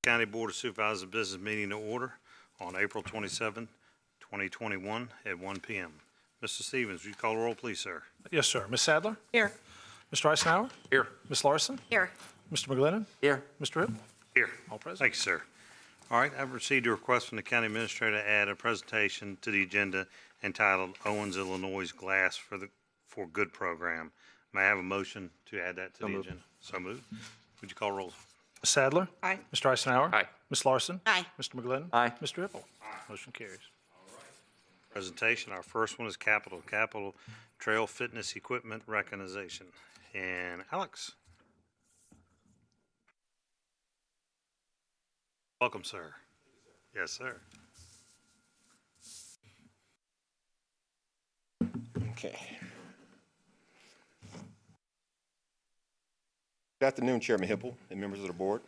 County Board of Supervisors business meeting to order on April 27, 2021 at 1 p.m. Mr. Stevens, would you call the roll, please, sir? Yes, sir. Ms. Sadler? Here. Mr. Eisenhower? Here. Ms. Larson? Here. Mr. McGlennon? Here. Mr. Hill? Here. All present. Thank you, sir. All right, I've received a request from the county administrator to add a presentation to the agenda entitled Owens, Illinois Glass for Good Program. May I have a motion to add that to the agenda? So moved. Would you call roll? Ms. Sadler? Aye. Mr. Eisenhower? Aye. Ms. Larson? Aye. Mr. McGlennon? Aye. Mr. Hill? Motion carries. Presentation. Our first one is Capital Trail Fitness Equipment Recognition. And Alex. Welcome, sir. Yes, sir. Okay. Good afternoon, Chairman Hipple and members of the board.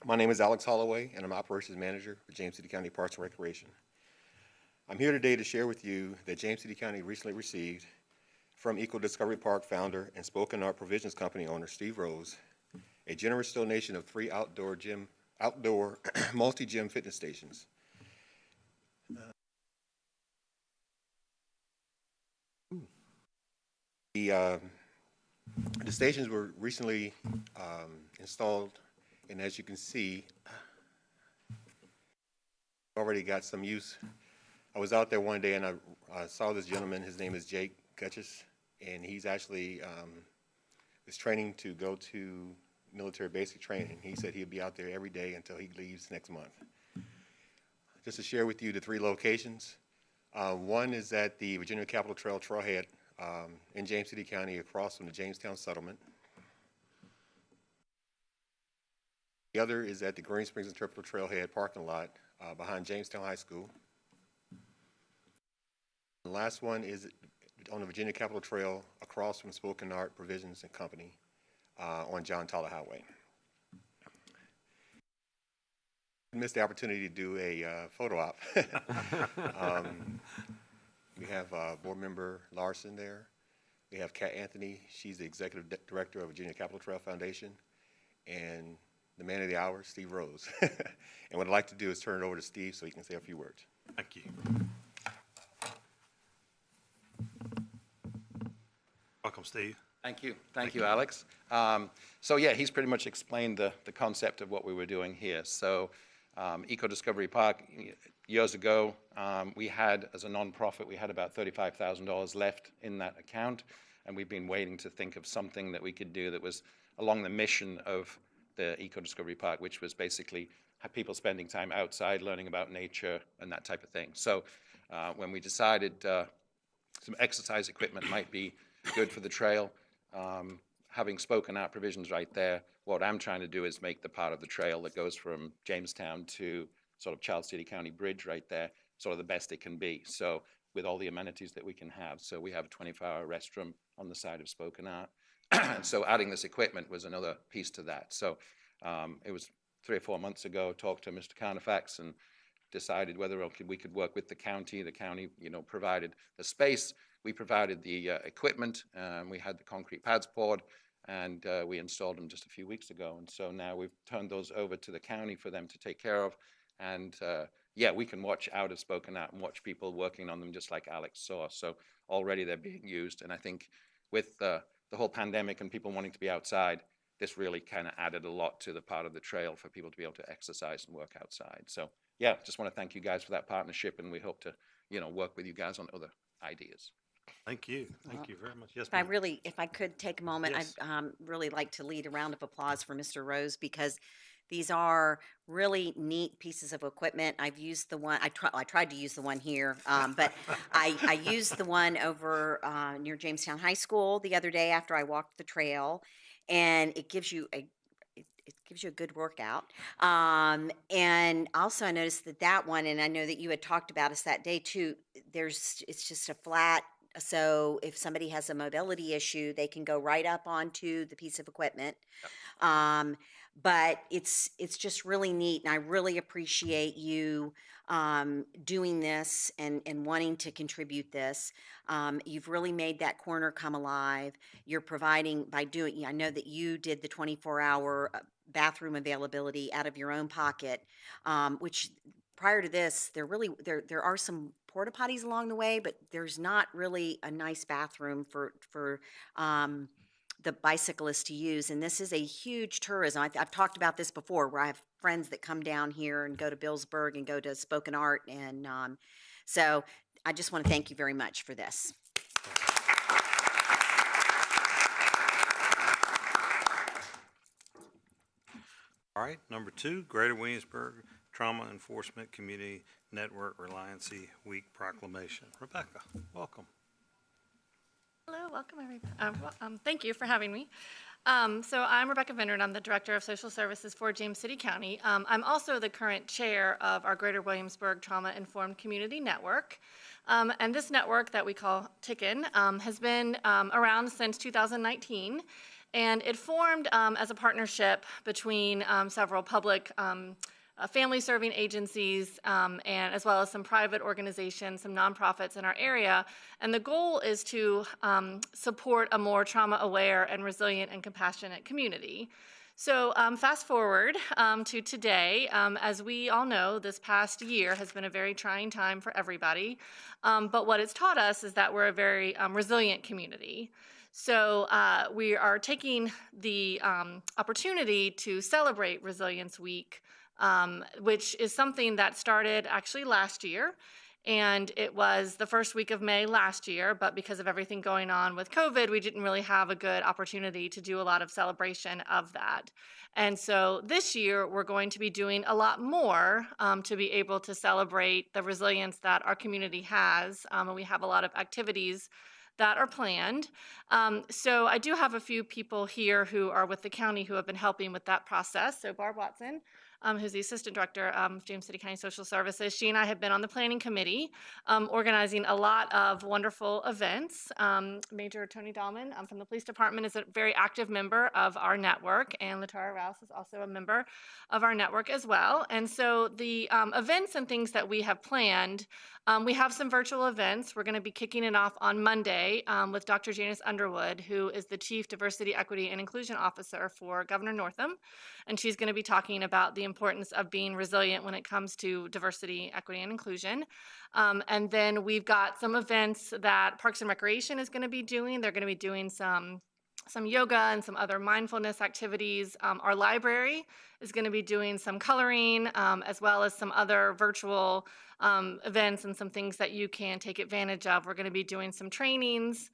My name is Alex Holloway, and I'm Operations Manager for James City County Parks and Recreation. I'm here today to share with you that James City County recently received from Eco Discovery Park founder and Spoken Art Provisions Company owner Steve Rose a generous donation of 3 outdoor multi-gym fitness stations. The stations were recently installed, and as you can see, already got some use. I was out there one day and I saw this gentleman. His name is Jake Gutchess, and he's actually is training to go to military basic training. He said he'll be out there every day until he leaves next month. Just to share with you the 3 locations. One is at the Virginia Capitol Trail Trailhead in James City County across from the Jamestown Settlement. The other is at the Green Springs Interpretive Trailhead parking lot behind Jamestown High School. The last one is on the Virginia Capitol Trail across from Spoken Art Provisions and Company on John Tyler Highway. I missed the opportunity to do a photo op. We have board member Larson there. We have Kat Anthony. She's the executive director of Virginia Capitol Trail Foundation. And the man of the hour, Steve Rose. And what I'd like to do is turn it over to Steve so he can say a few words. Thank you. Welcome, Steve. Thank you. Thank you, Alex. So yeah, he's pretty much explained the concept of what we were doing here. So Eco Discovery Park, years ago, we had, as a nonprofit, we had about $35,000 left in that account, and we've been waiting to think of something that we could do that was along the mission of the Eco Discovery Park, which was basically have people spending time outside, learning about nature and that type of thing. So when we decided some exercise equipment might be good for the trail, having Spoken Art Provisions right there, what I'm trying to do is make the part of the trail that goes from Jamestown to sort of Charles City County Bridge right there, sort of the best it can be. So with all the amenities that we can have. So we have a 24-hour restroom on the side of Spoken Art. And so adding this equipment was another piece to that. So it was 3 or 4 months ago, talked to Mr. Carnifax and decided whether we could work with the county. The county, provided the space. We provided the equipment. We had the concrete pads poured, and we installed them just a few weeks ago. And so now we've turned those over to the county for them to take care of. And yeah, we can watch out of Spoken Art and watch people working on them just like Alex saw. So already they're being used. And I think with the whole pandemic and people wanting to be outside, this really kind of added a lot to the part of the trail for people to be able to exercise and work outside. So yeah, just want to thank you guys for that partnership, and we hope to, work with you guys on other ideas. Thank you. Thank you very much. Yes, If I could take a moment, Yes. I'd really like to lead a round of applause for Mr. Rose, because these are really neat pieces of equipment. I've used the one, I tried to use the one here, but I used the one over near Jamestown High School the other day after I walked the trail, and it gives you a good workout. And also I noticed that one, and I know that you had talked about us that day too, it's just a flat, so if somebody has a mobility issue, they can go right up onto the piece of equipment. Yep. But it's just really neat, and I really appreciate you doing this and wanting to contribute this. You've really made that corner come alive. You're providing by doing, I know that you did the 24-hour bathroom availability out of your own pocket, which prior to this, there are some porta potties along the way, but there's not really a nice bathroom for the bicyclists to use. And this is a huge tourism. I've talked about this before, where I have friends that come down here and go to Billsburg and go to Spoken Art, and so I just want to thank you very much for this. All right, number 2, Greater Williamsburg Trauma Enforcement Community Network Reliancy Week Proclamation. Rebecca, welcome. Hello, welcome everybody. Thank you for having me. So I'm Rebecca Vineyard. I'm the Director of Social Services for James City County. I'm also the current chair of our Greater Williamsburg Trauma Informed Community Network. And this network that we call TICN has been around since 2019. And it formed as a partnership between several public family-serving agencies and as well as some private organizations, some nonprofits in our area. And the goal is to support a more trauma-aware and resilient and compassionate community. So fast forward to today, as we all know, this past year has been a very trying time for everybody. But what it's taught us is that we're a very resilient community. So we are taking the opportunity to celebrate Resilience Week, which is something that started actually last year. And it was the first week of May last year, but because of everything going on with COVID, we didn't really have a good opportunity to do a lot of celebration of that. And so this year, we're going to be doing a lot more to be able to celebrate the resilience that our community has. And we have a lot of activities that are planned. So I do have a few people here who are with the county who have been helping with that process. So Barb Watson, who's the Assistant Director of James City County Social Services, she and I have been on the planning committee organizing a lot of wonderful events. Major Tony Dahlman from the police department is a very active member of our network, and Latara Rouse is also a member of our network as well. And so the events and things that we have planned, we have some virtual events. We're going to be kicking it off on Monday with Dr. Janice Underwood, who is the Chief Diversity, Equity, and Inclusion Officer for Governor Northam. And she's going to be talking about the importance of being resilient when it comes to diversity, equity, and inclusion. And then we've got some events that Parks and Recreation is going to be doing. They're going to be doing some yoga and some other mindfulness activities. Our library is going to be doing some coloring, as well as some other virtual events and some things that you can take advantage of. We're going to be doing some trainings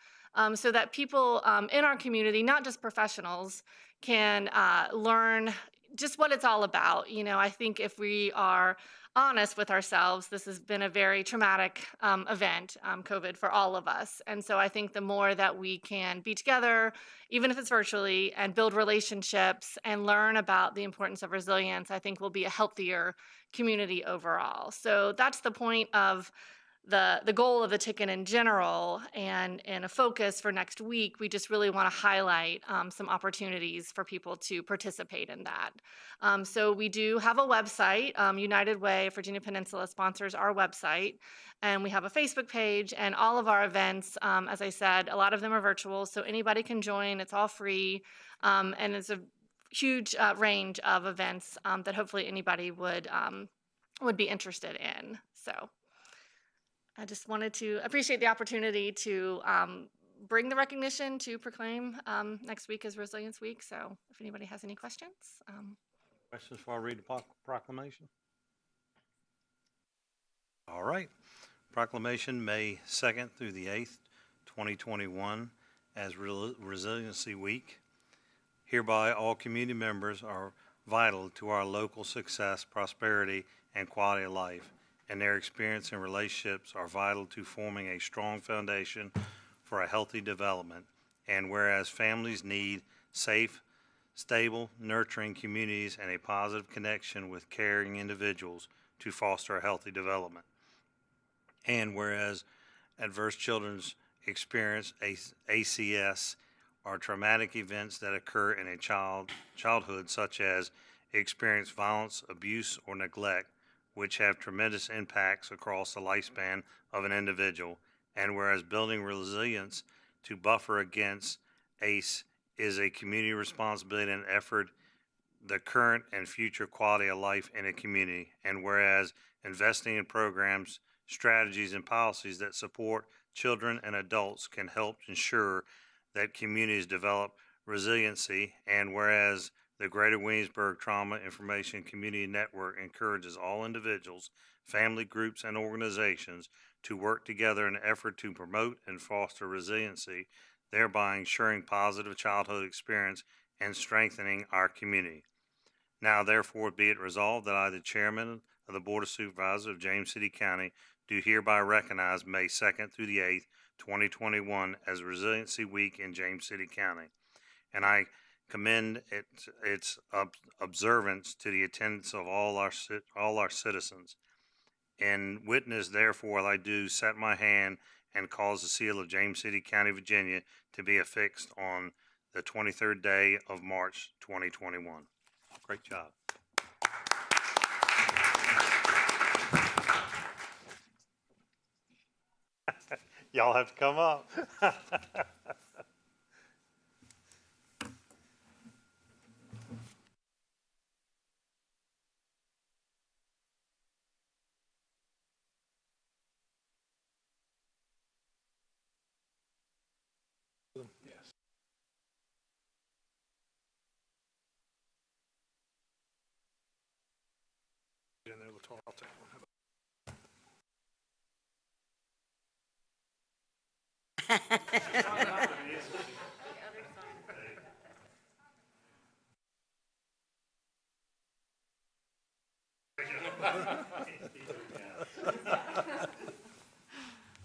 so that people in our community, not just professionals, can learn just what it's all about. You know, I think if we are honest with ourselves, this has been a very traumatic event, COVID, for all of us. And so I think the more that we can be together, even if it's virtually, and build relationships and learn about the importance of resilience, I think we'll be a healthier community overall. So that's the point of the goal of the TICN in general, and a focus for next week. We just really want to highlight some opportunities for people to participate in that. So we do have a website. United Way Virginia Peninsula sponsors our website, and we have a Facebook page, and all of our events, as I said, a lot of them are virtual, so anybody can join. It's all free, and it's a huge range of events that hopefully anybody would be interested in. So I just wanted to appreciate the opportunity to bring the recognition to proclaim next week as Resilience Week. So if anybody has any questions. Questions before I read the proclamation? All right. Proclamation May 2nd through the 8th, 2021 as Resiliency Week. Hereby, all community members are vital to our local success, prosperity, and quality of life, and their experience and relationships are vital to forming a strong foundation for a healthy development. And whereas families need safe, stable, nurturing communities and a positive connection with caring individuals to foster a healthy development. And whereas adverse children's experience ACS are traumatic events that occur in a childhood, such as experience violence, abuse, or neglect, which have tremendous impacts across the lifespan of an individual. And whereas building resilience to buffer against ACE is a community responsibility and effort the current and future quality of life in a community. And whereas investing in programs, strategies, and policies that support children and adults can help ensure that communities develop resiliency. And whereas the Greater Williamsburg Trauma Information Community Network encourages all individuals, family groups, and organizations to work together in an effort to promote and foster resiliency, thereby ensuring positive childhood experience and strengthening our community. Now, therefore, be it resolved that I, the Chairman of the Board of Supervisors of James City County, do hereby recognize May 2nd through the 8th, 2021 as Resiliency Week in James City County. And I commend its observance to the attendance of all our citizens. In witness, therefore, I do set my hand and cause the seal of James City County, Virginia, to be affixed on the 23rd day of March, 2021. Great job. Y'all have to come up. Yes. In there, I'll take one. How about-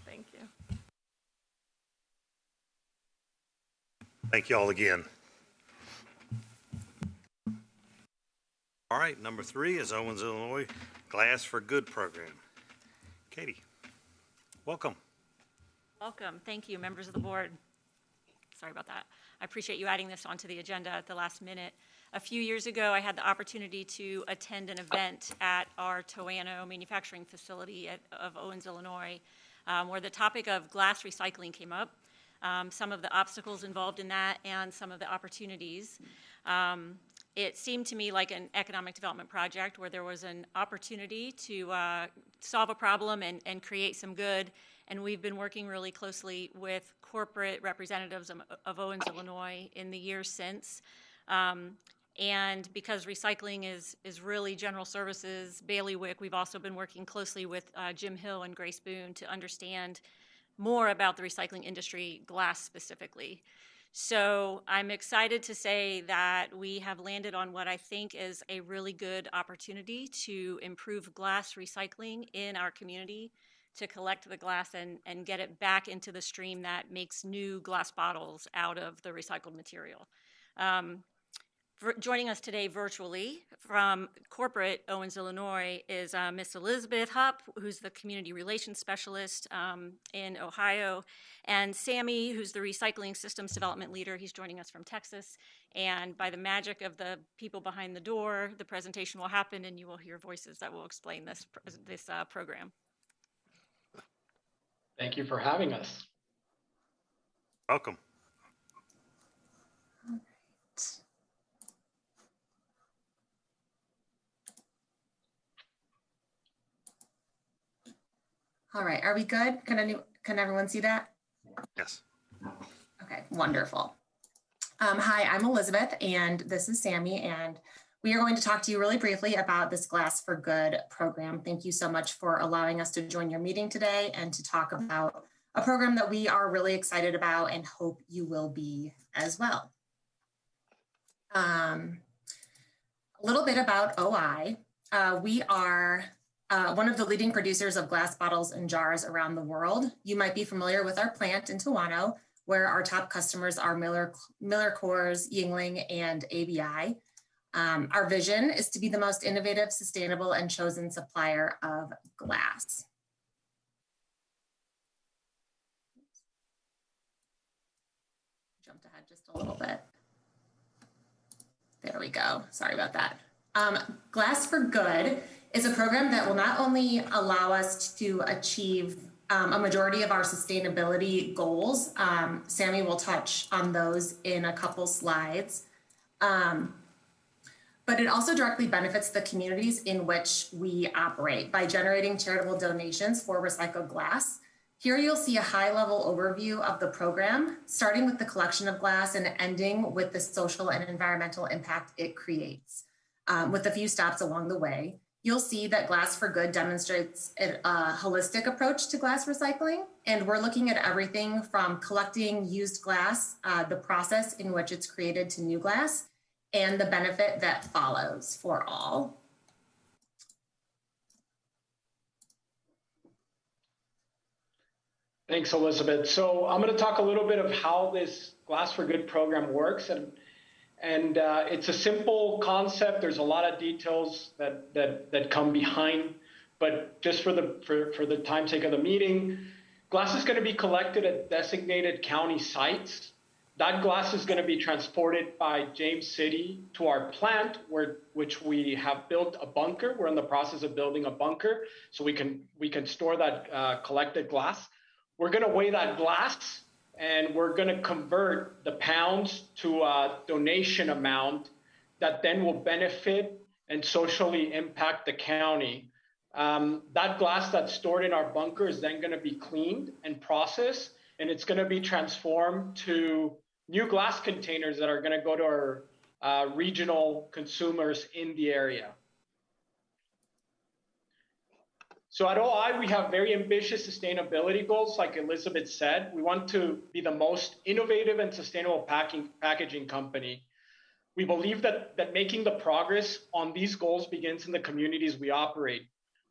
Thank you. Thank you all again. All right, number 3 is Owens, Illinois Glass for Good program. Katie, welcome. Welcome. Thank you, members of the board. Sorry about that. I appreciate you adding this onto the agenda at the last minute. A few years ago, I had the opportunity to attend an event at our Toano manufacturing facility of Owens, Illinois, where the topic of glass recycling came up, some of the obstacles involved in that, and some of the opportunities. It seemed to me like an economic development project where there was an opportunity to solve a problem and create some good. And we've been working really closely with corporate representatives of Owens, Illinois in the years since. And because recycling is really general services, bailiwick, we've also been working closely with Jim Hill and Grace Boone to understand more about the recycling industry, glass specifically. So I'm excited to say that we have landed on what I think is a really good opportunity to improve glass recycling in our community, to collect the glass and get it back into the stream that makes new glass bottles out of the recycled material. Joining us today virtually from corporate Owens, Illinois is Miss Elizabeth Hupp, who's the community relations specialist in Ohio, and Sammy, who's the recycling systems development leader. He's joining us from Texas. And by the magic of the people behind the door, the presentation will happen and you will hear voices that will explain this program. Thank you for having us. Welcome. All right, are we good? Can everyone see that? Yes. Okay, wonderful. Hi, I'm Elizabeth, and this is Sammy, and we are going to talk to you really briefly about this Glass for Good program. Thank you so much for allowing us to join your meeting today and to talk about a program that we are really excited about and hope you will be as well. A little bit about OI. We are one of the leading producers of glass bottles and jars around the world. You might be familiar with our plant in Toano, where our top customers are Miller Coors, Yuengling, and ABI. Our vision is to be the most innovative, sustainable, and chosen supplier of glass. Jumped ahead just a little bit. There we go. Sorry about that. Glass for Good is a program that will not only allow us to achieve a majority of our sustainability goals. Sammy will touch on those in a couple slides. but it also directly benefits the communities in which we operate by generating charitable donations for recycled glass. Here you'll see a high-level overview of the program, starting with the collection of glass and ending with the social and environmental impact it creates, with a few stops along the way. You'll see that Glass for Good demonstrates a holistic approach to glass recycling, and we're looking at everything from collecting used glass, the process in which it's created, to new glass, and the benefit that follows for all. Thanks, Elizabeth. So I'm going to talk a little bit of how this Glass for Good program works, and it's a simple concept. There's a lot of details that come behind, but just for the time's sake of the meeting, glass is going to be collected at designated county sites. That glass is going to be transported by James City to our plant, which we have built a bunker. We're in the process of building a bunker so we can store that collected glass. We're going to weigh that glass, and we're going to convert the pounds to a donation amount that then will benefit and socially impact the county. That glass that's stored in our bunker is then going to be cleaned and processed, and it's going to be transformed to new glass containers that are going to go to our regional consumers in the area. So at OI, we have very ambitious sustainability goals, like Elizabeth said. We want to be the most innovative and sustainable packaging company. We believe that making the progress on these goals begins in the communities we operate.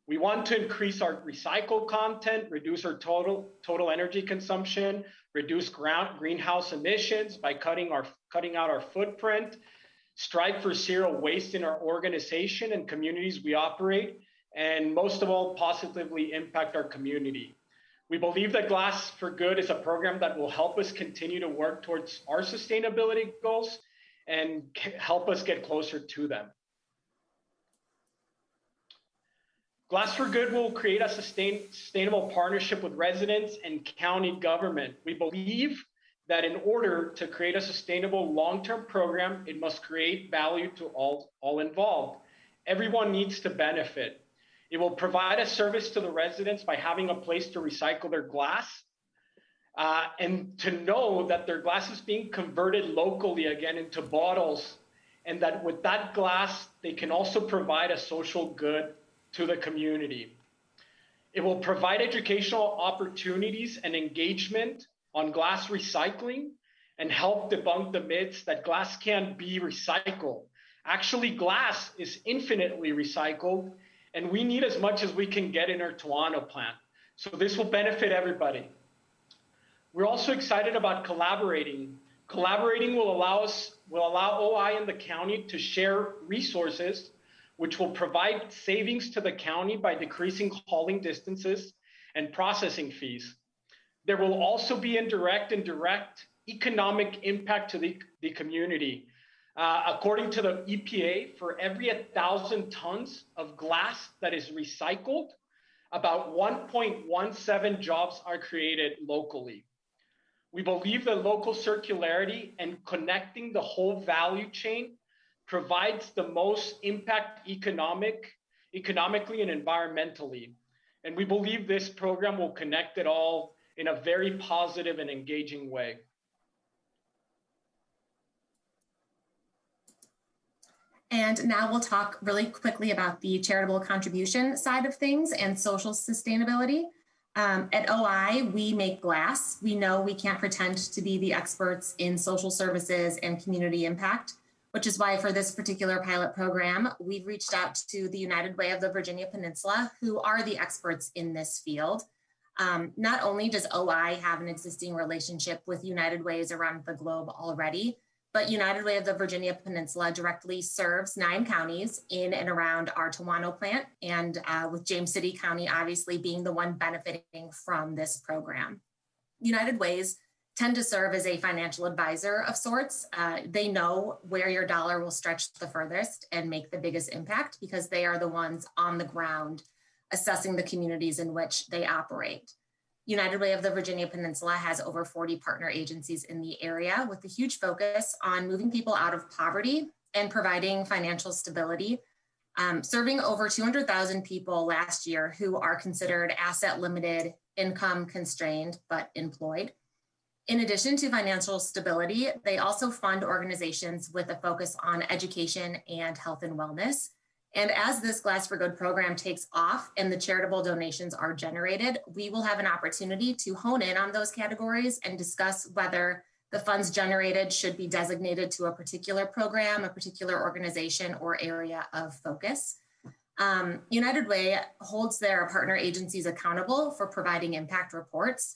We want to increase our recycled content, reduce our total energy consumption, reduce greenhouse emissions by cutting out our footprint, strive for zero waste in our organization and communities we operate, and most of all, positively impact our community. We believe that Glass for Good is a program that will help us continue to work towards our sustainability goals and help us get closer to them. Glass for Good will create a sustainable partnership with residents and county government. We believe that in order to create a sustainable long-term program, it must create value to all involved. Everyone needs to benefit. It will provide a service to the residents by having a place to recycle their glass and to know that their glass is being converted locally again into bottles, and that with that glass, they can also provide a social good to the community. It will provide educational opportunities and engagement on glass recycling and help debunk the myths that glass can't be recycled. Actually, glass is infinitely recycled, and we need as much as we can get in our Toronto plant. So this will benefit everybody. We're also excited about collaborating. Collaborating will allow OI and the county to share resources, which will provide savings to the county by decreasing hauling distances and processing fees. There will also be indirect and direct economic impact to the community. According to the EPA, for every 1,000 tons of glass that is recycled, about 1.17 jobs are created locally. We believe that local circularity and connecting the whole value chain provides the most impact economically and environmentally. And we believe this program will connect it all in a very positive and engaging way. And now we'll talk really quickly about the charitable contribution side of things and social sustainability. At OI, we make glass. We know we can't pretend to be the experts in social services and community impact, which is why for this particular pilot program, we've reached out to the United Way of the Virginia Peninsula, who are the experts in this field. Not only does OI have an existing relationship with United Ways around the globe already, but United Way of the Virginia Peninsula directly serves 9 counties in and around our Toronto plant, and with James City County obviously being the one benefiting from this program. United Ways tend to serve as a financial advisor of sorts. They know where your dollar will stretch the furthest and make the biggest impact because they are the ones on the ground assessing the communities in which they operate. United Way of the Virginia Peninsula has over 40 partner agencies in the area with a huge focus on moving people out of poverty and providing financial stability, serving over 200,000 people last year who are considered asset limited, income constrained, but employed. In addition to financial stability, they also fund organizations with a focus on education and health and wellness. And as this Glass for Good program takes off and the charitable donations are generated, we will have an opportunity to hone in on those categories and discuss whether the funds generated should be designated to a particular program, a particular organization, or area of focus. United Way holds their partner agencies accountable for providing impact reports,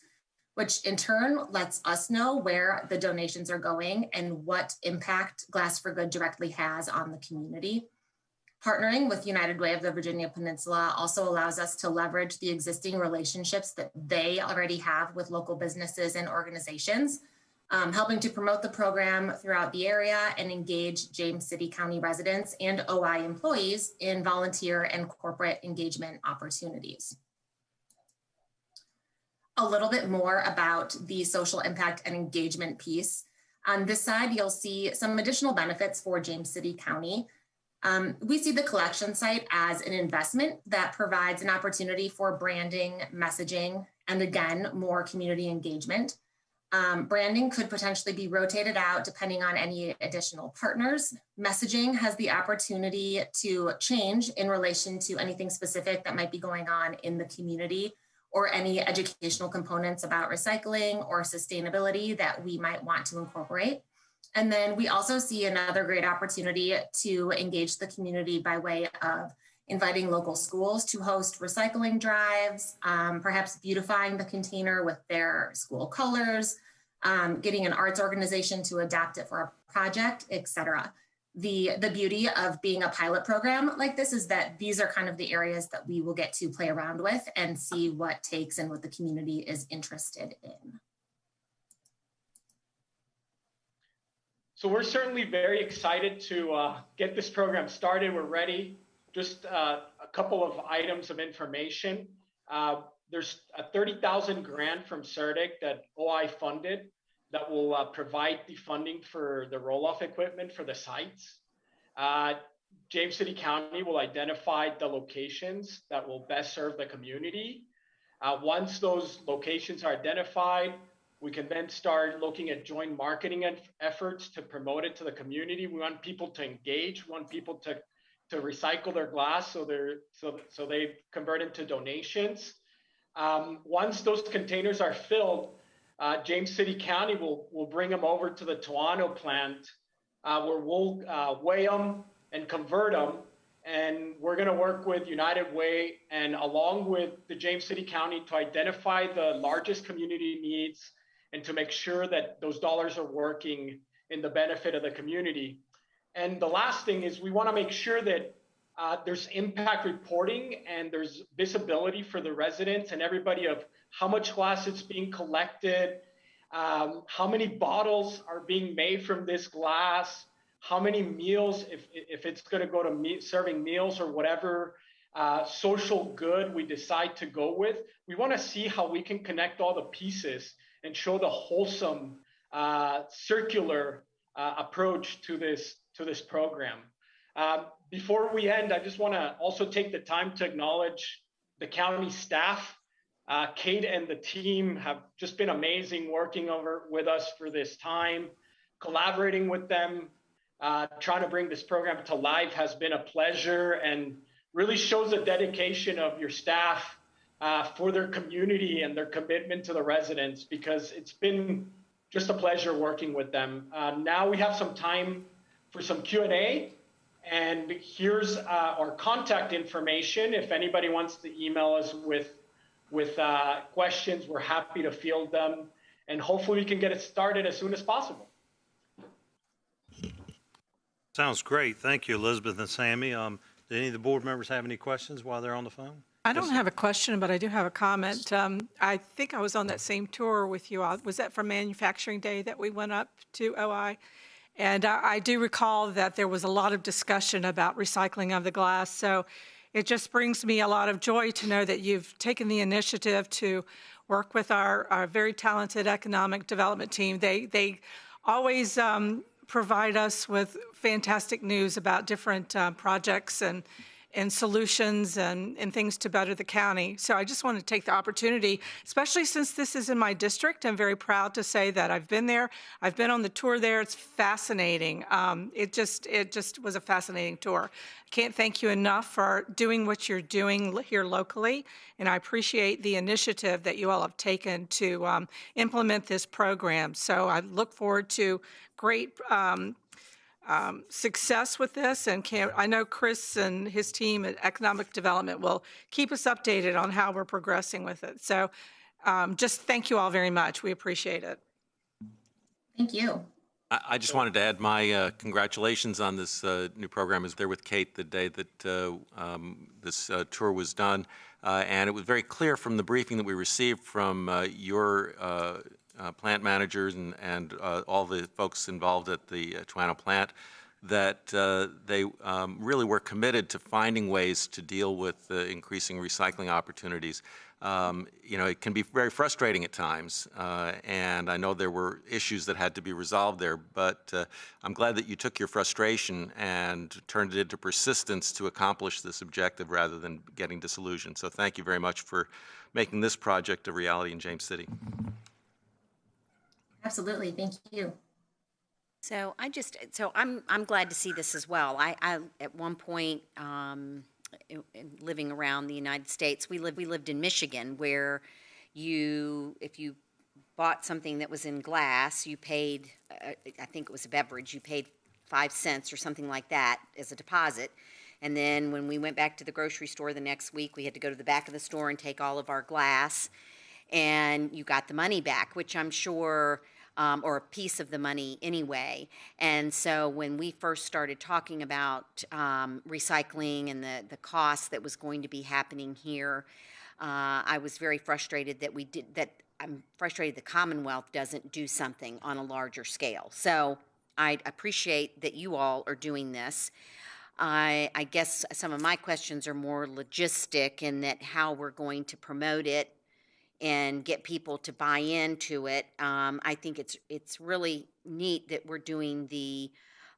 which in turn lets us know where the donations are going and what impact Glass for Good directly has on the community. Partnering with United Way of the Virginia Peninsula also allows us to leverage the existing relationships that they already have with local businesses and organizations, helping to promote the program throughout the area and engage James City County residents and OI employees in volunteer and corporate engagement opportunities. A little bit more about the social impact and engagement piece. On this side, you'll see some additional benefits for James City County. We see the collection site as an investment that provides an opportunity for branding, messaging, and again, more community engagement. Branding could potentially be rotated out depending on any additional partners. Messaging has the opportunity to change in relation to anything specific that might be going on in the community or any educational components about recycling or sustainability that we might want to incorporate. And then we also see another great opportunity to engage the community by way of inviting local schools to host recycling drives, perhaps beautifying the container with their school colors, getting an arts organization to adapt it for a project, et cetera. The beauty of being a pilot program like this is that these are kind of the areas that we will get to play around with and see what takes and what the community is interested in. So we're certainly very excited to get this program started. We're ready. Just a couple of items of information. There's a $30,000 grant from CERDIC that OI funded that will provide the funding for the roll-off equipment for the sites. James City County will identify the locations that will best serve the community. Once those locations are identified, we can then start looking at joint marketing efforts to promote it to the community. We want people to engage, we want people to recycle their glass so they convert into donations. Once those containers are filled, James City County will bring them over to the Toano plant where we'll weigh them and convert them. And we're going to work with United Way and along with the James City County to identify the largest community needs and to make sure that those dollars are working in the benefit of the community. And the last thing is we want to make sure that there's impact reporting and there's visibility for the residents and everybody of how much glass is being collected, how many bottles are being made from this glass, how many meals, if it's going to go to serving meals or whatever social good we decide to go with. We want to see how we can connect all the pieces and show the wholesome circular approach to this program. Before we end, I just want to also take the time to acknowledge the county staff. Kate and the team have just been amazing working with us for this time. Collaborating with them, trying to bring this program to life has been a pleasure and really shows the dedication of your staff for their community and their commitment to the residents, because it's been just a pleasure working with them. Now we have some time for some Q&A, and here's our contact information. If anybody wants to email us with questions, we're happy to field them, and hopefully we can get it started as soon as possible. Sounds great. Thank you, Elizabeth and Sammy. Do any of the board members have any questions while they're on the phone? I don't have a question, but I do have a comment. I think I was on that same tour with you. Was that for Manufacturing Day that we went up to OI? And I do recall that there was a lot of discussion about recycling of the glass. So it just brings me a lot of joy to know that you've taken the initiative to work with our very talented economic development team. They always provide us with fantastic news about different projects and solutions and things to better the county. So I just want to take the opportunity, especially since this is in my district. I'm very proud to say that I've been there. I've been on the tour there. It's fascinating. It just was a fascinating tour. I can't thank you enough for doing what you're doing here locally, and I appreciate the initiative that you all have taken to implement this program. So I look forward to great success with this, and I know Chris and his team at Economic Development will keep us updated on how we're progressing with it. So just thank you all very much. We appreciate it. Thank you. I just wanted to add my congratulations on this new program. I was there with Kate the day that this tour was done, and it was very clear from the briefing that we received from your plant managers and all the folks involved at the Toano plant that they really were committed to finding ways to deal with increasing recycling opportunities. You know, it can be very frustrating at times, and I know there were issues that had to be resolved there, but I'm glad that you took your frustration and turned it into persistence to accomplish this objective rather than getting disillusioned. So thank you very much for making this project a reality in James City. Absolutely. Thank you. So I'm glad to see this as well. I at one point, living around the United States, we lived in Michigan, where if you bought something that was in glass, you paid, I think it was a beverage, you paid 5 cents or something like that as a deposit. And then when we went back to the grocery store the next week, we had to go to the back of the store and take all of our glass, and you got the money back, which I'm sure, or a piece of the money anyway. And so when we first started talking about recycling and the cost that was going to be happening here, I was very frustrated I'm frustrated the Commonwealth doesn't do something on a larger scale. So I appreciate that you all are doing this. I guess some of my questions are more logistic in that how we're going to promote it and get people to buy into it. I think it's really neat that we're doing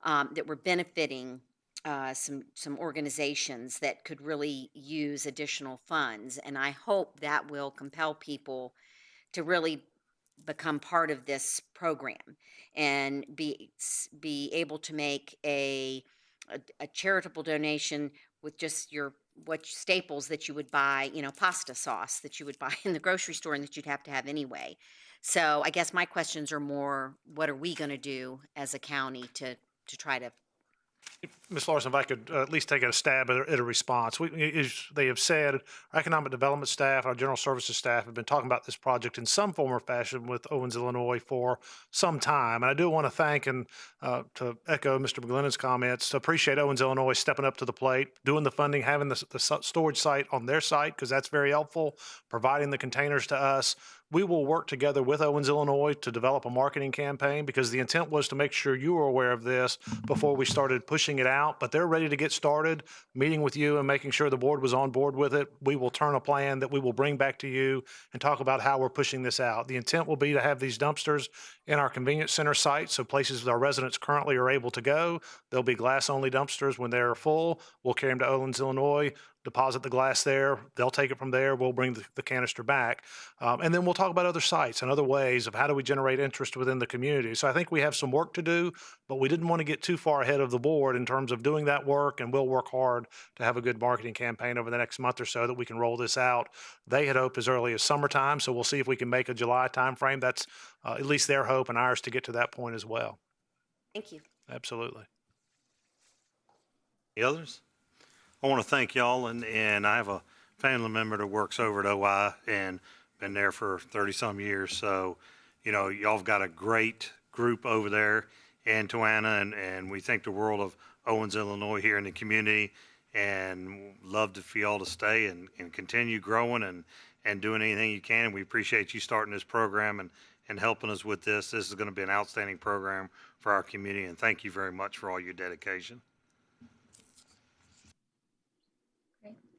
that we're benefiting some organizations that could really use additional funds, and I hope that will compel people to really become part of this program and be able to make a charitable donation with just what staples that you would buy, pasta sauce that you would buy in the grocery store and that you'd have to have anyway. So I guess my questions are more, what are we going to do as a county to try to? Ms. Larson, if I could at least take a stab at a response. As they have said, our economic development staff, our general services staff have been talking about this project in some form or fashion with Owens, Illinois for some time. And I do want to thank and to echo Mr. McGlennon's comments, to appreciate Owens, Illinois stepping up to the plate, doing the funding, having the storage site on their site, because that's very helpful, providing the containers to us. We will work together with Owens, Illinois to develop a marketing campaign, because the intent was to make sure you were aware of this before we started pushing it out. But they're ready to get started, meeting with you and making sure the board was on board with it. We will turn a plan that we will bring back to you and talk about how we're pushing this out. The intent will be to have these dumpsters in our convenience center site, so places that our residents currently are able to go. There'll be glass-only dumpsters when they're full. We'll carry them to Owens, Illinois, deposit the glass there. They'll take it from there. We'll bring the canister back. And then we'll talk about other sites and other ways of how do we generate interest within the community. So I think we have some work to do, but we didn't want to get too far ahead of the board in terms of doing that work, and we'll work hard to have a good marketing campaign over the next month or so that we can roll this out. They had hoped as early as summertime, so we'll see if we can make a July timeframe. That's at least their hope and ours to get to that point as well. Thank you. Absolutely. The others? I want to thank y'all, and I have a family member that works over at OI and been there for 30-some years. So, y'all have got a great group over there in Toano, and we think the world of Owens, Illinois here in the community, and love for y'all to stay and continue growing and doing anything you can. We appreciate you starting this program and helping us with this. This is going to be an outstanding program for our community, and thank you very much for all your dedication.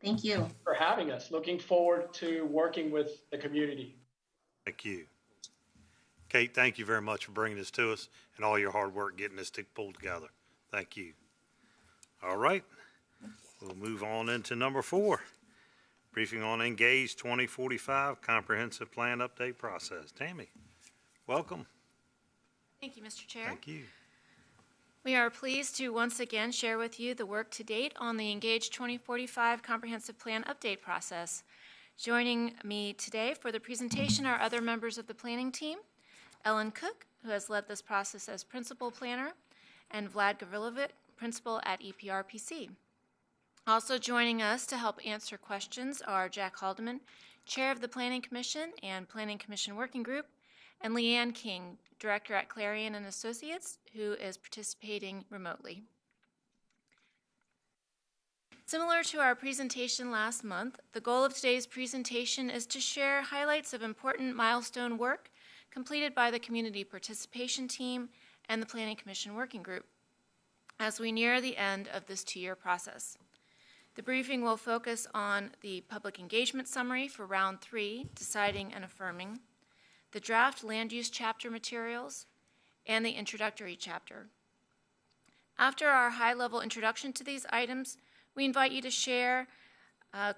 Thank you. For having us. Looking forward to working with the community. Thank you. Kate, thank you very much for bringing this to us and all your hard work getting this pulled together. Thank you. All right, we'll move on into number 4. Briefing on Engage 2045 Comprehensive Plan Update Process. Tammy, welcome. Thank you, Mr. Chair. Thank you. We are pleased to once again share with you the work to date on the Engage 2045 Comprehensive Plan Update process. Joining me today for the presentation are other members of the planning team, Ellen Cook, who has led this process as principal planner, and Vlad Gavrilovic, principal at EPRPC. Also joining us to help answer questions are Jack Haldeman, chair of the Planning Commission and Planning Commission Working Group, and Leanne King, director at Clarion and Associates, who is participating remotely. Similar to our presentation last month, the goal of today's presentation is to share highlights of important milestone work completed by the Community Participation Team and the Planning Commission Working Group as we near the end of this 2-year process. The briefing will focus on the public engagement summary for round 3, deciding and affirming, the draft land use chapter materials, and the introductory chapter. After our high-level introduction to these items, we invite you to share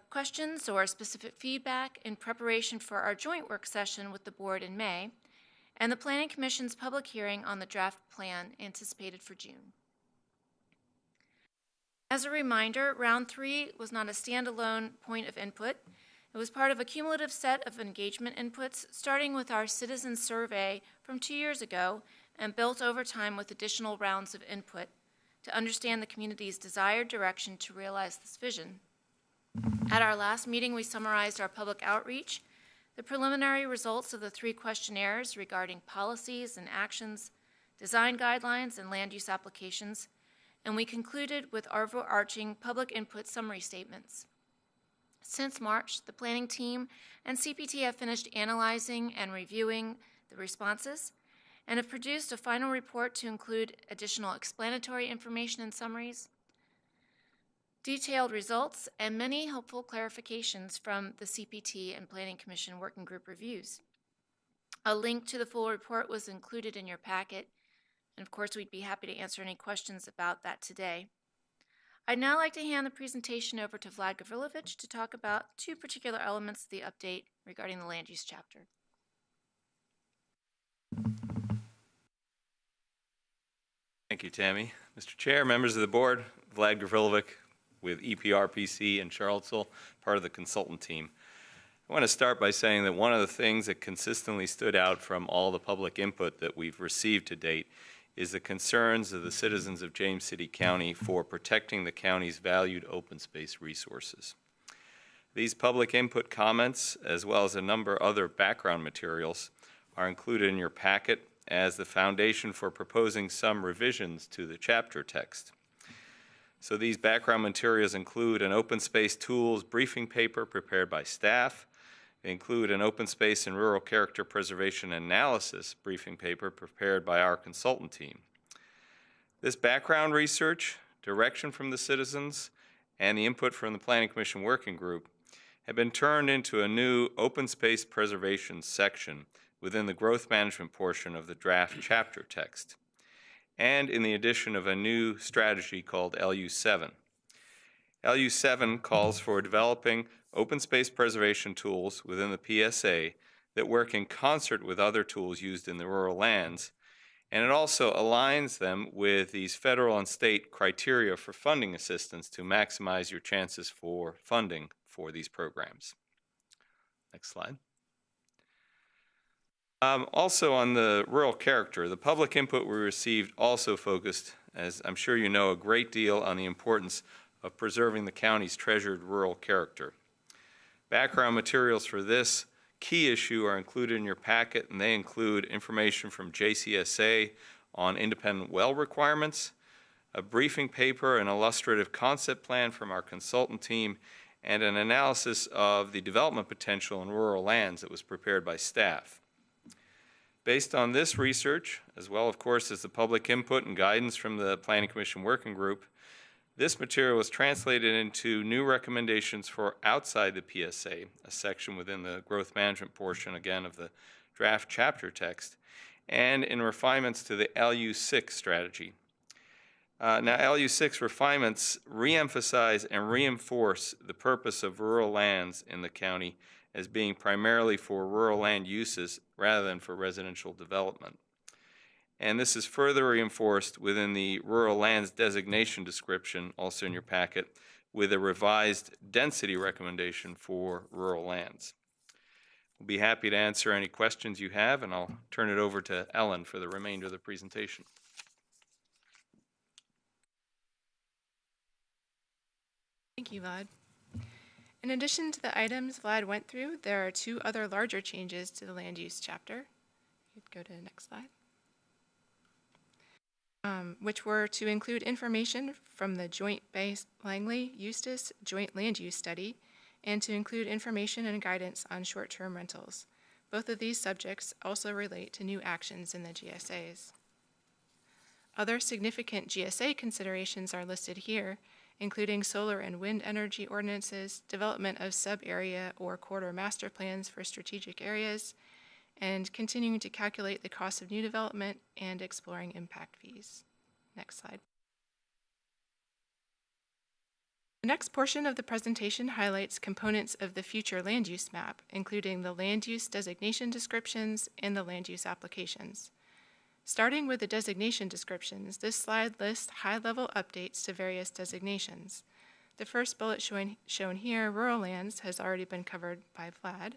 questions or specific feedback in preparation for our joint work session with the board in May and the Planning Commission's public hearing on the draft plan anticipated for June. As a reminder, round 3 was not a standalone point of input. It was part of a cumulative set of engagement inputs, starting with our citizen survey from 2 years ago and built over time with additional rounds of input to understand the community's desired direction to realize this vision. At our last meeting, we summarized our public outreach, the preliminary results of the 3 questionnaires regarding policies and actions, design guidelines, and land use applications, and we concluded with overarching public input summary statements. Since March, the planning team and CPT have finished analyzing and reviewing the responses and have produced a final report to include additional explanatory information and summaries, detailed results, and many helpful clarifications from the CPT and Planning Commission Working Group reviews. A link to the full report was included in your packet, and of course we'd be happy to answer any questions about that today. I'd now like to hand the presentation over to Vlad Gavrilovic to talk about 2 particular elements of the update regarding the land use chapter. Thank you, Tammy. Mr. Chair, members of the board, Vlad Gavrilovic with EPRPC in Charlottesville, part of the consultant team. I want to start by saying that one of the things that consistently stood out from all the public input that we've received to date is the concerns of the citizens of James City County for protecting the county's valued open space resources. These public input comments, as well as a number of other background materials, are included in your packet as the foundation for proposing some revisions to the chapter text. So these background materials include an open space tools briefing paper prepared by staff. They include an open space and rural character preservation analysis briefing paper prepared by our consultant team. This background research, direction from the citizens, and the input from the Planning Commission Working Group have been turned into a new open space preservation section within the growth management portion of the draft chapter text, and in the addition of a new strategy called LU7. LU7 calls for developing open space preservation tools within the PSA that work in concert with other tools used in the rural lands, and it also aligns them with these federal and state criteria for funding assistance to maximize your chances for funding for these programs. Next slide. Also on the rural character, the public input we received also focused, as I'm sure you know, a great deal on the importance of preserving the county's treasured rural character. Background materials for this key issue are included in your packet, and they include information from JCSA on independent well requirements, a briefing paper, an illustrative concept plan from our consultant team, and an analysis of the development potential in rural lands that was prepared by staff. Based on this research, as well, of course, as the public input and guidance from the Planning Commission Working Group, this material was translated into new recommendations for outside the PSA, a section within the growth management portion, again, of the draft chapter text, and in refinements to the LU6 strategy. Now, LU6 refinements reemphasize and reinforce the purpose of rural lands in the county as being primarily for rural land uses rather than for residential development. And this is further reinforced within the rural lands designation description, also in your packet, with a revised density recommendation for rural lands. We'll be happy to answer any questions you have, and I'll turn it over to Ellen for the remainder of the presentation. Thank you, Vlad. In addition to the items Vlad went through, there are two other larger changes to the land use chapter. You could go to the next slide. Which were to include information from the Joint Base Langley-Eustis Joint Land Use Study and to include information and guidance on short-term rentals. Both of these subjects also relate to new actions in the GSAs. Other significant GSA considerations are listed here, including solar and wind energy ordinances, development of sub-area or corridor master plans for strategic areas, and continuing to calculate the cost of new development and exploring impact fees. Next slide. The next portion of the presentation highlights components of the future land use map, including the land use designation descriptions and the land use applications. Starting with the designation descriptions, this slide lists high-level updates to various designations. The first bullet shown here, rural lands, has already been covered by Vlad.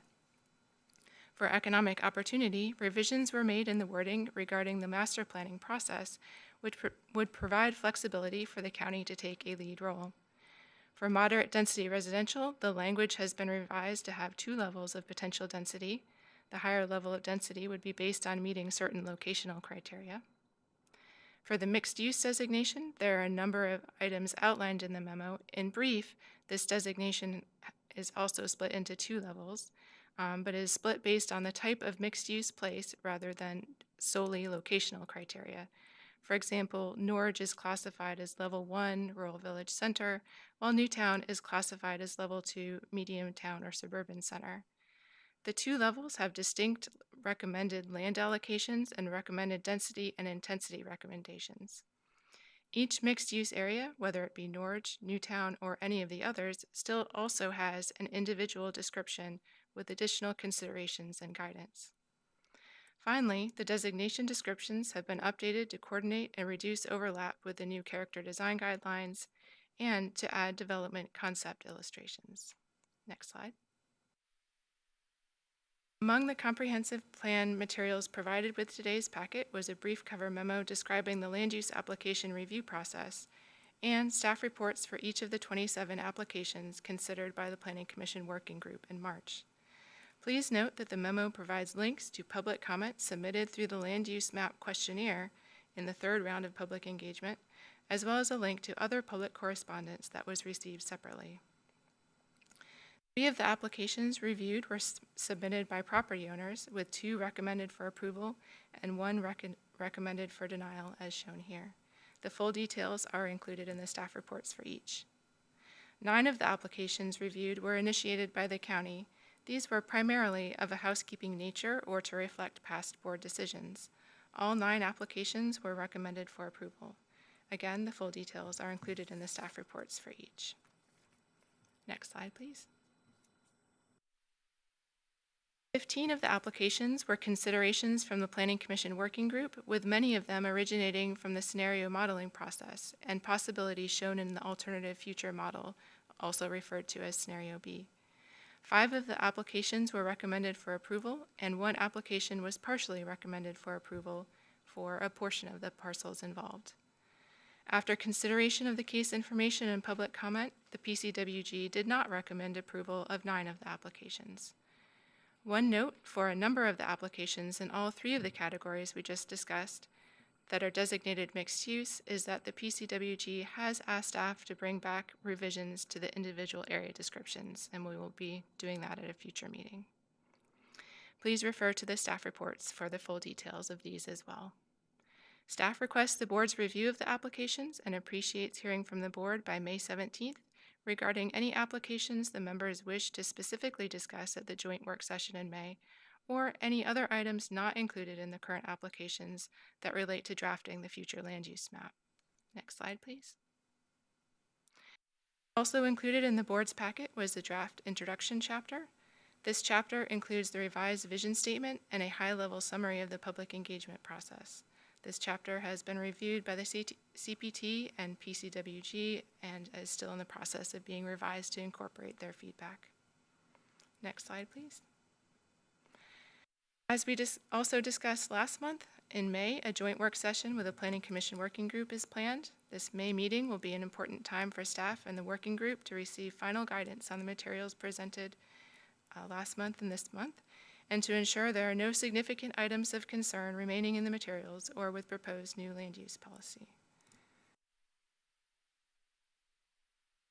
For economic opportunity, revisions were made in the wording regarding the master planning process, which would provide flexibility for the county to take a lead role. For moderate density residential, the language has been revised to have 2 levels of potential density. The higher level of density would be based on meeting certain locational criteria. For the mixed-use designation, there are a number of items outlined in the memo. In brief, this designation is also split into 2 levels, but is split based on the type of mixed-use place rather than solely locational criteria. For example, Norge is classified as Level 1 Rural Village Center, while Newtown is classified as Level 2 Medium Town or Suburban Center. The 2 levels have distinct recommended land allocations and recommended density and intensity recommendations. Each mixed-use area, whether it be Norge, Newtown, or any of the others, still also has an individual description with additional considerations and guidance. Finally, the designation descriptions have been updated to coordinate and reduce overlap with the new character design guidelines and to add development concept illustrations. Next slide. Among the comprehensive plan materials provided with today's packet was a brief cover memo describing the land use application review process and staff reports for each of the 27 applications considered by the Planning Commission Working Group in March. Please note that the memo provides links to public comments submitted through the Land Use Map questionnaire in the 3rd round of public engagement, as well as a link to other public correspondence that was received separately. 3 of the applications reviewed were submitted by property owners, with 2 recommended for approval and 1 recommended for denial, as shown here. The full details are included in the staff reports for each. 9 of the applications reviewed were initiated by the county. These were primarily of a housekeeping nature or to reflect past board decisions. All 9 applications were recommended for approval. Again, the full details are included in the staff reports for each. Next slide, please. 15 of the applications were considerations from the Planning Commission Working Group, with many of them originating from the scenario modeling process and possibilities shown in the alternative future model, also referred to as Scenario B. 5 of the applications were recommended for approval, and 1 application was partially recommended for approval for a portion of the parcels involved. After consideration of the case information and public comment, the PCWG did not recommend approval of 9 of the applications. One note, for a number of the applications in all 3 of the categories we just discussed that are designated mixed use is that the PCWG has asked staff to bring back revisions to the individual area descriptions, and we will be doing that at a future meeting. Please refer to the staff reports for the full details of these as well. Staff requests the board's review of the applications and appreciates hearing from the board by May 17th regarding any applications the members wish to specifically discuss at the joint work session in May, or any other items not included in the current applications that relate to drafting the future land use map. Next slide, please. Also included in the board's packet was the draft introduction chapter. This chapter includes the revised vision statement and a high-level summary of the public engagement process. This chapter has been reviewed by the CPT and PCWG and is still in the process of being revised to incorporate their feedback. Next slide, please. As we also discussed last month, in May, a joint work session with the Planning Commission Working Group is planned. This May meeting will be an important time for staff and the working group to receive final guidance on the materials presented last month and this month, and to ensure there are no significant items of concern remaining in the materials or with proposed new land use policy.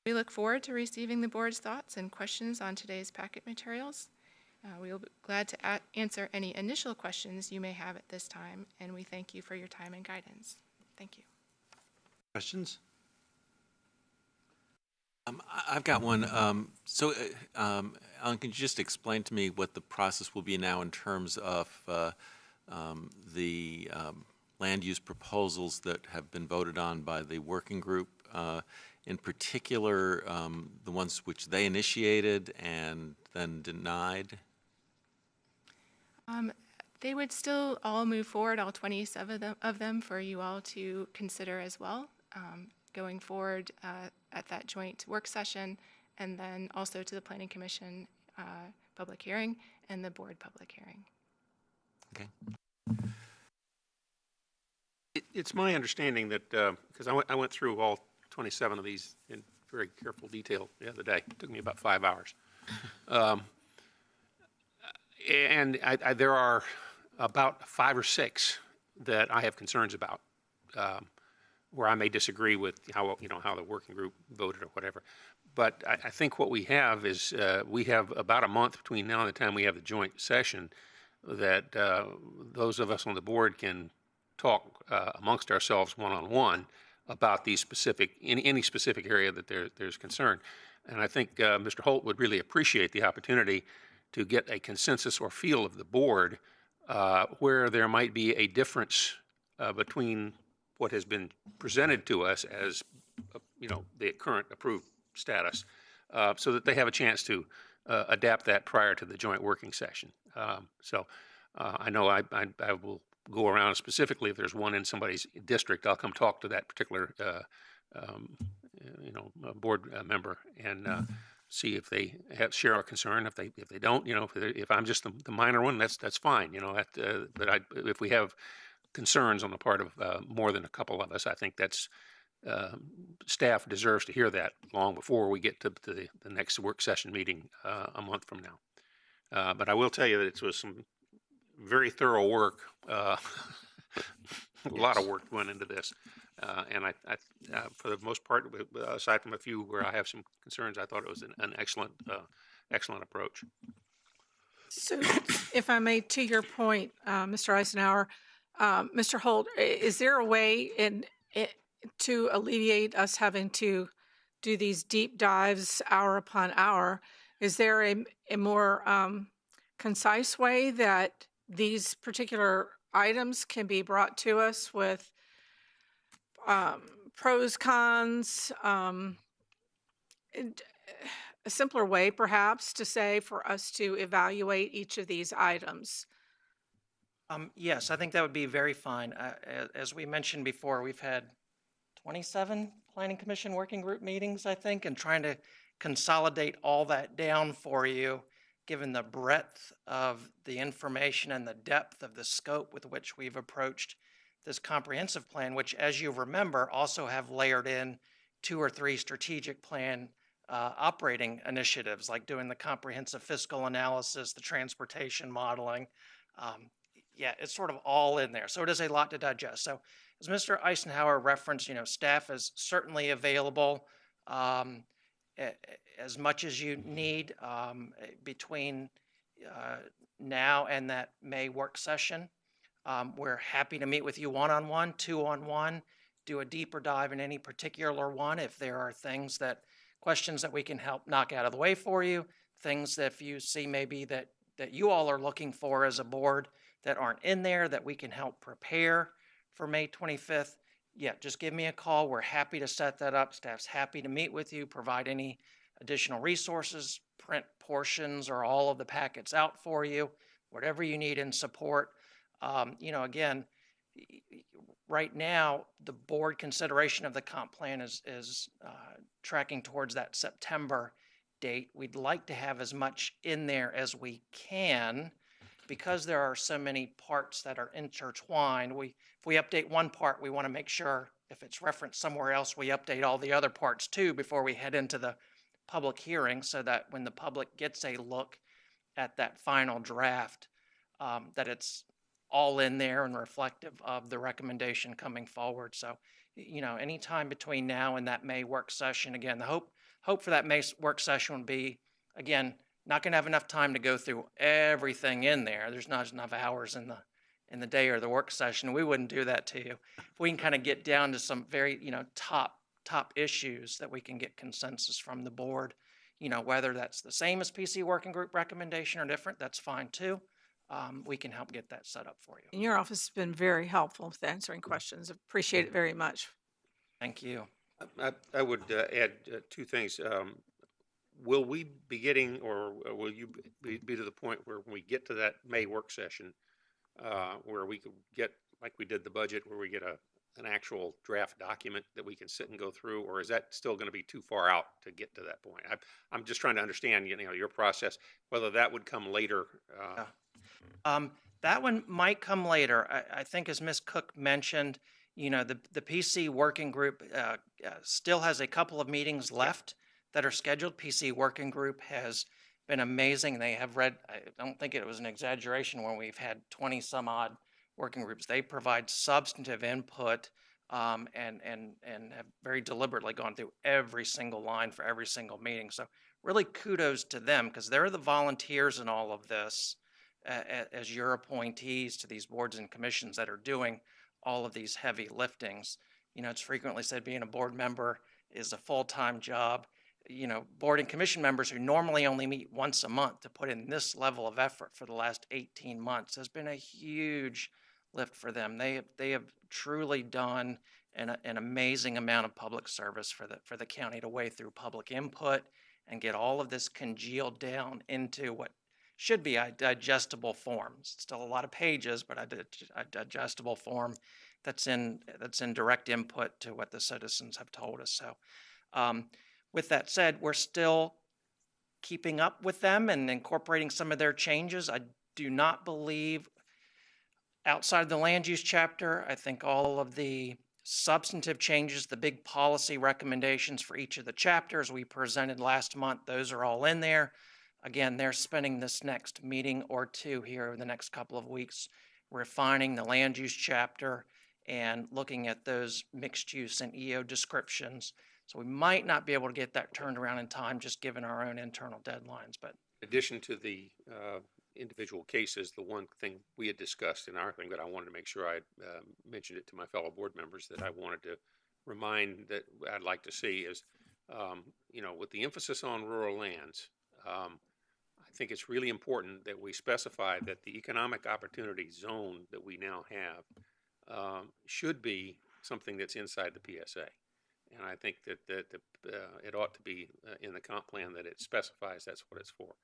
We look forward to receiving the board's thoughts and questions on today's packet materials. We will be glad to answer any initial questions you may have at this time, and we thank you for your time and guidance. Thank you. Questions? I've got one. Alan, can you just explain to me what the process will be now in terms of the land use proposals that have been voted on by the working group, in particular the ones which they initiated and then denied? They would still all move forward, all 27 of them, for you all to consider as well, going forward at that joint work session, and then also to the Planning Commission public hearing and the board public hearing. Okay. It's my understanding that, because I went through all 27 of these in very careful detail the other day. It took me about 5 hours. And there are about 5 or 6 that I have concerns about, where I may disagree with how the working group voted or whatever. But I think what we have is we have about a month between now and the time we have the joint session that those of us on the board can talk amongst ourselves one-on-one about these specific, any specific area that there's concern. And I think Mr. Holt would really appreciate the opportunity to get a consensus or feel of the board where there might be a difference between what has been presented to us as, the current approved status, so that they have a chance to adapt that prior to the joint working session. I know I will go around specifically if there's one in somebody's district, I'll come talk to that particular, board member and see if they share our concern. If they don't, if I'm just the minor one, that's fine. But if we have concerns on the part of more than a couple of us, I think that's staff deserves to hear that long before we get to the next work session meeting a month from now. But I will tell you that it was some very thorough work. A lot of work went into this. And I for the most part, aside from a few where I have some concerns, I thought it was an excellent approach. So if I may, to your point, Mr. Eisenhower, Mr. Holt, is there a way to alleviate us having to do these deep dives hour upon hour? Is there a more concise way that these particular items can be brought to us with pros, cons, a simpler way perhaps to say for us to evaluate each of these items? Yes, I think that would be very fine. As we mentioned before, we've had 27 Planning Commission working group meetings, I think, and trying to consolidate all that down for you, given the breadth of the information and the depth of the scope with which we've approached this comprehensive plan, which, as you remember, also have layered in 2 or 3 strategic plan operating initiatives, like doing the comprehensive fiscal analysis, the transportation modeling. Yeah, it's sort of all in there. So it is a lot to digest. So as Mr. Eisenhower referenced, staff is certainly available as much as you need between now and that May work session. We're happy to meet with you one-on-one, 2-on-1, do a deeper dive in any particular one if there are questions that we can help knock out of the way for you, things that if you see maybe that that you all are looking for as a board that aren't in there that we can help prepare for May 25th, yeah, just give me a call. We're happy to set that up. Staff's happy to meet with you, provide any additional resources, print portions or all of the packets out for you, whatever you need in support. Again, right now, the board consideration of the comp plan is tracking towards that September date. We'd like to have as much in there as we can because there are so many parts that are intertwined. If we update one part, we want to make sure if it's referenced somewhere else, we update all the other parts too before we head into the public hearing so that when the public gets a look at that final draft, that it's all in there and reflective of the recommendation coming forward. So, anytime between now and that May work session, again, the hope for that May work session would be, again, not going to have enough time to go through everything in there. There's not enough hours in the day or the work session. We wouldn't do that to you. If we can kind of get down to some very, top issues that we can get consensus from the board, whether that's the same as PC working group recommendation or different, that's fine too. We can help get that set up for you. And your office has been very helpful with answering questions. Appreciate it very much. Thank you. I would add two things. Will we be getting, or will you be to the point where when we get to that May work session, where we could get, like we did the budget, where we get an actual draft document that we can sit and go through, or is that still going to be too far out to get to that point? I'm just trying to understand, your process, whether that would come later. That one might come later. I think as Ms. Cook mentioned, the PC working group still has a couple of meetings left that are scheduled. PC working group has been amazing. They have read, I don't think it was an exaggeration when we've had 20 some odd working groups. They provide substantive input and have very deliberately gone through every single line for every single meeting. So really kudos to them because they're the volunteers in all of this as your appointees to these boards and commissions that are doing all of these heavy liftings. It's frequently said being a board member is a full-time job. Board and commission members who normally only meet once a month to put in this level of effort for the last 18 months has been a huge lift for them. They have truly done an amazing amount of public service for the county to weigh through public input and get all of this congealed down into what should be a digestible form. Still a lot of pages, but a digestible form that's in direct input to what the citizens have told us. So with that said, we're still keeping up with them and incorporating some of their changes. I do not believe outside of the land use chapter, I think all of the substantive changes, the big policy recommendations for each of the chapters we presented last month, those are all in there. Again, they're spending this next meeting or two here over the next couple of weeks refining the land use chapter and looking at those mixed use and EO descriptions. So we might not be able to get that turned around in time just given our own internal deadlines. But in addition to the individual cases, the one thing we had discussed in our thing that I wanted to make sure I mentioned it to my fellow board members that I wanted to remind that I'd like to see is, with the emphasis on rural lands, I think it's really important that we specify that the economic opportunity zone that we now have should be something that's inside the PSA. And I think that it ought to be in the comp plan that it specifies that's what it's for.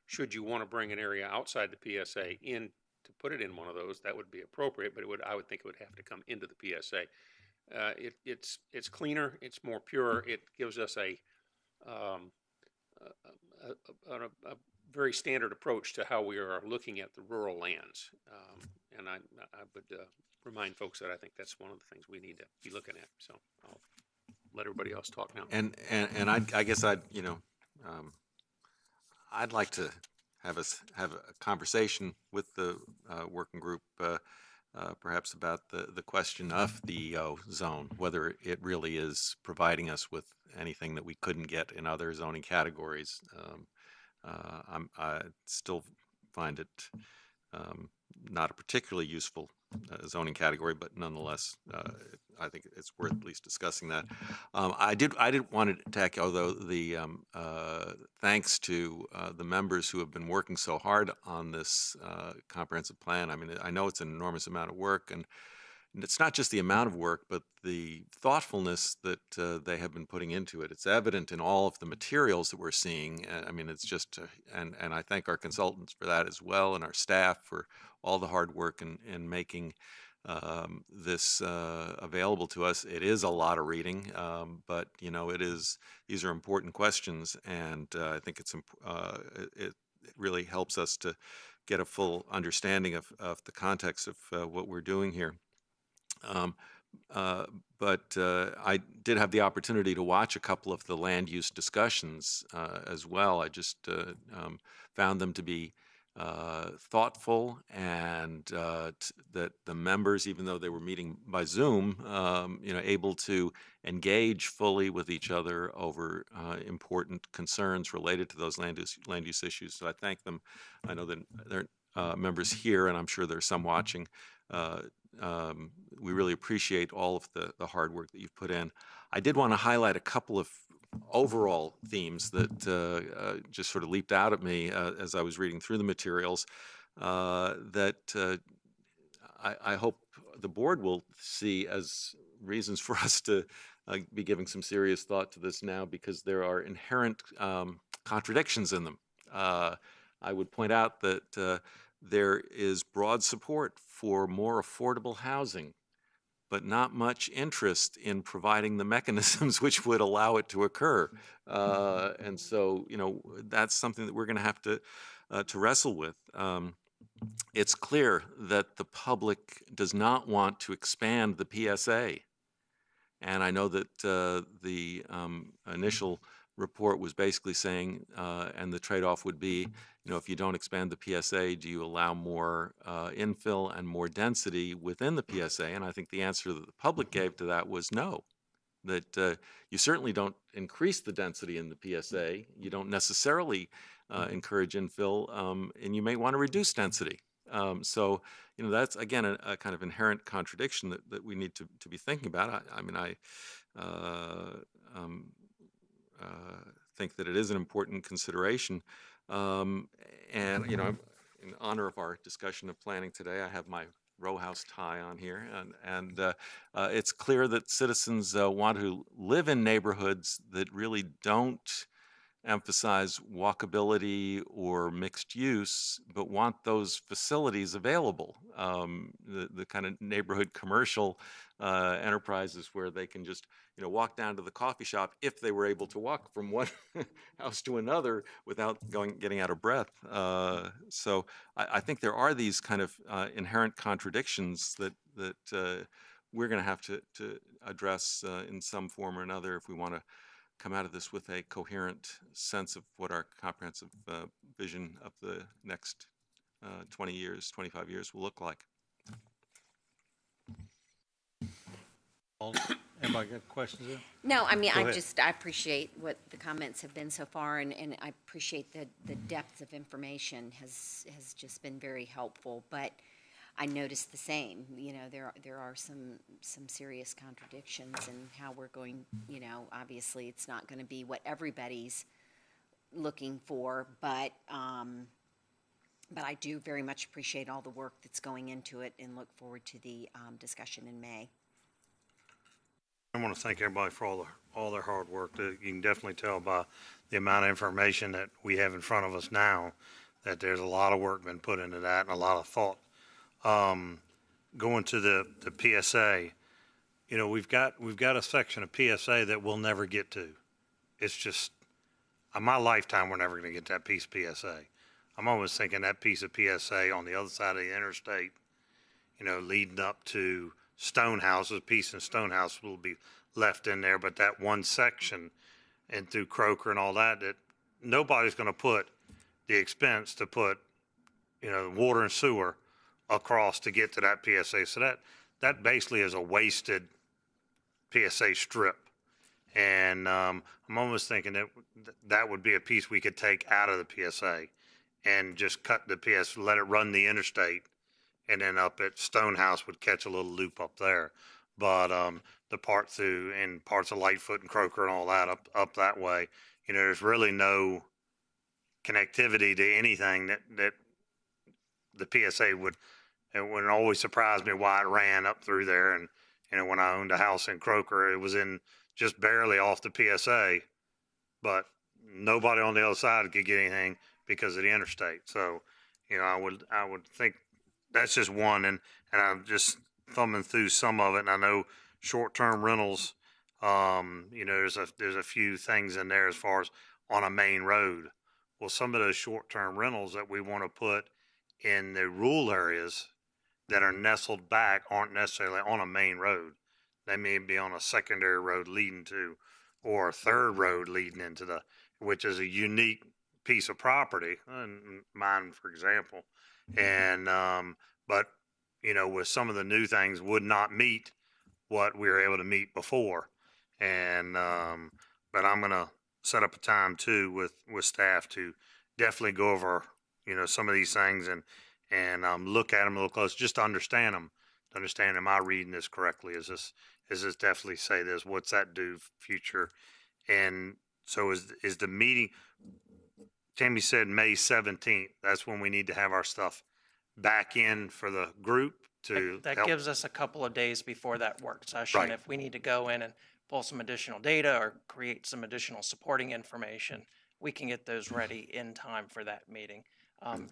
Should you want to bring an area outside the PSA in to put it in one of those, that would be appropriate, but I would think it would have to come into the PSA. It's cleaner, it's more pure, it gives us a very standard approach to how we are looking at the rural lands. And I would remind folks that I think that's one of the things we need to be looking at. So I'll let everybody else talk now. And I guess I'd like to have a conversation with the working group, perhaps about the question of the EO zone, whether it really is providing us with anything that we couldn't get in other zoning categories. I still find it not a particularly useful zoning category, but nonetheless, I think it's worth at least discussing that. I did want to echo, though, the thanks to the members who have been working so hard on this comprehensive plan. I mean, I know it's an enormous amount of work, and it's not just the amount of work, but the thoughtfulness that they have been putting into it. It's evident in all of the materials that we're seeing. I mean, it's just, and I thank our consultants for that as well, and our staff for all the hard work in making this available to us. It is a lot of reading, but you know, these are important questions, and I think it really helps us to get a full understanding of the context of what we're doing here. But I did have the opportunity to watch a couple of the land use discussions as well. I just found them to be thoughtful, and that the members, even though they were meeting by Zoom, you know, able to engage fully with each other over important concerns related to those land use issues. So I thank them. I know that there are members here, and I'm sure there's some watching. We really appreciate all of the hard work that you've put in. I did want to highlight a couple of overall themes that just sort of leaped out at me as I was reading through the materials that I hope the board will see as reasons for us to be giving some serious thought to this now, because there are inherent contradictions in them. I would point out that there is broad support for more affordable housing, but not much interest in providing the mechanisms which would allow it to occur. And so, you know, that's something that we're going to have to wrestle with. It's clear that the public does not want to expand the PSA. And I know that the initial report was basically saying, and the trade-off would be, you know, if you don't expand the PSA, do you allow more infill and more density within the PSA? And I think the answer that the public gave to that was no, that you certainly don't increase the density in the PSA. You don't necessarily encourage infill, and you may want to reduce density. So, you know, that's, again, a kind of inherent contradiction that we need to be thinking about. I mean, I think that it is an important consideration. And, you know, in honor of our discussion of planning today, I have my row house tie on here. And it's clear that citizens want to live in neighborhoods that really don't emphasize walkability or mixed use, but want those facilities available. The kind of neighborhood commercial enterprises where they can just, you know, walk down to the coffee shop if they were able to walk from one house to another without getting out of breath. So I think there are these kind of inherent contradictions that we're going to have to address in some form or another if we want to come out of this with a coherent sense of what our comprehensive vision of the next 20 years, 25 years will look like. Anybody got questions there? No, I mean, Go I ahead. appreciate what the comments have been so far, and I appreciate the depth of information has just been very helpful. But I noticed the same. You know, there are some serious contradictions in how we're going. You know, obviously, it's not going to be what everybody's looking for, but I do very much appreciate all the work that's going into it, and look forward to the discussion in May. I want to thank everybody for all their hard work. You can definitely tell by the amount of information that we have in front of us now that there's a lot of work been put into that and a lot of thought. Going to the PSA, you know, we've got a section of PSA that we'll never get to. It's just, in my lifetime, we're never going to get that piece of PSA. I'm always thinking that piece of PSA on the other side of the interstate, you know, leading up to Stonehouse, a piece in Stonehouse will be left in there, but that one section and through Croker and all that nobody's going to put the expense to put, you know, water and sewer across to get to that PSA. So that basically is a wasted PSA strip. And I'm almost thinking that would be a piece we could take out of the PSA and just cut the PSA, let it run the interstate, and then up at Stonehouse would catch a little loop up there. but the part through and parts of Lightfoot and Croker and all that up that way, there's really no connectivity to anything that the PSA would. It would always surprise me why it ran up through there. And when I owned a house in Croker, it was in just barely off the PSA, but nobody on the other side could get anything because of the interstate. So, I would think that's just one. And I'm just thumbing through some of it. And I know short-term rentals, there's a few things in there as far as on a main road. Well, some of those short-term rentals that we want to put in the rural areas that are nestled back aren't necessarily on a main road. They may be on a secondary road leading to, or a third road leading into which is a unique piece of property, mine, for example. And, but, with some of the new things would not meet what we were able to meet before. And, but I'm going to set up a time too with staff to definitely go over, some of these things and look at them a little close, just to understand them. To understand, am I reading this correctly? Is this definitely say this? What's that do future? And so is the meeting? Tammy said May 17th. That's when we need to have our stuff back in for the group to. That help. gives us a couple of days before that work session. Right. If we need to go in and pull some additional data or create some additional supporting information, we can get those ready in time for that meeting.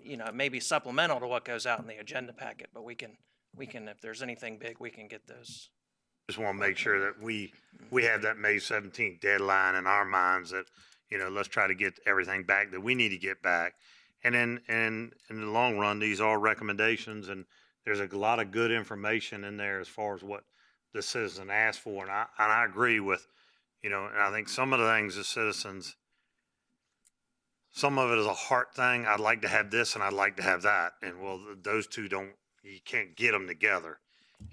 It may be supplemental to what goes out in the agenda packet, but we can, if there's anything big, we can get those. Just want to make sure that we have that May 17th deadline in our minds that, let's try to get everything back that we need to get back. And then, and in the long run, these are recommendations, and there's a lot of good information in there as far as what the citizen asked for. And I agree with, and I think some of the things the citizens, some of it is a heart thing. I'd like to have this and I'd like to have that. And well, those two you can't get them together.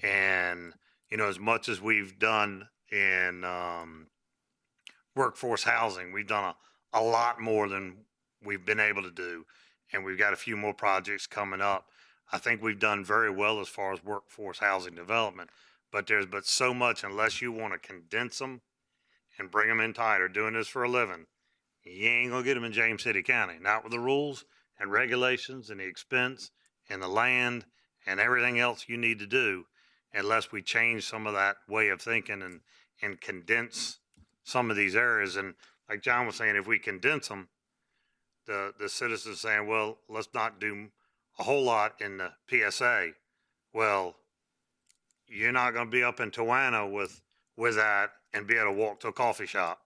And, as much as we've done in workforce housing, we've done a lot more than we've been able to do. And we've got a few more projects coming up. I think we've done very well as far as workforce housing development, but there's so much, unless you want to condense them and bring them in tighter, doing this for a living, you ain't gonna get them in James City County, not with the rules and regulations and the expense and the land and everything else you need to do, unless we change some of that way of thinking and condense some of these areas. And like John was saying, if we condense them, the citizens saying, well, let's not do a whole lot in the PSA. Well, you're not going to be up in Tawana with that and be able to walk to a coffee shop.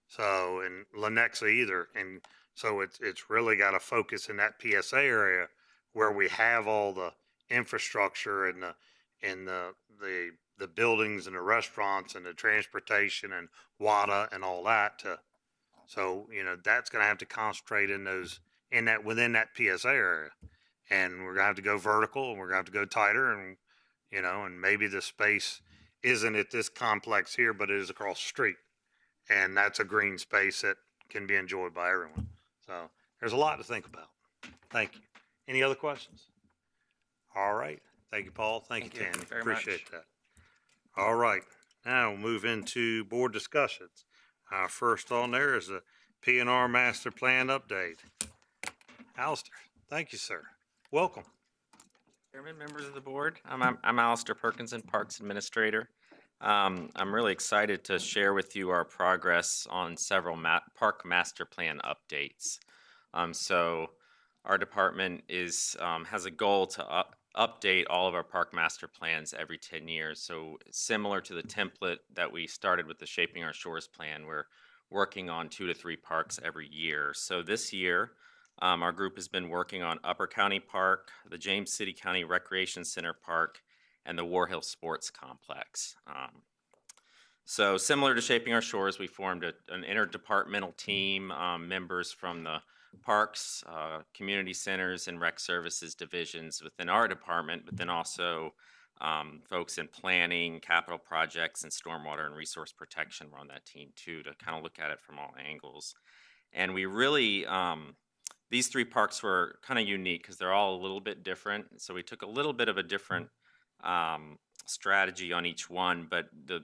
So, and Lenexa either. And so it's really got to focus in that PSA area where we have all the infrastructure and the buildings and the restaurants and the transportation and WADA and all that so, that's going to have to concentrate within that PSA area. And we're going to have to go vertical, and we're going to have to go tighter, and, and maybe the space isn't at this complex here, but it is across the street. And that's a green space that can be enjoyed by everyone. So there's a lot to think about. Thank you. Any other questions? All right. Thank you, Paul. Thank you, Tammy. Very much. Appreciate that. All right. Now we'll move into board discussions. First on there is the P&R Master Plan update. Alistair, thank you, sir. Welcome. Chairman, members of the board, I'm Alistair Perkinson, Parks Administrator. I'm really excited to share with you our progress on several park master plan updates. So our department has a goal to update all of our park master plans every 10 years. So similar to the template that we started with the Shaping Our Shores plan, we're working on 2 to 3 parks every year. So this year, our group has been working on Upper County Park, the James City County Recreation Center Park, and the War Hill Sports Complex. So similar to Shaping Our Shores, we formed an interdepartmental team, members from the parks, community centers, and rec services divisions within our department, but then also folks in planning, capital projects, and stormwater and resource protection were on that team too, to kind of look at it from all angles. And we really, these 3 parks were kind of unique because they're all a little bit different. So we took a little bit of a different strategy on each one, but the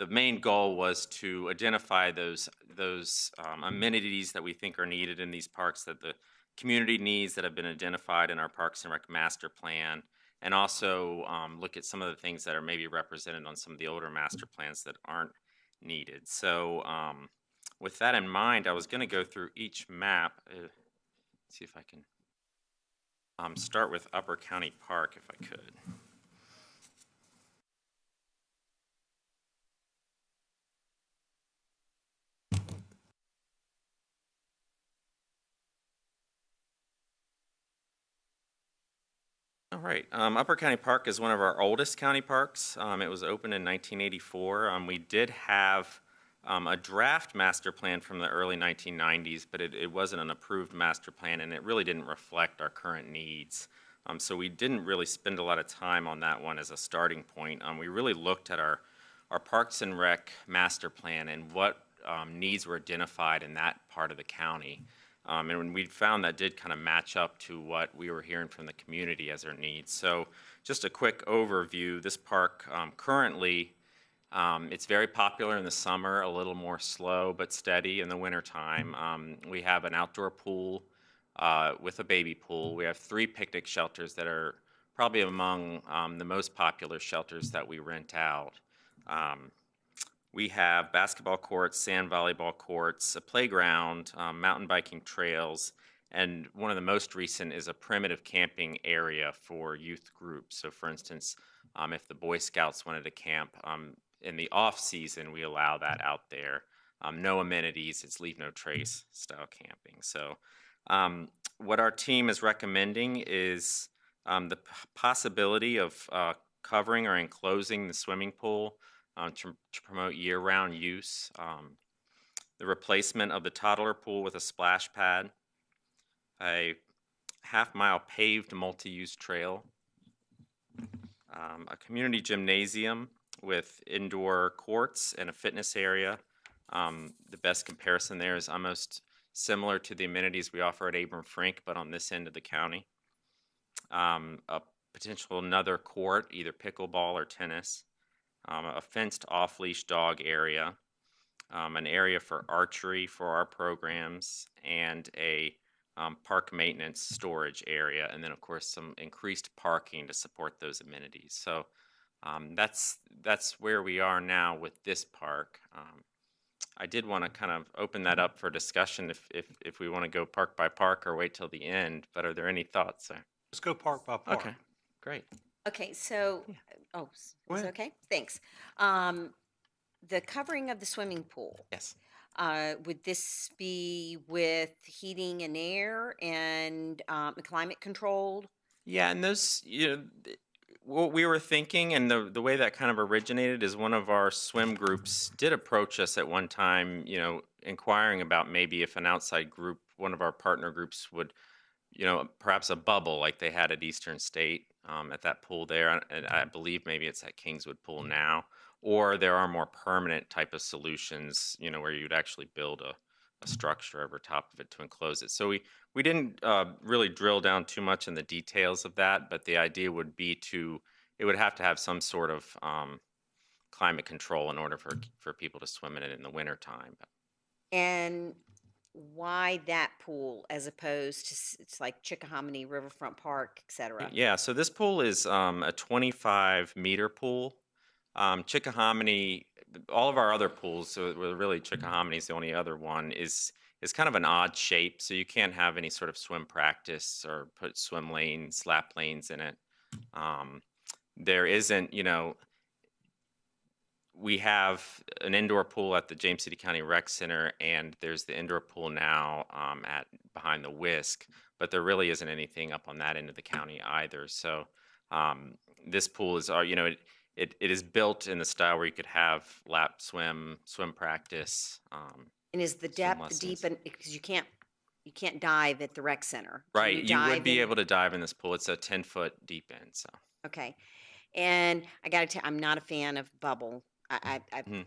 main goal was to identify those amenities that we think are needed in these parks, that the community needs that have been identified in our Parks and Rec master plan, and also look at some of the things that are maybe represented on some of the older master plans that aren't needed. So with that in mind, I was going to go through each map. See if I can start with Upper County Park, if I could. All right. Upper County Park is one of our oldest county parks. It was opened in 1984. We did have a draft master plan from the early 1990s, but it wasn't an approved master plan, and it really didn't reflect our current needs. So we didn't really spend a lot of time on that one as a starting point. We really looked at our Parks and Rec master plan and what needs were identified in that part of the county. And when we found that did kind of match up to what we were hearing from the community as their needs. So just a quick overview, this park currently, it's very popular in the summer, a little more slow but steady in the wintertime. We have an outdoor pool with a baby pool. We have 3 picnic shelters that are probably among the most popular shelters that we rent out. We have basketball courts, sand volleyball courts, a playground, mountain biking trails, and one of the most recent is a primitive camping area for youth groups. So for instance, if the Boy Scouts wanted to camp, in the off season, we allow that out there. No amenities, it's leave no trace style camping. So what our team is recommending is the possibility of covering or enclosing the swimming pool to promote year-round use, the replacement of the toddler pool with a splash pad, a half-mile paved multi-use trail, a community gymnasium with indoor courts and a fitness area. The best comparison there is almost similar to the amenities we offer at Abram Frink, but on this end of the county. A potential another court, either pickleball or tennis. A fenced off-leash dog area, an area for archery for our programs, and a park maintenance storage area, and then of course some increased parking to support those amenities. So that's where we are now with this park. I did want to kind of open that up for discussion if we want to go park by park or wait till the end, but are there any thoughts there? Let's go park by park. Okay, great. Okay, so, oh, Go is it ahead. okay? Thanks. The covering of the swimming pool, Yes. would this be with heating and air and climate controlled? Yeah, and those, what we were thinking and the way that kind of originated is one of our swim groups did approach us at one time, inquiring about maybe if an outside group, one of our partner groups would, perhaps a bubble like they had at Eastern State at that pool there. And I believe maybe it's at Kingswood Pool now. Or there are more permanent type of solutions, where you'd actually build a structure over top of it to enclose it. So we didn't really drill down too much in the details of that, but the idea would be it would have to have some sort of climate control in order for people to swim in it in the wintertime. And why that pool as opposed to it's like Chickahominy, Riverfront Park, et cetera? Yeah, so this pool is a 25-meter pool. Chickahominy, all of our other pools, so really Chickahominy is the only other one, is kind of an odd shape, so you can't have any sort of swim practice or put swim lanes, lap lanes in it. There isn't, we have an indoor pool at the James City County Rec Center, and there's the indoor pool now behind the Whisk, but there really isn't anything up on that end of the county either. So this pool is, it is built in the style where you could have lap swim practice. And is the depth deep? Because you can't dive at the rec center. Right, you would be able to dive in this pool. It's a 10-foot deep end. So okay, and I got to tell, I'm not a fan of bubble.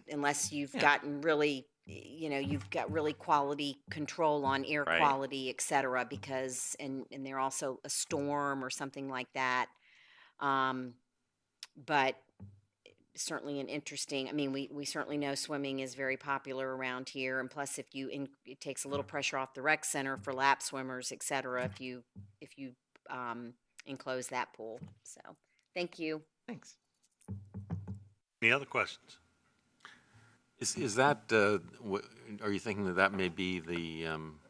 Unless you've gotten really, you've got really quality control on air quality, et cetera, because and they're also a storm or something like that. But certainly an interesting, I mean, we certainly know swimming is very popular around here. And plus, if it takes a little pressure off the rec center for lap swimmers, et cetera, if you enclose that pool. So, thank you. Thanks. Any other questions? Is that, are you thinking that that may be the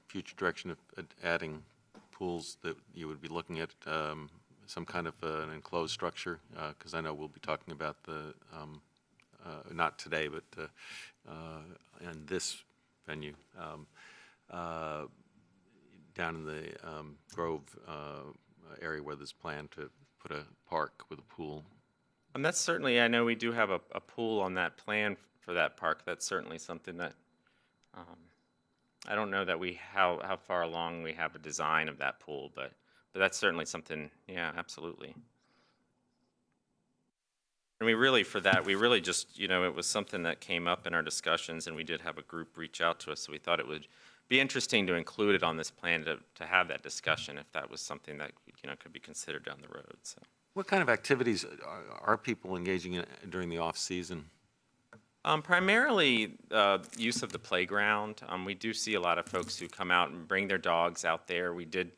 future direction of adding pools, that you would be looking at some kind of an enclosed structure? Because I know we'll be talking about the, not today, but in this venue, down in the Grove area where there's planned to put a park with a pool. And that's certainly, I know we do have a pool on that plan for that park. That's certainly something that, I don't know that how far along we have a design of that pool, but that's certainly something, yeah, absolutely. And we really just, it was something that came up in our discussions, and we did have a group reach out to us, so we thought it would be interesting to include it on this plan to have that discussion if that was something that, could be considered down the road, so. What kind of activities are people engaging in during the off-season? Primarily use of the playground. We do see a lot of folks who come out and bring their dogs out there. We did,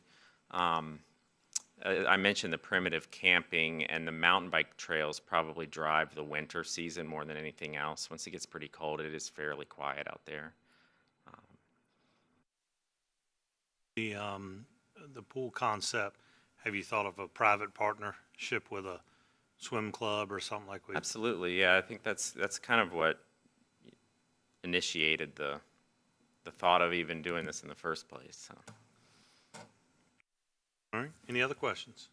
I mentioned the primitive camping, and the mountain bike trails probably drive the winter season more than anything else. Once it gets pretty cold, it is fairly quiet out there. The pool concept, have you thought of a private partnership with a swim club or something like that? Absolutely, yeah. I think that's kind of what initiated the thought of even doing this in the first place. So. All right. Any other questions?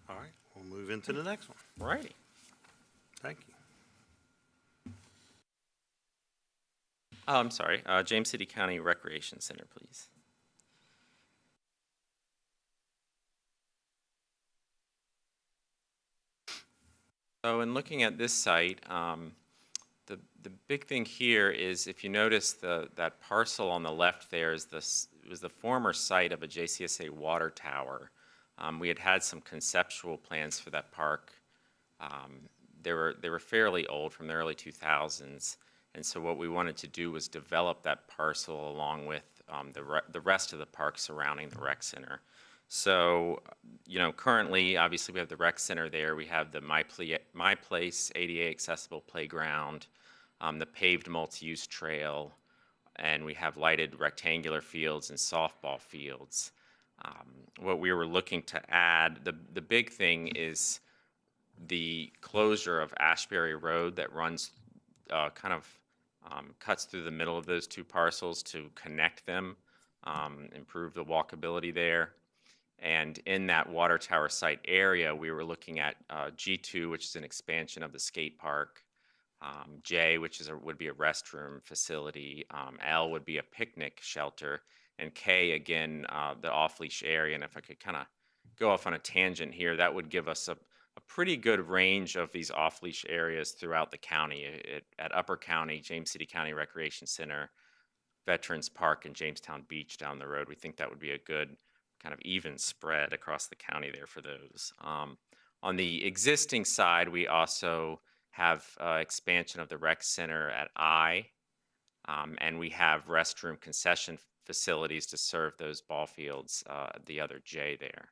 All right. We'll move into the next one. Righty. Thank you. Oh, I'm sorry. James City County Recreation Center, please. So in looking at this site, the big thing here is, if you notice that parcel on the left there was the former site of a JCSA water tower. We had some conceptual plans for that park. They were fairly old, from the early 2000s, and so what we wanted to do was develop that parcel along with the rest of the park surrounding the rec center. So, currently, obviously, we have the rec center there. We have the My Place ADA accessible playground, the paved multi-use trail, and we have lighted rectangular fields and softball fields. What we were looking to add, the big thing is the closure of Ashbury Road that runs, cuts through the middle of those two parcels to connect them, improve the walkability there. And in that water tower site area, we were looking at G2, which is an expansion of the skate park, J, which would be a restroom facility, L would be a picnic shelter, and K, again, the off-leash area. And if I could kind of go off on a tangent here, that would give us a pretty good range of these off-leash areas throughout the county. At Upper County, James City County Recreation Center, Veterans Park, and Jamestown Beach down the road, we think that would be a good kind of even spread across the county there for those. On the existing side, we also have expansion of the rec center at I, and we have restroom concession facilities to serve those ball fields, the other J there.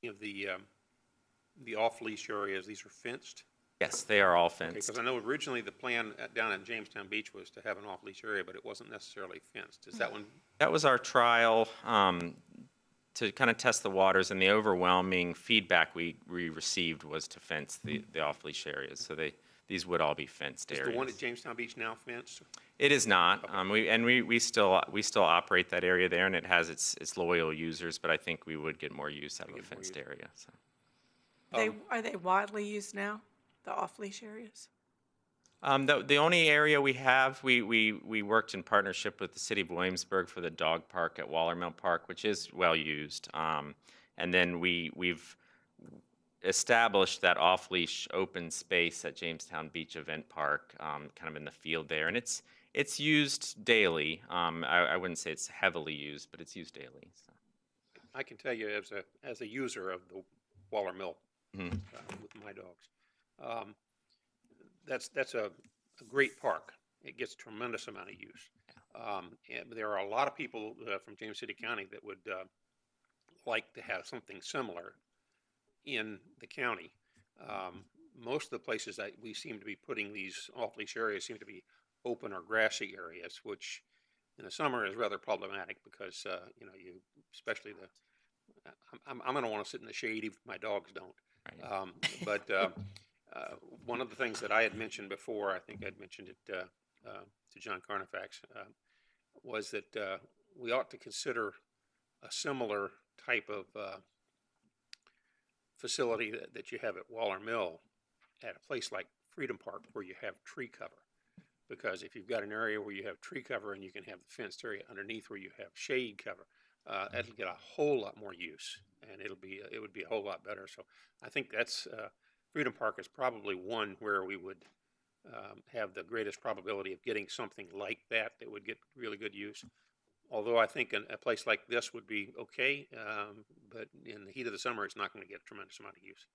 Of the off-leash areas, these are fenced? Yes, they are all fenced. Because I know originally the plan down at Jamestown Beach was to have an off-leash area, but it wasn't necessarily fenced. Is that one? That was our trial to kind of test the waters, and the overwhelming feedback we received was to fence the off-leash areas. So these would all be fenced areas. Is the one at Jamestown Beach now fenced? It is not. Okay. We still operate that area there, and it has its loyal users. But I think we would get more use out of a fenced area. So. Are they widely used now, the off-leash areas? The only area we have, we worked in partnership with the city of Williamsburg for the dog park at Wallermill Park, which is well used. And then we've established that off-leash open space at Jamestown Beach Event Park, kind of in the field there, and it's used daily. I wouldn't say it's heavily used, but it's used daily. So. I can tell you as a user of the Waller Mill with my dogs, that's a great park. It gets a tremendous amount of use. And there are a lot of people from James City County that would like to have something similar in the county. Most of the places that we seem to be putting these off-leash areas seem to be open or grassy areas, which in the summer is rather problematic because, especially I'm going to want to sit in the shade even if my dogs don't. Right. But one of the things that I had mentioned before, I think I'd mentioned it to John Carnifax, was that we ought to consider a similar type of facility that you have at Waller Mill at a place like Freedom Park where you have tree cover. Because if you've got an area where you have tree cover and you can have the fenced area underneath where you have shade cover, that'll get a whole lot more use, and it would be a whole lot better. So I think that's Freedom Park is probably one where we would have the greatest probability of getting something like that would get really good use. Although I think a place like this would be okay, but in the heat of the summer, it's not going to get a tremendous amount of use.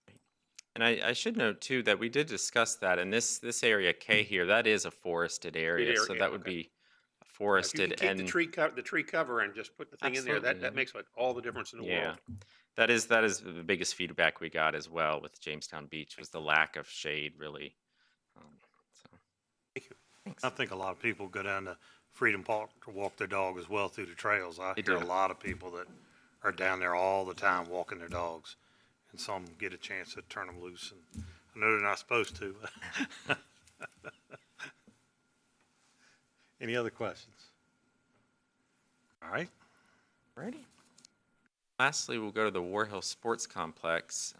And I should note too that we did discuss that, and this area K here, that is a forested area, so that would be forested. If you can keep the tree cover and just put the thing in there, that makes all the difference in the world. That is the biggest feedback we got as well with Jamestown Beach was the lack of shade, really. Thank you. Thanks. I think a lot of people go down to Freedom Park to walk their dog as well through the trails. I hear a lot of people that are down there all the time walking their dogs, and some get a chance to turn them loose. And I know they're not supposed to. Any other questions? All right. Ready? Lastly, we'll go to the War Hill Sports Complex.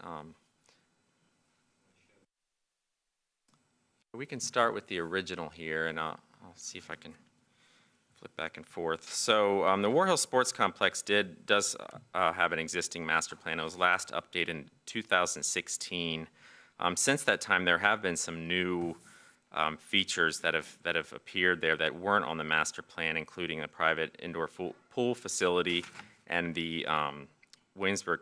We can start with the original here, and I'll see if I can flip back and forth. So the War Hill Sports Complex does have an existing master plan. It was last updated in 2016. Since that time, there have been some new features that have appeared there that weren't on the master plan, including a private indoor pool facility and the Williamsburg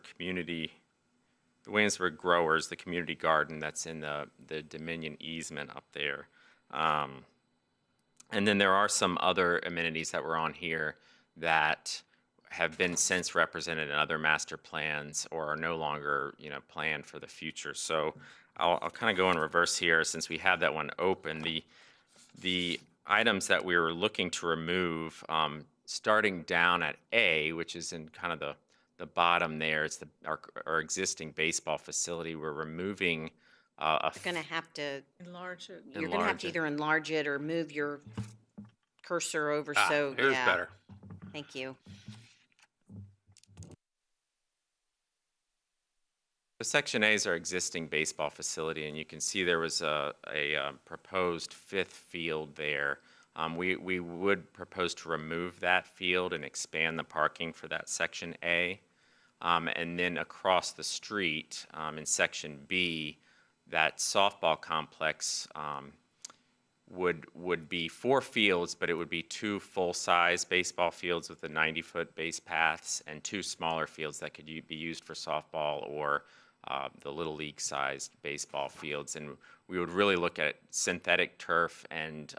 Growers, the community garden that's in the Dominion easement up there. And then there are some other amenities that were on here that have been since represented in other master plans or are no longer, planned for the future. So I'll kind of go in reverse here since we have that one open. The items that we were looking to remove, starting down at A, which is in kind of the bottom there, it's our existing baseball facility. We're removing You're going to have to enlarge it. You're going to have to either enlarge it or move your cursor over. Here's better. Thank you. Section A is our existing baseball facility, and you can see there was a proposed fifth field there. We would propose to remove that field and expand the parking for that Section A. And then across the street in Section B, that softball complex would be 4 fields, but it would be 2 full-size baseball fields with the 90-foot base paths and 2 smaller fields that could be used for softball or the Little League-sized baseball fields. And we would really look at synthetic turf, and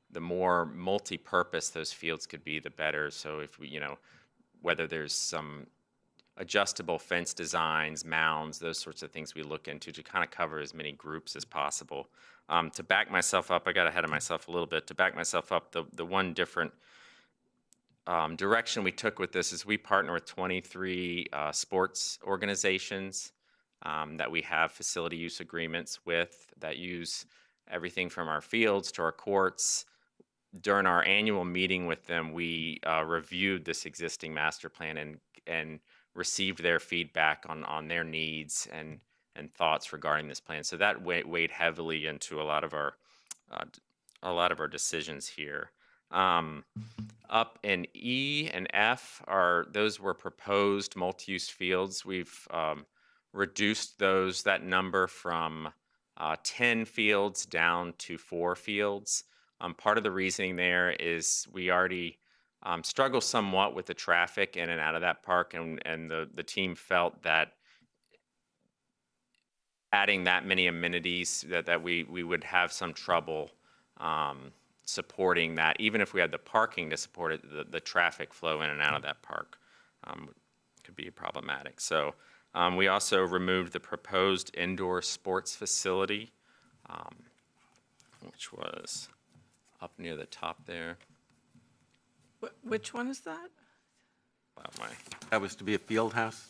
the more multi-purpose those fields could be, the better. So if we, whether there's some adjustable fence designs, mounds, those sorts of things we look into to kind of cover as many groups as possible. To back myself up, I got ahead of myself a little bit. To back myself up, the one different direction we took with this is we partner with 23 sports organizations that we have facility use agreements with that use everything from our fields to our courts. During our annual meeting with them, we reviewed this existing master plan and received their feedback on their needs and thoughts regarding this plan. So that weighed heavily into a lot of our decisions here. Up in E and F those were proposed multi-use fields. We've reduced that number from 10 fields down to 4 fields. Part of the reasoning there is we already struggle somewhat with the traffic in and out of that park, and the team felt that adding that many amenities that we would have some trouble supporting that. Even if we had the parking to support it, the traffic flow in and out of that park could be problematic. So we also removed the proposed indoor sports facility, which was up near the top there. Which one is that? That was to be a field house?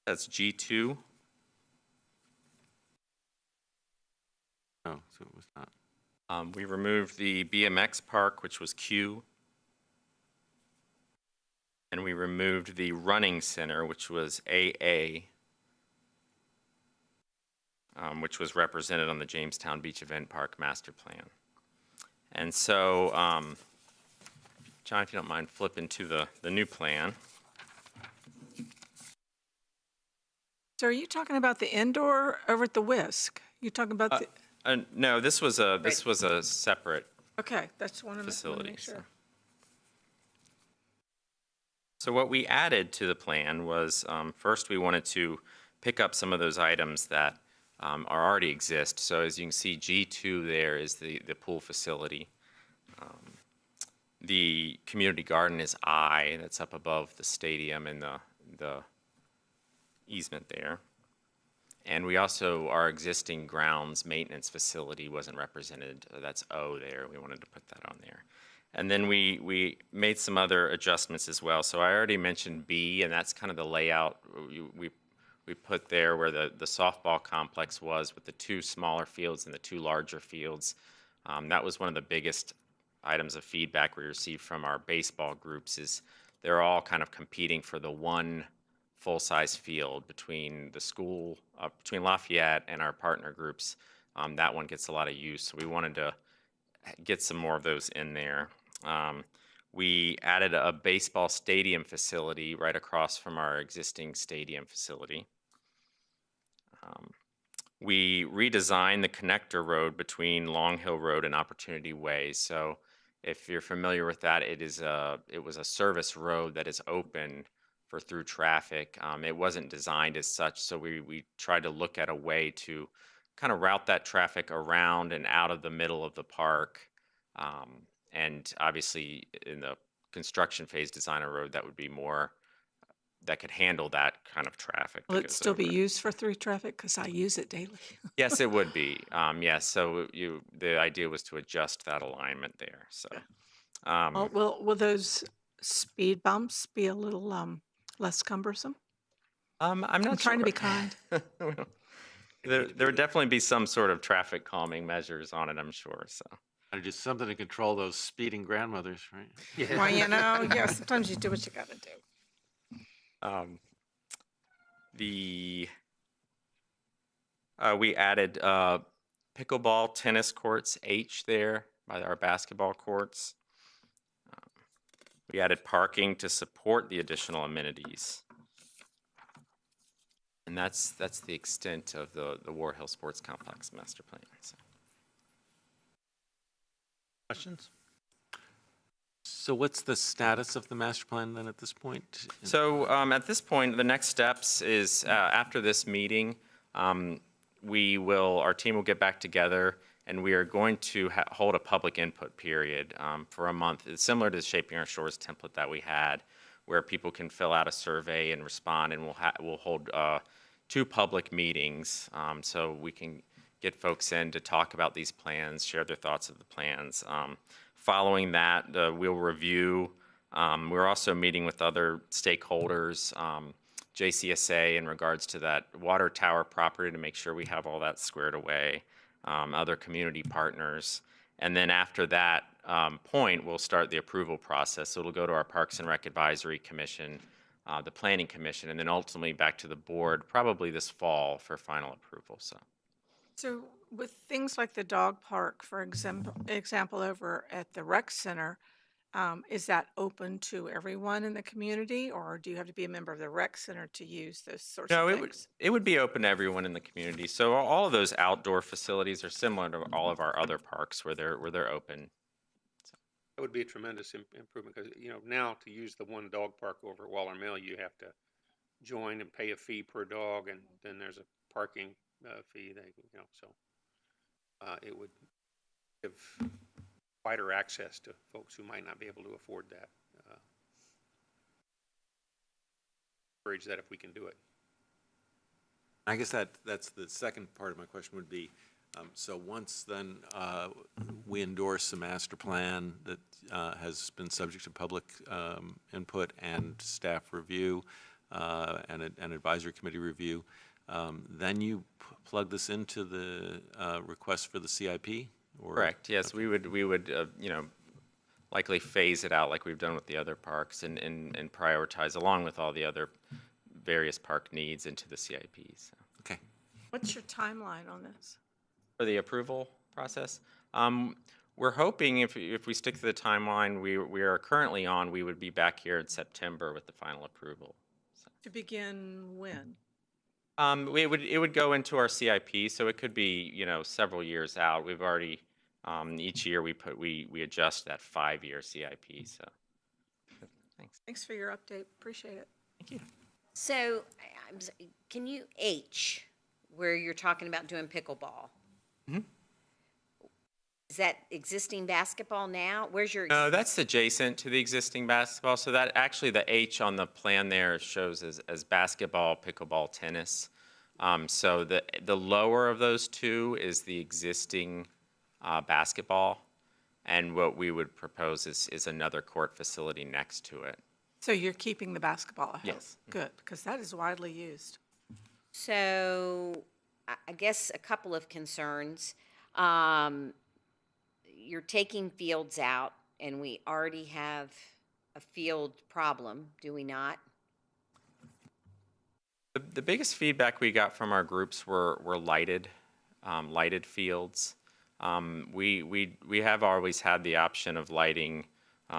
That's G2. No, so it was not. We removed the BMX park, which was Q. And we removed the running center, which was AA, which was represented on the Jamestown Beach Event Park Master Plan. And so, John, if you don't mind flipping to the new plan. So are you talking about the indoor over at the Whisk? You talking about the? No, this was a separate. Okay, that's one of the facility. make sure. So what we added to the plan was first we wanted to pick up some of those items that already exist. So as you can see, G2 there is the pool facility. The community garden is I, that's up above the stadium and the easement there. And we also, our existing grounds maintenance facility wasn't represented. That's O there. We wanted to put that on there. And then we made some other adjustments as well. So I already mentioned B, and that's kind of the layout we put there where the softball complex was with the two smaller fields and the two larger fields. That was one of the biggest items of feedback we received from our baseball groups is they're all kind of competing for the one full-size field between the school, between Lafayette and our partner groups. That one gets a lot of use, so we wanted to get some more of those in there. We added a baseball stadium facility right across from our existing stadium facility. We redesigned the connector road between Long Hill Road and Opportunity Way. So if you're familiar with that, it was a service road that is open for through traffic. It wasn't designed as such, so we tried to look at a way to kind of route that traffic around and out of the middle of the park. And obviously in the construction phase design a road that would be more, that could handle that kind of traffic. Will it still be used for through traffic? Because I use it daily. Yes, it would be. Yes, so the idea was to adjust that alignment there. So, will those speed bumps be a little less cumbersome? I'm not trying to sure. be kind. There would definitely be some sort of traffic calming measures on it, I'm sure. So. Or just something to control those speeding grandmothers, right? Yeah. Well, yeah, sometimes you do what you got to do. We added pickleball tennis courts H there by our basketball courts. We added parking to support the additional amenities. And that's the extent of the War Hill Sports Complex master plan. So. Questions? So what's the status of the master plan then at this point? So at this point, the next steps is after this meeting, our team will get back together and we are going to hold a public input period for a month. It's similar to the Shaping Our Shores template that we had where people can fill out a survey and respond, and we'll hold 2 public meetings so we can get folks in to talk about these plans, share their thoughts of the plans. Following that, we'll review. We're also meeting with other stakeholders, JCSA in regards to that water tower property to make sure we have all that squared away, other community partners. And then after that point, we'll start the approval process. So it'll go to our Parks and Rec Advisory Commission, the Planning Commission, and then ultimately back to the board probably this fall for final approval. So with things like the dog park, for example, over at the rec center, is that open to everyone in the community, or do you have to be a member of the rec center to use those sorts of things? It would be open to everyone in the community. So all of those outdoor facilities are similar to all of our other parks where they're open. That would be a tremendous improvement because, you know, now to use the one dog park over at Waller Mill, you have to join and pay a fee per dog, and then there's a parking fee. So it would give wider access to folks who might not be able to afford that. Encourage that if we can do it. I guess that's the second part of my question would be, so once then we endorse a master plan that has been subject to public input and staff review and an advisory committee review, then you plug this into the request for the CIP? Or? Correct, yes, we would you know, likely phase it out like we've done with the other parks and prioritize along with all the other various park needs into the CIP. So. Okay. What's your timeline on this? For the approval process, we're hoping if we stick to the timeline we are currently on, we would be back here in September with the final approval. So. To begin when? It would go into our CIP, so it could be, you know, several years out. We've already each year we adjust that 5-year CIP. So thanks. Thanks for your update. Appreciate it. Thank you. So, can you where you're talking about doing pickleball? Mm-hmm. Is that existing basketball now? Where's your? No, that's adjacent to the existing basketball. So that actually the H on the plan there shows as basketball, pickleball, tennis. So the lower of those two is the existing basketball, and what we would propose is another court facility next to it. So you're keeping the basketball, I hope. Yes. Good, because that is widely used. So, I guess a couple of concerns. You're taking fields out, and we already have a field problem, do we not? The biggest feedback we got from our groups were lighted fields. We have always had the option of lighting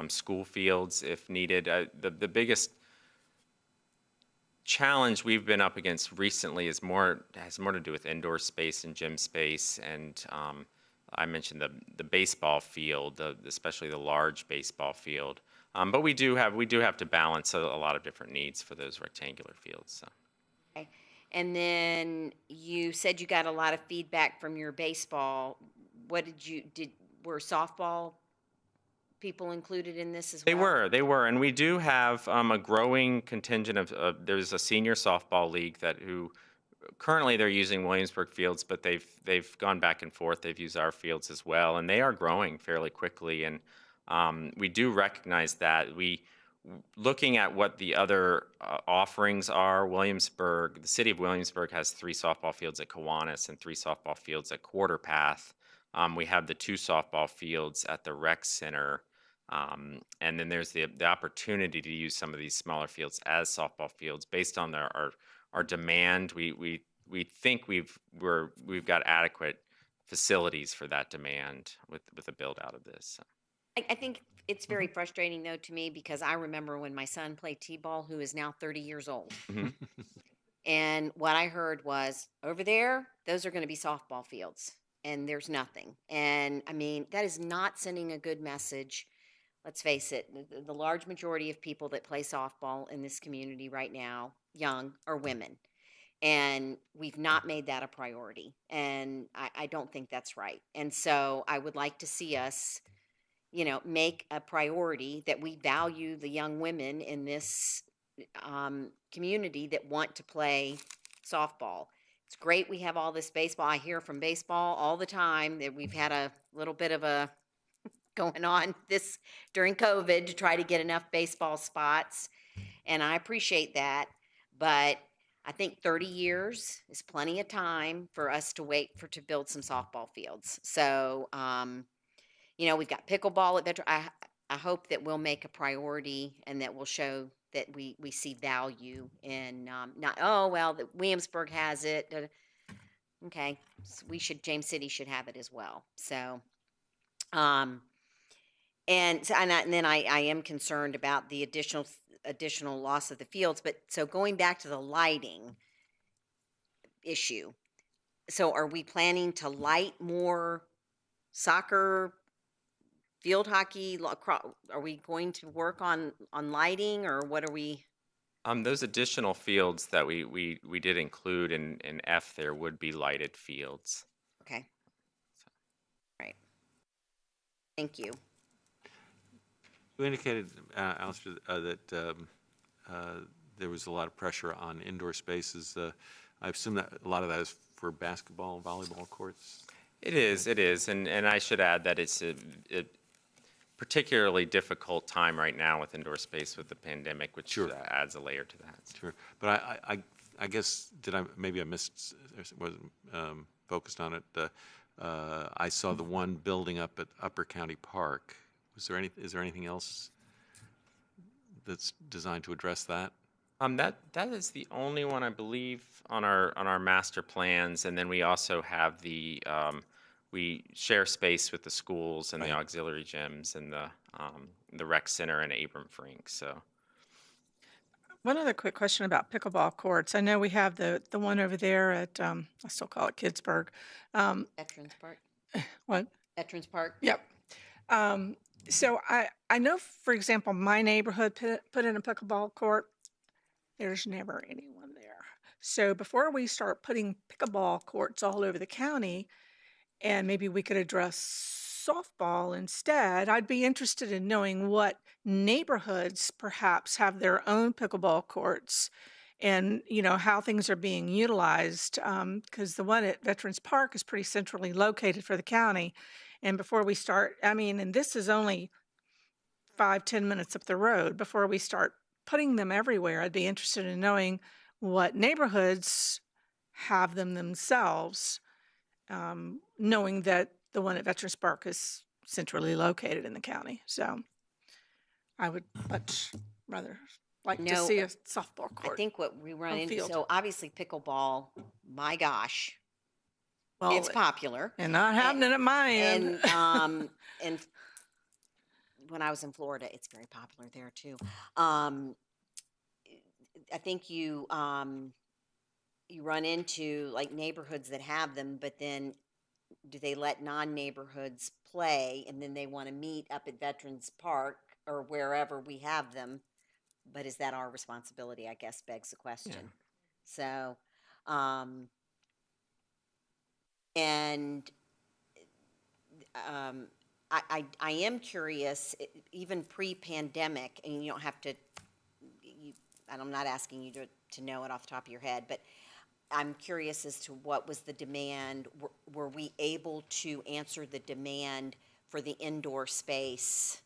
school fields if needed. The biggest challenge we've been up against recently has more to do with indoor space and gym space, and I mentioned the baseball field, especially the large baseball field. But we do have to balance a lot of different needs for those rectangular fields. So. Okay. And then you said you got a lot of feedback from your baseball. What were softball people included in this as well? They were, and we do have a growing contingent of. There's a senior softball league who currently they're using Williamsburg fields, but they've gone back and forth. They've used our fields as well, and they are growing fairly quickly. And we do recognize that. Looking at what the other offerings are, the city of Williamsburg has 3 softball fields at Kiwanis and 3 softball fields at Quarter Path. We have the 2 softball fields at the rec center. And then there's the opportunity to use some of these smaller fields as softball fields based on our demand. We think we've got adequate facilities for that demand with the build out of this. So. I think it's very frustrating though to me because I remember when my son played t-ball, who is now 30 years old. Mm-hmm. And what I heard was over there, those are going to be softball fields and there's nothing. And I mean, that is not sending a good message. Let's face it, the large majority of people that play softball in this community right now, young, are women. And we've not made that a priority. And I don't think that's right. And so I would like to see us, make a priority that we value the young women in this community that want to play softball. It's great we have all this baseball. I hear from baseball all the time that we've had a little bit of a going on this during COVID to try to get enough baseball spots. And I appreciate that. But I think 30 years is plenty of time for us to wait to build some softball fields. So, we've got pickleball at Veteran. I hope that we'll make a priority and that we'll show that we see value in that Williamsburg has it. Okay, so James City should have it as well. So, and then I am concerned about the additional loss of the fields. But so going back to the lighting issue, so are we planning to light more soccer field hockey, are we going to work on lighting, or what are we? Those additional fields that we did include in F there would be lighted fields. Okay. Right. Thank you. You indicated, Alistair, that there was a lot of pressure on indoor spaces. I assume that a lot of that is for basketball and volleyball courts? It is, and I should add that it's a particularly difficult time right now with indoor space with the pandemic, which adds a layer to that. Sure, but I guess maybe I missed, wasn't focused on it. I saw the one building up at Upper County Park. Is there anything else that's designed to address that? That is the only one, I believe, on our master plans, and then we also have we share space with the schools and the auxiliary gyms and the rec center and Abram Frink. So, one other quick question about pickleball courts. I know we have the one over there at I still call it Kidsburg. Veterans Park. What? Veterans Park. Yep. So I know, for example, my neighborhood put in a pickleball court. There's never anyone there. So before we start putting pickleball courts all over the county, and maybe we could address softball instead, I'd be interested in knowing what neighborhoods perhaps have their own pickleball courts and, how things are being utilized. Because the one at Veterans Park is pretty centrally located for the county. And before we start, and this is only 5-10 minutes up the road, before we start putting them everywhere, I'd be interested in knowing what neighborhoods have them themselves, knowing that the one at Veterans Park is centrally located in the county. So I would much rather like to see a softball court. I think what we run into, field. so obviously pickleball, my gosh, Well, it's popular. And not happening at my end. And when I was in Florida, it's very popular there too. I think you run into like neighborhoods that have them, but then do they let non-neighborhoods play, and then they want to meet up at Veterans Park or wherever we have them? But is that our responsibility? I guess begs the question. Yeah. So, I am curious, even pre-pandemic, and you don't have to, I'm not asking you to know it off the top of your head, but I'm curious as to what was the demand. Were we able to answer the demand for the indoor space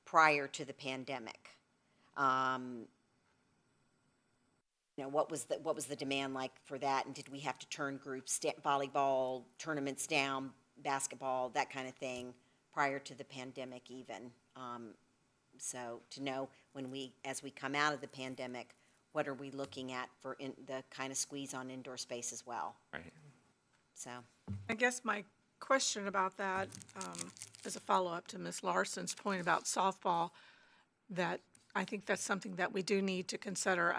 prior to the pandemic? What was the demand like for that, and did we have to turn groups, volleyball tournaments down, basketball, that kind of thing, prior to the pandemic even? So to know as we come out of the pandemic, what are we looking at for the kind of squeeze on indoor space as well? Right. So I guess my question about that, as a follow-up to Ms. Larson's point about softball, that I think that's something that we do need to consider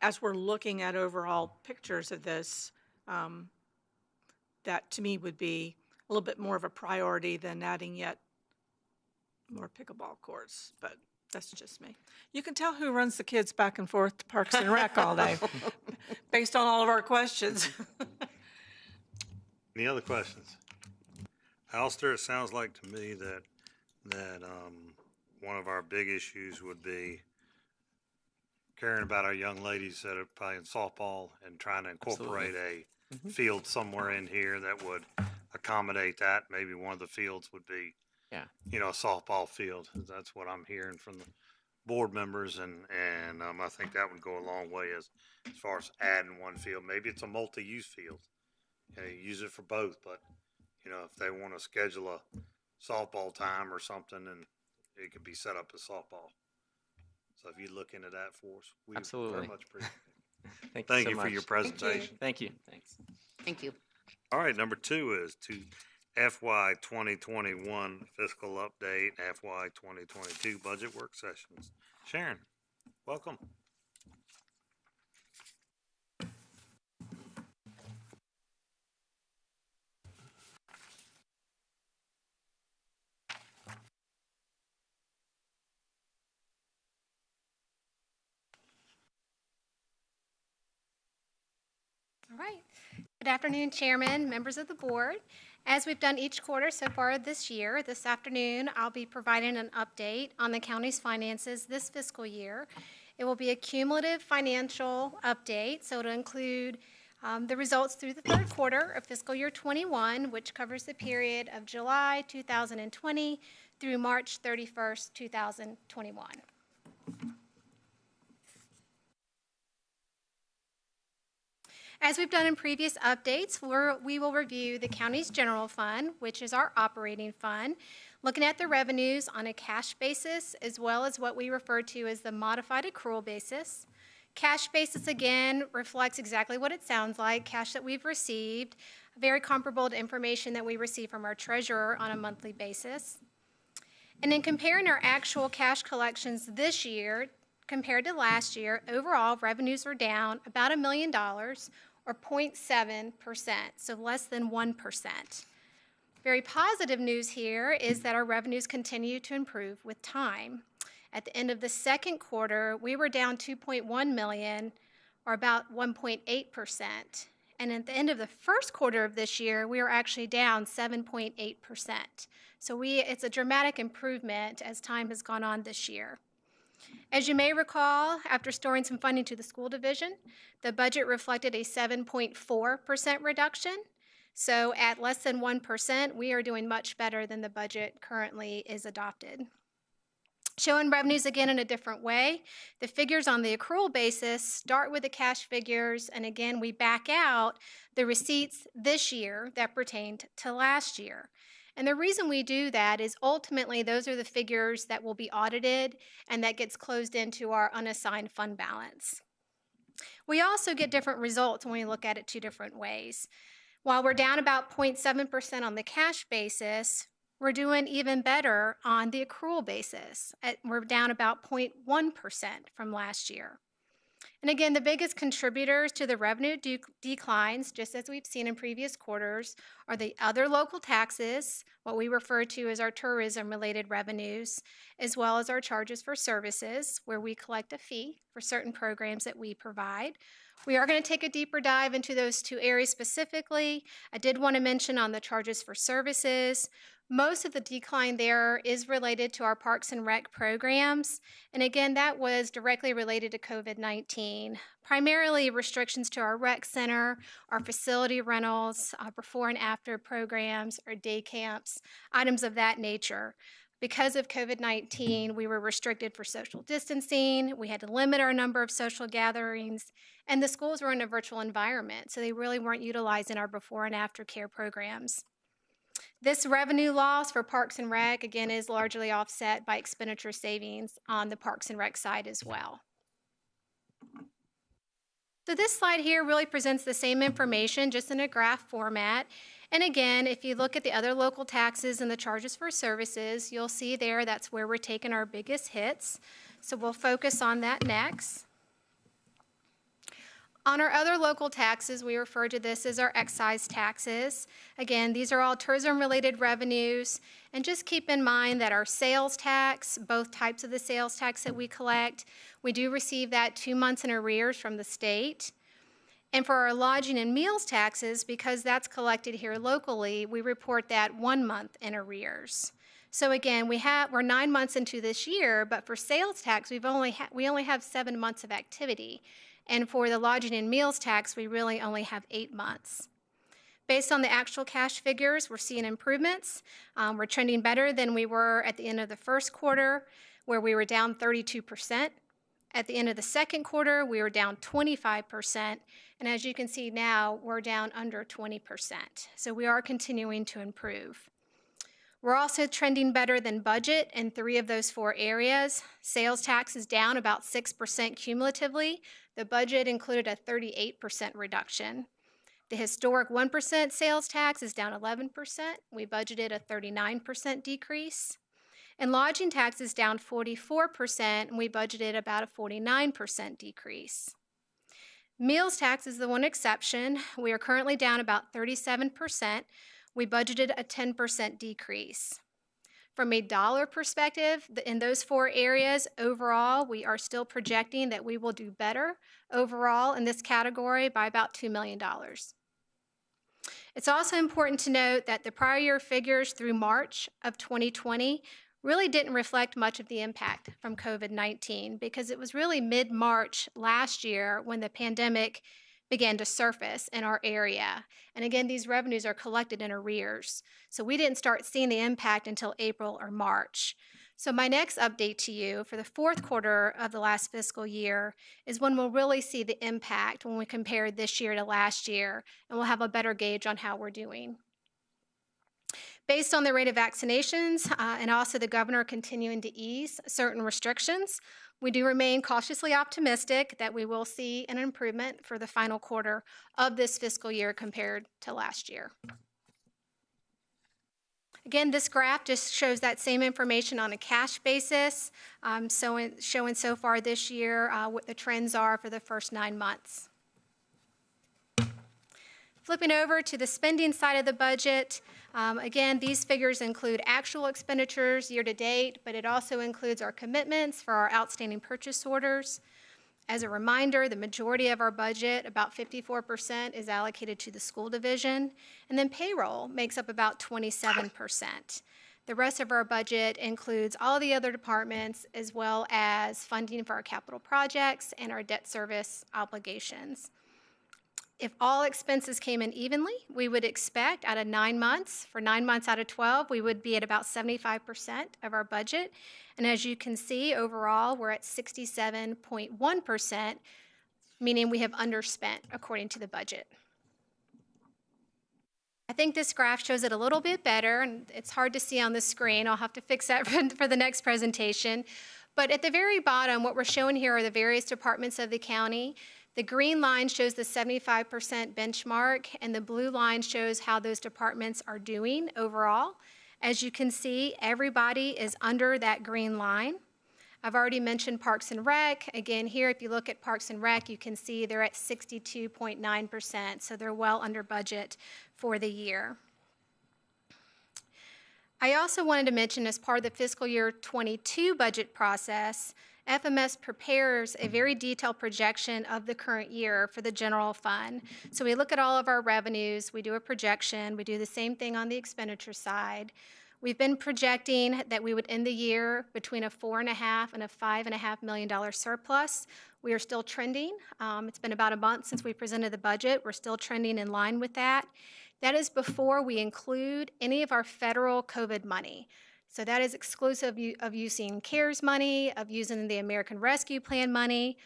as we're looking at overall pictures of this. That to me would be a little bit more of a priority than adding yet more pickleball courts, but that's just me. You can tell who runs the kids back and forth to Parks and Rec all day, based on all of our questions. Any other questions? Alistair, it sounds like to me that one of our big issues would be caring about our young ladies that are playing softball and trying to incorporate a field somewhere in here that would accommodate that. Maybe one of the fields would be, a softball field. That's what I'm hearing from the board members, and I think that would go a long way as far as adding one field. Maybe it's a multi-use field. Use it for both, but if they want to schedule a softball time or something, and it could be set up as softball. So if you look into that for us, we very much appreciate it. Thank you for your presentation. Thank you. Thanks. Thank you. All right, number 2 is to FY 2021 fiscal update, FY 2022 budget work sessions. Sharon, welcome. All right. Good afternoon, Chairman, members of the board. As we've done each quarter so far this year, this afternoon I'll be providing an update on the county's finances this fiscal year. It will be a cumulative financial update, so it'll include the results through the third quarter of fiscal year 21, which covers the period of July 2020 through March 31st, 2021. As we've done in previous updates, we will review the county's general fund, which is our operating fund, looking at the revenues on a cash basis, as well as what we refer to as the modified accrual basis. Cash basis, again, reflects exactly what it sounds like, cash that we've received, very comparable to information that we receive from our treasurer on a monthly basis. And in comparing our actual cash collections this year compared to last year, overall revenues are down about $1 million, or 0.7%, so less than 1%. Very positive news here is that our revenues continue to improve with time. At the end of the second quarter, we were down $2.1 million, or about 1.8%. And at the end of the first quarter of this year, we are actually down 7.8%. So it's a dramatic improvement as time has gone on this year. As you may recall, after storing some funding to the school division, the budget reflected a 7.4% reduction. So at less than 1%, we are doing much better than the budget currently is adopted. Showing revenues again in a different way, the figures on the accrual basis start with the cash figures, and again, we back out the receipts this year that pertained to last year. And the reason we do that is ultimately those are the figures that will be audited and that gets closed into our unassigned fund balance. We also get different results when we look at it two different ways. While we're down about 0.7% on the cash basis, we're doing even better on the accrual basis. We're down about 0.1% from last year. And again, the biggest contributors to the revenue declines, just as we've seen in previous quarters, are the other local taxes, what we refer to as our tourism-related revenues, as well as our charges for services, where we collect a fee for certain programs that we provide. We are going to take a deeper dive into those two areas specifically. I did want to mention on the charges for services, most of the decline there is related to our Parks and Rec programs. And again, that was directly related to COVID-19, primarily restrictions to our rec center, our facility rentals, before and after programs, our day camps, items of that nature. Because of COVID-19, we were restricted for social distancing. We had to limit our number of social gatherings, and the schools were in a virtual environment, so they really weren't utilizing our before and after care programs. This revenue loss for Parks and Rec, again, is largely offset by expenditure savings on the Parks and Rec side as well. So this slide here really presents the same information, just in a graph format. And again, if you look at the other local taxes and the charges for services, you'll see there that's where we're taking our biggest hits. So we'll focus on that next. On our other local taxes, we refer to this as our excise taxes. Again, these are all tourism-related revenues. And just keep in mind that our sales tax, both types of the sales tax that we collect, we do receive that 2 months in arrears from the state. And for our lodging and meals taxes, because that's collected here locally, we report that 1 month in arrears. So again, we're 9 months into this year, but for sales tax, we only have 7 months of activity. And for the lodging and meals tax, we really only have 8 months. Based on the actual cash figures, we're seeing improvements. We're trending better than we were at the end of the first quarter, where we were down 32%. At the end of the second quarter, we were down 25%. And as you can see now, we're down under 20%. So we are continuing to improve. We're also trending better than budget in 3 of those 4 areas. Sales tax is down about 6% cumulatively. The budget included a 38% reduction. The historic 1% sales tax is down 11%. We budgeted a 39% decrease. And lodging tax is down 44%, and we budgeted about a 49% decrease. Meals tax is the one exception. We are currently down about 37%. We budgeted a 10% decrease. From a dollar perspective, in those 4 areas, overall, we are still projecting that we will do better overall in this category by about $2 million. It's also important to note that the prior year figures through March of 2020 really didn't reflect much of the impact from COVID-19 because it was really mid-March last year when the pandemic began to surface in our area. And again, these revenues are collected in arrears. So we didn't start seeing the impact until April or March. So my next update to you for the 4th quarter of the last fiscal year is when we'll really see the impact when we compare this year to last year, and we'll have a better gauge on how we're doing. Based on the rate of vaccinations and also the governor continuing to ease certain restrictions, we do remain cautiously optimistic that we will see an improvement for the final quarter of this fiscal year compared to last year. Again, this graph just shows that same information on a cash basis, showing so far this year what the trends are for the first 9 months. Flipping over to the spending side of the budget, again, these figures include actual expenditures year to date, but it also includes our commitments for our outstanding purchase orders. As a reminder, the majority of our budget, about 54%, is allocated to the school division, and then payroll makes up about 27%. The rest of our budget includes all the other departments, as well as funding for our capital projects and our debt service obligations. If all expenses came in evenly, we would expect out of 9 months, for 9 months out of 12, we would be at about 75% of our budget. And as you can see, overall, we're at 67.1%, meaning we have underspent according to the budget. I think this graph shows it a little bit better, and it's hard to see on the screen. I'll have to fix that for the next presentation. But at the very bottom, what we're showing here are the various departments of the county. The green line shows the 75% benchmark, and the blue line shows how those departments are doing overall. As you can see, everybody is under that green line. I've already mentioned Parks and Rec. Again, here, if you look at Parks and Rec, you can see they're at 62.9%, so they're well under budget for the year. I also wanted to mention, as part of the fiscal year 22 budget process, FMS prepares a very detailed projection of the current year for the general fund. So we look at all of our revenues, we do a projection, we do the same thing on the expenditure side. We've been projecting that we would end the year between a $4.5 and a $5.5 million surplus. We are still trending. It's been about a month since we presented the budget. We're still trending in line with that. That is before we include any of our federal COVID money. So that is exclusive of using CARES money, of using the American Rescue Plan money,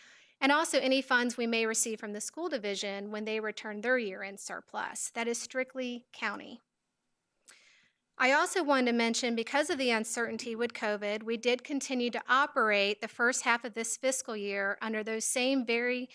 and also any funds we may receive from the school division when they return their year-end surplus. That is strictly county. I also wanted to mention, because of the uncertainty with COVID, we did continue to operate the first half of this fiscal year under those same very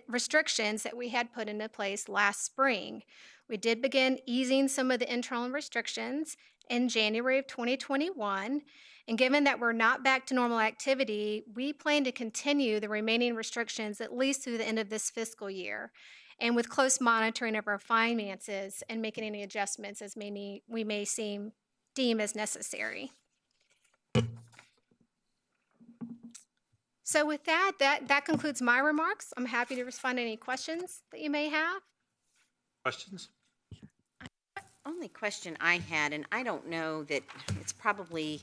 restrictions that we had put into place last spring. We did begin easing some of the internal restrictions in January of 2021, and given that we're not back to normal activity, we plan to continue the remaining restrictions at least through the end of this fiscal year, and with close monitoring of our finances and making any adjustments as we may deem as necessary. So with that concludes my remarks. I'm happy to respond to any questions that you may have. Questions? Only question I had, and I don't know that it's probably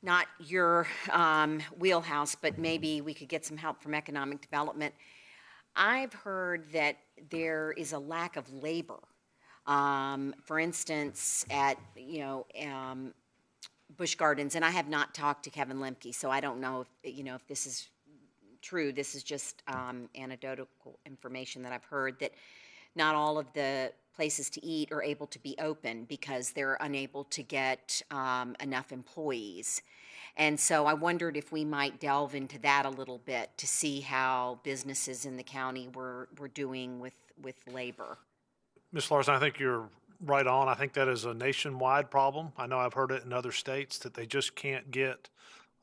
not your wheelhouse, but maybe we could get some help from economic development. I've heard that there is a lack of labor. For instance, at Busch Gardens, and I have not talked to Kevin Lemke, so I don't know if this is true. This is just anecdotal information that I've heard, that not all of the places to eat are able to be open because they're unable to get enough employees. And so I wondered if we might delve into that a little bit to see how businesses in the county were doing with labor. Ms. Larson, I think you're right on. I think that is a nationwide problem. I know I've heard it in other states that they just can't get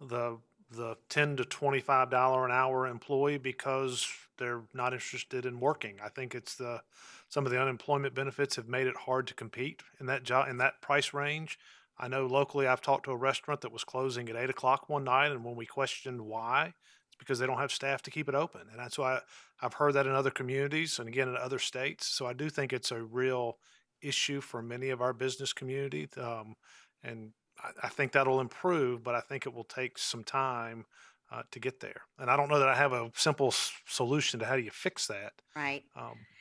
the $10 to $25 an hour employee because they're not interested in working. I think it's some of the unemployment benefits have made it hard to compete in that job, in that price range. I know locally I've talked to a restaurant that was closing at 8 o'clock one night, and when we questioned why, it's because they don't have staff to keep it open. And that's why I've heard that in other communities and again in other states. So I do think it's a real issue for many of our business community. And I think that'll improve, but I think it will take some time to get there. And I don't know that I have a simple solution to how do you fix that. Right.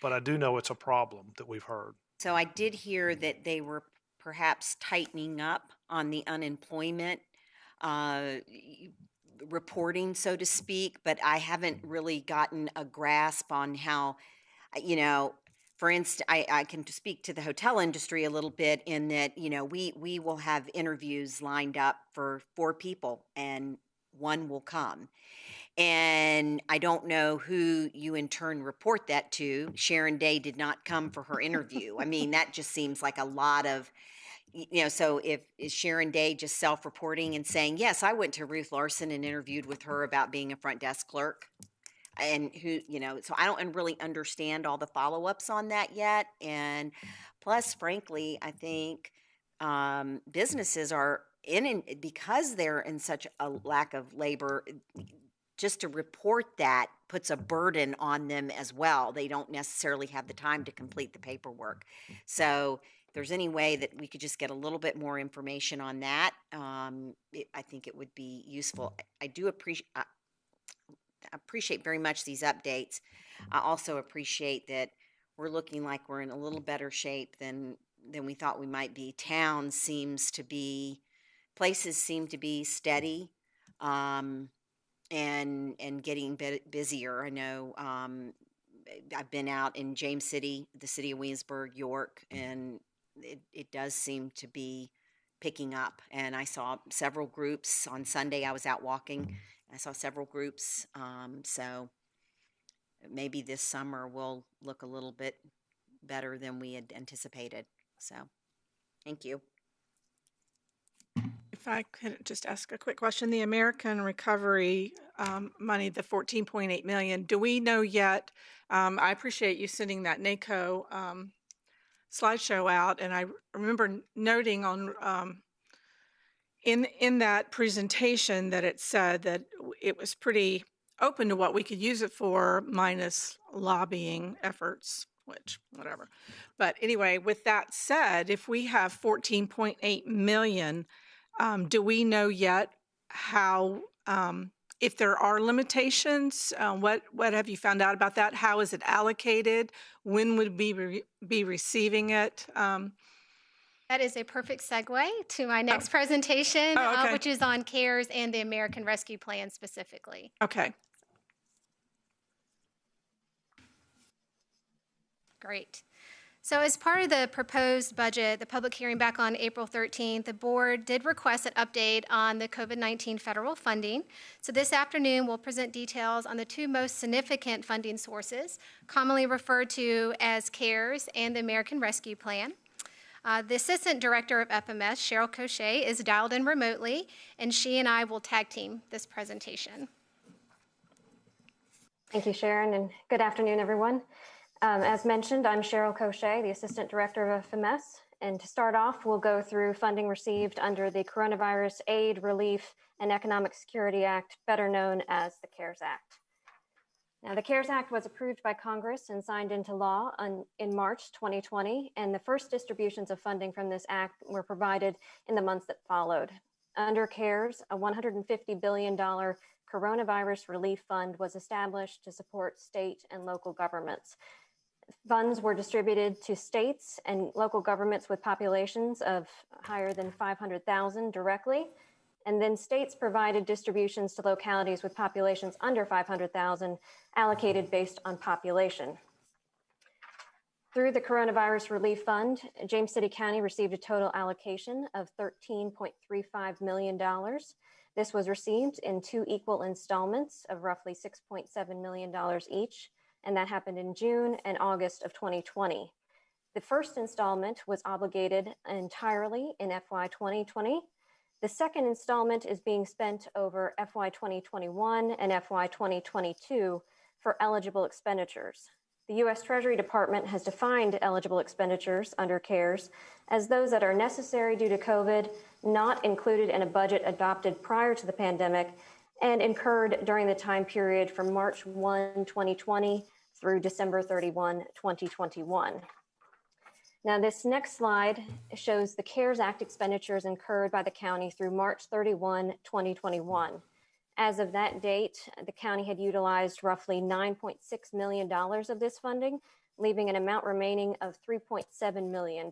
But I do know it's a problem that we've heard. So I did hear that they were perhaps tightening up on the unemployment reporting, so to speak, but I haven't really gotten a grasp on how, for instance, I can speak to the hotel industry a little bit in that, we will have interviews lined up for 4 people and 1 will come. And I don't know who you in turn report that to. Sharon Day did not come for her interview. I mean, that just seems like a lot of, so is Sharon Day just self-reporting and saying, yes, I went to Ruth Larson and interviewed with her about being a front desk clerk? And who, so I don't really understand all the follow-ups on that yet. And plus, frankly, I think businesses are because they're in such a lack of labor, just to report that puts a burden on them as well. They don't necessarily have the time to complete the paperwork. So if there's any way that we could just get a little bit more information on that, I think it would be useful. I do appreciate very much these updates. I also appreciate that we're looking like we're in a little better shape than we thought we might be. Places seem to be steady. And getting busier. I know I've been out in James City, the city of Williamsburg, York, and it does seem to be picking up. And I saw several groups on Sunday. I was out walking. I saw several groups. So maybe this summer will look a little bit better than we had anticipated. So thank you. If I could just ask a quick question, the American Recovery money, the $14.8 million, do we know yet? I appreciate you sending that NACO slideshow out, and I remember noting on in that presentation that it said that it was pretty open to what we could use it for, minus lobbying efforts, which whatever. But anyway, with that said, if we have $14.8 million. Do we know yet how, if there are limitations, what have you found out about that? How is it allocated? When would we be receiving it? That is a perfect segue to my next presentation, which is on CARES and the American Rescue Plan specifically. Okay. Great. So as part of the proposed budget, the public hearing back on April 13th, the board did request an update on the COVID-19 federal funding. So this afternoon, we'll present details on the 2 most significant funding sources, commonly referred to as CARES and the American Rescue Plan. The Assistant Director of FMS, Cheryl Cochet, is dialed in remotely, and she and I will tag team this presentation. Thank you, Sharon, and good afternoon, everyone. As mentioned, I'm Cheryl Cochet, the Assistant Director of FMS, and to start off, we'll go through funding received under the Coronavirus Aid, Relief, and Economic Security Act, better known as the CARES Act. Now, the CARES Act was approved by Congress and signed into law in March 2020, and the first distributions of funding from this act were provided in the months that followed. Under CARES, a $150 billion coronavirus relief fund was established to support state and local governments. Funds were distributed to states and local governments with populations of higher than 500,000 directly, and then states provided distributions to localities with populations under 500,000 allocated based on population. Through the Coronavirus Relief Fund, James City County received a total allocation of $13.35 million. This was received in 2 equal installments of roughly $6.7 million each, and that happened in June and August of 2020. The first installment was obligated entirely in FY 2020. The second installment is being spent over FY 2021 and FY 2022 for eligible expenditures. The U.S. Treasury Department has defined eligible expenditures under CARES as those that are necessary due to COVID, not included in a budget adopted prior to the pandemic, and incurred during the time period from March 1, 2020 through December 31, 2021. Now, this next slide shows the CARES Act expenditures incurred by the county through March 31, 2021. As of that date, the county had utilized roughly $9.6 million of this funding, leaving an amount remaining of $3.7 million.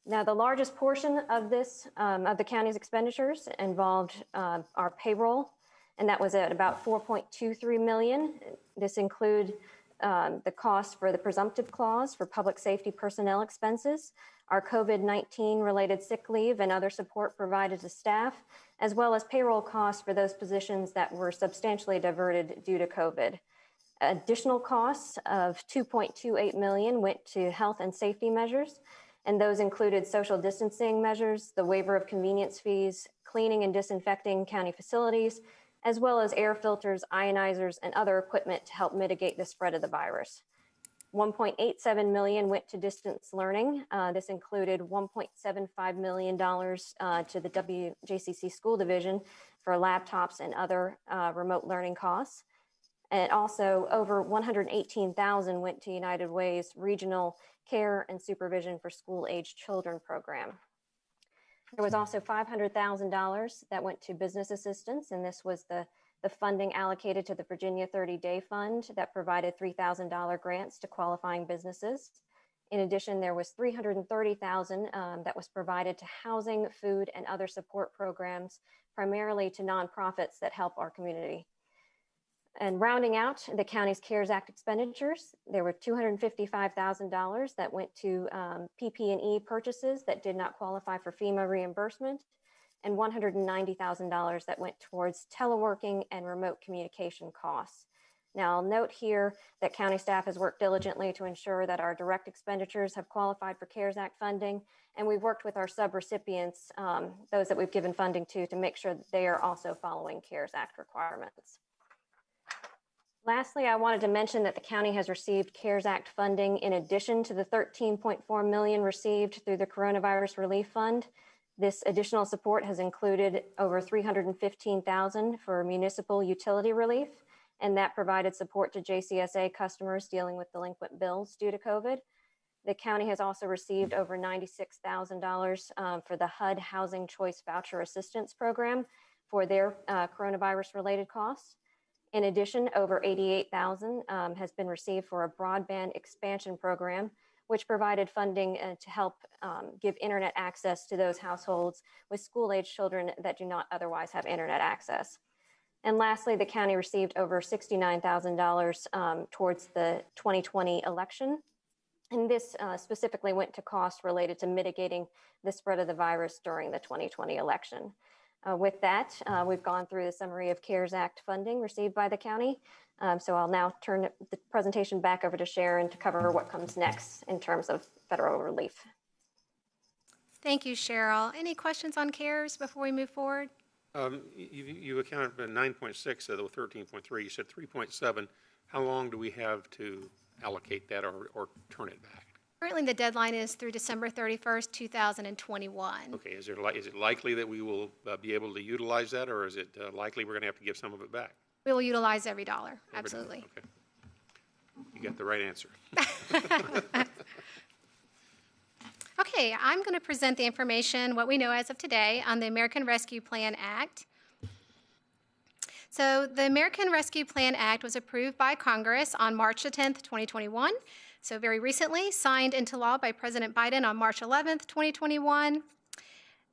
Now, the largest portion of this, of the county's expenditures involved our payroll, and that was at about $4.23 million. This include the cost for the presumptive clause for public safety personnel expenses, our COVID-19 related sick leave and other support provided to staff, as well as payroll costs for those positions that were substantially diverted due to COVID. Additional costs of $2.28 million went to health and safety measures, and those included social distancing measures, the waiver of convenience fees, cleaning and disinfecting county facilities, as well as air filters, ionizers, and other equipment to help mitigate the spread of the virus. $1.87 million went to distance learning. This included $1.75 million to the WJCC School Division for laptops and other remote learning costs. And also over $118,000 went to United Way's Regional Care and Supervision for School-Aged Children program. There was also $500,000 that went to business assistance, and this was the funding allocated to the Virginia 30-Day Fund that provided $3,000 grants to qualifying businesses. In addition, there was $330,000 that was provided to housing, food, and other support programs, primarily to nonprofits that help our community. And rounding out the county's CARES Act expenditures, there were $255,000 that went to PP&E purchases that did not qualify for FEMA reimbursement, and $190,000 that went towards teleworking and remote communication costs. Now, I'll note here that county staff has worked diligently to ensure that our direct expenditures have qualified for CARES Act funding, and we've worked with our subrecipients, those that we've given funding to make sure that they are also following CARES Act requirements. Lastly, I wanted to mention that the county has received CARES Act funding in addition to the $13.4 million received through the Coronavirus Relief Fund. This additional support has included over $315,000 for municipal utility relief, and that provided support to JCSA customers dealing with delinquent bills due to COVID. The county has also received over $96,000 for the HUD Housing Choice Voucher Assistance Program for their coronavirus-related costs. In addition, over $88,000 has been received for a broadband expansion program, which provided funding to help give internet access to those households with school-age children that do not otherwise have internet access. And lastly, the county received over $69,000 towards the 2020 election. And this specifically went to costs related to mitigating the spread of the virus during the 2020 election. With that, we've gone through the summary of CARES Act funding received by the county. So I'll now turn the presentation back over to Sharon to cover what comes next in terms of federal relief. Thank you, Cheryl. Any questions on CARES before we move forward? You accounted for 9.6 of the 13.3. You said 3.7. How long do we have to allocate that or turn it back? Currently, the deadline is through December 31st, 2021. Okay, is it likely that we will be able to utilize that, or is it likely we're going to have to give some of it back? We will utilize every dollar, absolutely. Okay. You got the right answer. Okay, I'm going to present the information, what we know as of today, on the American Rescue Plan Act. So the American Rescue Plan Act was approved by Congress on March the 10th, 2021. So very recently, signed into law by President Biden on March 11th, 2021.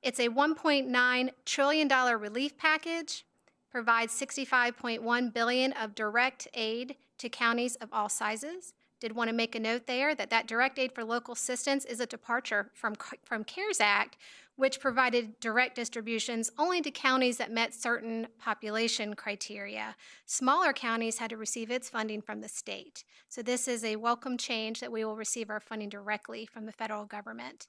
It's a $1.9 trillion relief package, provides $65.1 billion of direct aid to counties of all sizes. Did want to make a note there that direct aid for local assistance is a departure from CARES Act, which provided direct distributions only to counties that met certain population criteria. Smaller counties had to receive its funding from the state. So this is a welcome change that we will receive our funding directly from the federal government.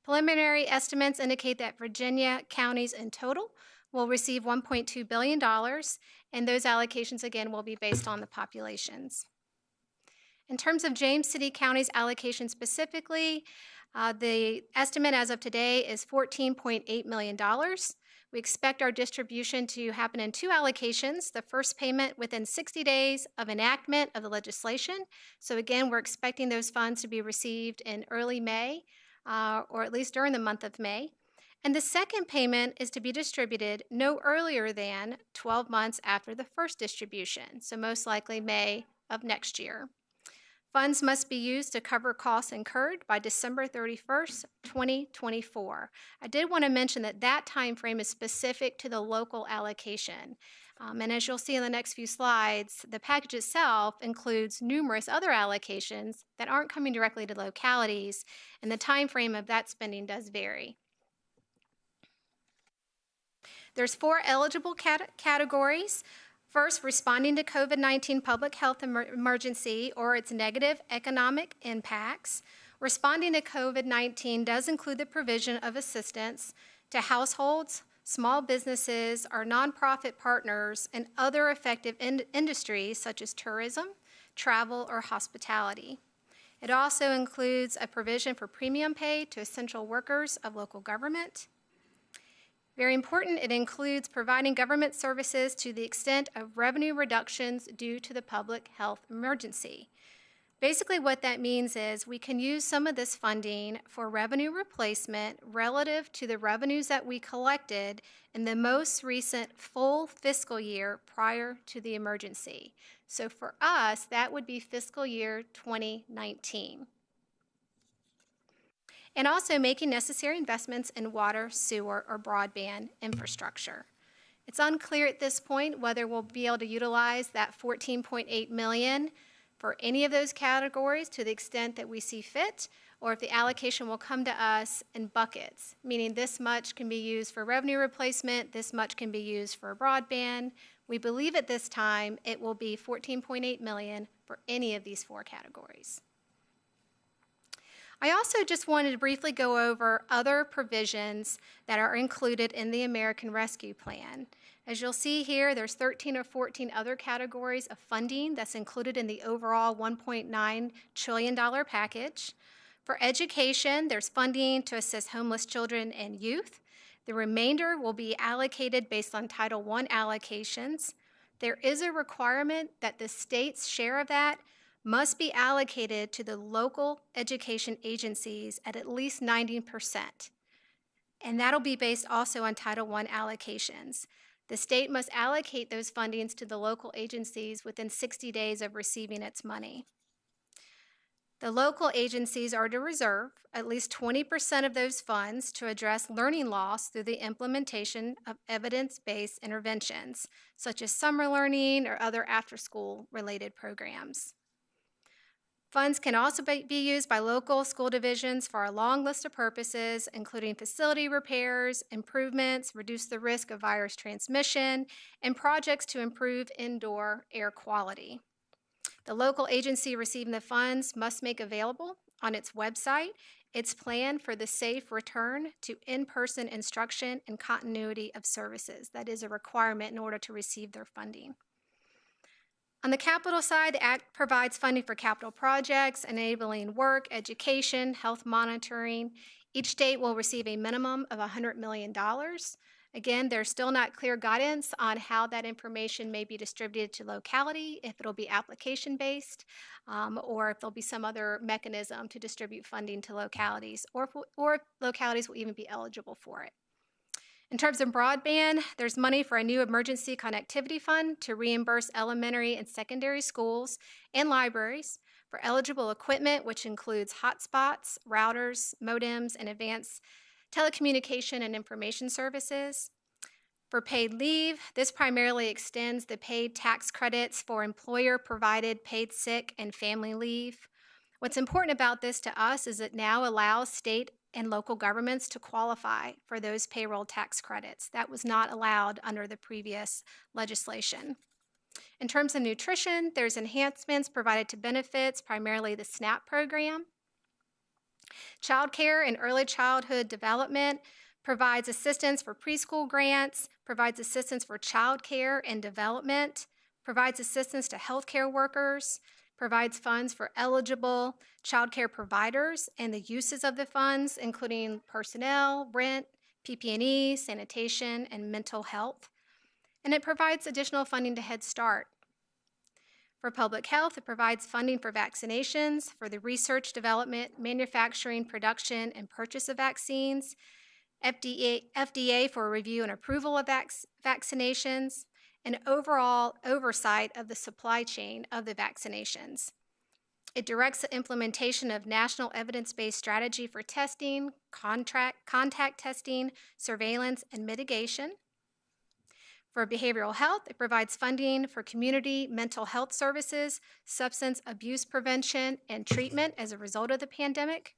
Preliminary estimates indicate that Virginia counties in total will receive $1.2 billion, and those allocations, again, will be based on the populations. In terms of James City County's allocation specifically, the estimate as of today is $14.8 million. We expect our distribution to happen in 2 allocations. The first payment within 60 days of enactment of the legislation. So again, we're expecting those funds to be received in early May, or at least during the month of May. And the second payment is to be distributed no earlier than 12 months after the first distribution, so most likely May of next year. Funds must be used to cover costs incurred by December 31st, 2024. I did want to mention that that time frame is specific to the local allocation. And as you'll see in the next few slides, the package itself includes numerous other allocations that aren't coming directly to localities, and the time frame of that spending does vary. There's 4 eligible categories. First, responding to COVID-19 public health emergency or its negative economic impacts. Responding to COVID-19 does include the provision of assistance to households, small businesses, our nonprofit partners, and other affected industries such as tourism, travel, or hospitality. It also includes a provision for premium pay to essential workers of local government. Very important, it includes providing government services to the extent of revenue reductions due to the public health emergency. Basically what that means is we can use some of this funding for revenue replacement relative to the revenues that we collected in the most recent full fiscal year prior to the emergency. So for us, that would be fiscal year 2019. And also making necessary investments in water, sewer, or broadband infrastructure. It's unclear at this point whether we'll be able to utilize that $14.8 million for any of those categories to the extent that we see fit, or if the allocation will come to us in buckets, meaning this much can be used for revenue replacement, this much can be used for broadband. We believe at this time it will be $14.8 million for any of these 4 categories. I also just wanted to briefly go over other provisions that are included in the American Rescue Plan. As you'll see here, there's 13 or 14 other categories of funding that's included in the overall $1.9 trillion package. For education, there's funding to assist homeless children and youth. The remainder will be allocated based on Title I allocations. There is a requirement that the state's share of that must be allocated to the local education agencies at least 90%. And that'll be based also on Title I allocations. The state must allocate those fundings to the local agencies within 60 days of receiving its money. The local agencies are to reserve at least 20% of those funds to address learning loss through the implementation of evidence-based interventions, such as summer learning or other after-school related programs. Funds can also be used by local school divisions for a long list of purposes, including facility repairs, improvements, reduce the risk of virus transmission, and projects to improve indoor air quality. The local agency receiving the funds must make available on its website its plan for the safe return to in-person instruction and continuity of services. That is a requirement in order to receive their funding. On the capital side, the Act provides funding for capital projects, enabling work, education, health monitoring. Each state will receive a minimum of $100 million. Again, there's still not clear guidance on how that information may be distributed to locality, if it'll be application-based, or if there'll be some other mechanism to distribute funding to localities, or if localities will even be eligible for it. In terms of broadband, there's money for a new emergency connectivity fund to reimburse elementary and secondary schools and libraries for eligible equipment, which includes hotspots, routers, modems, and advanced telecommunication and information services. For paid leave, this primarily extends the paid tax credits for employer-provided paid sick and family leave. What's important about this to us is it now allows state and local governments to qualify for those payroll tax credits. That was not allowed under the previous legislation. In terms of nutrition, there's enhancements provided to benefits, primarily the SNAP program. Child care and early childhood development provides assistance for preschool grants, provides assistance for child care and development, provides assistance to healthcare workers, provides funds for eligible childcare providers and the uses of the funds, including personnel, rent, PP&E, sanitation, and mental health. And it provides additional funding to Head Start. For public health, it provides funding for vaccinations, for the research, development, manufacturing, production, and purchase of vaccines, FDA for review and approval of vaccinations, and overall oversight of the supply chain of the vaccinations. It directs the implementation of national evidence-based strategy for testing, contact testing, surveillance, and mitigation. For behavioral health, it provides funding for community mental health services, substance abuse prevention, and treatment as a result of the pandemic.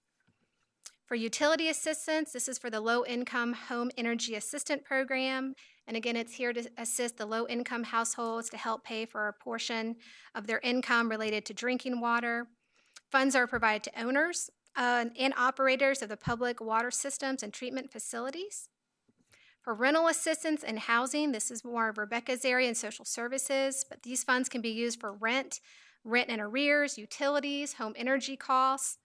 For utility assistance, this is for the Low-Income Home Energy Assistant Program. And again, it's here to assist the low-income households to help pay for a portion of their income related to drinking water. Funds are provided to owners and operators of the public water systems and treatment facilities. For rental assistance and housing, this is more of Rebecca's area in social services, but these funds can be used for rent and arrears, utilities, home energy costs.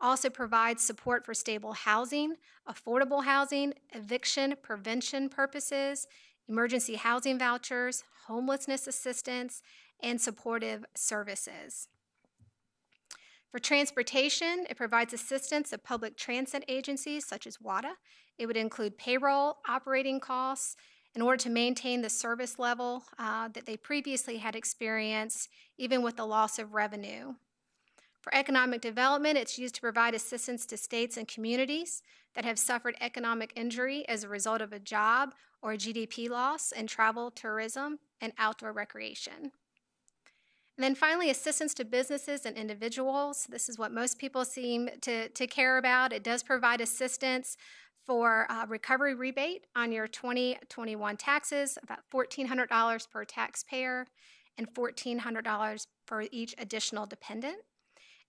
Also provides support for stable housing, affordable housing, eviction prevention purposes, emergency housing vouchers, homelessness assistance, and supportive services. For transportation, it provides assistance of public transit agencies such as WADA. It would include payroll, operating costs, in order to maintain the service level that they previously had experienced, even with the loss of revenue. For economic development, it's used to provide assistance to states and communities that have suffered economic injury as a result of a job or a GDP loss in travel, tourism, and outdoor recreation. And then finally, assistance to businesses and individuals. This is what most people seem to care about. It does provide assistance for recovery rebate on your 2021 taxes, about $1,400 per taxpayer and $1,400 for each additional dependent.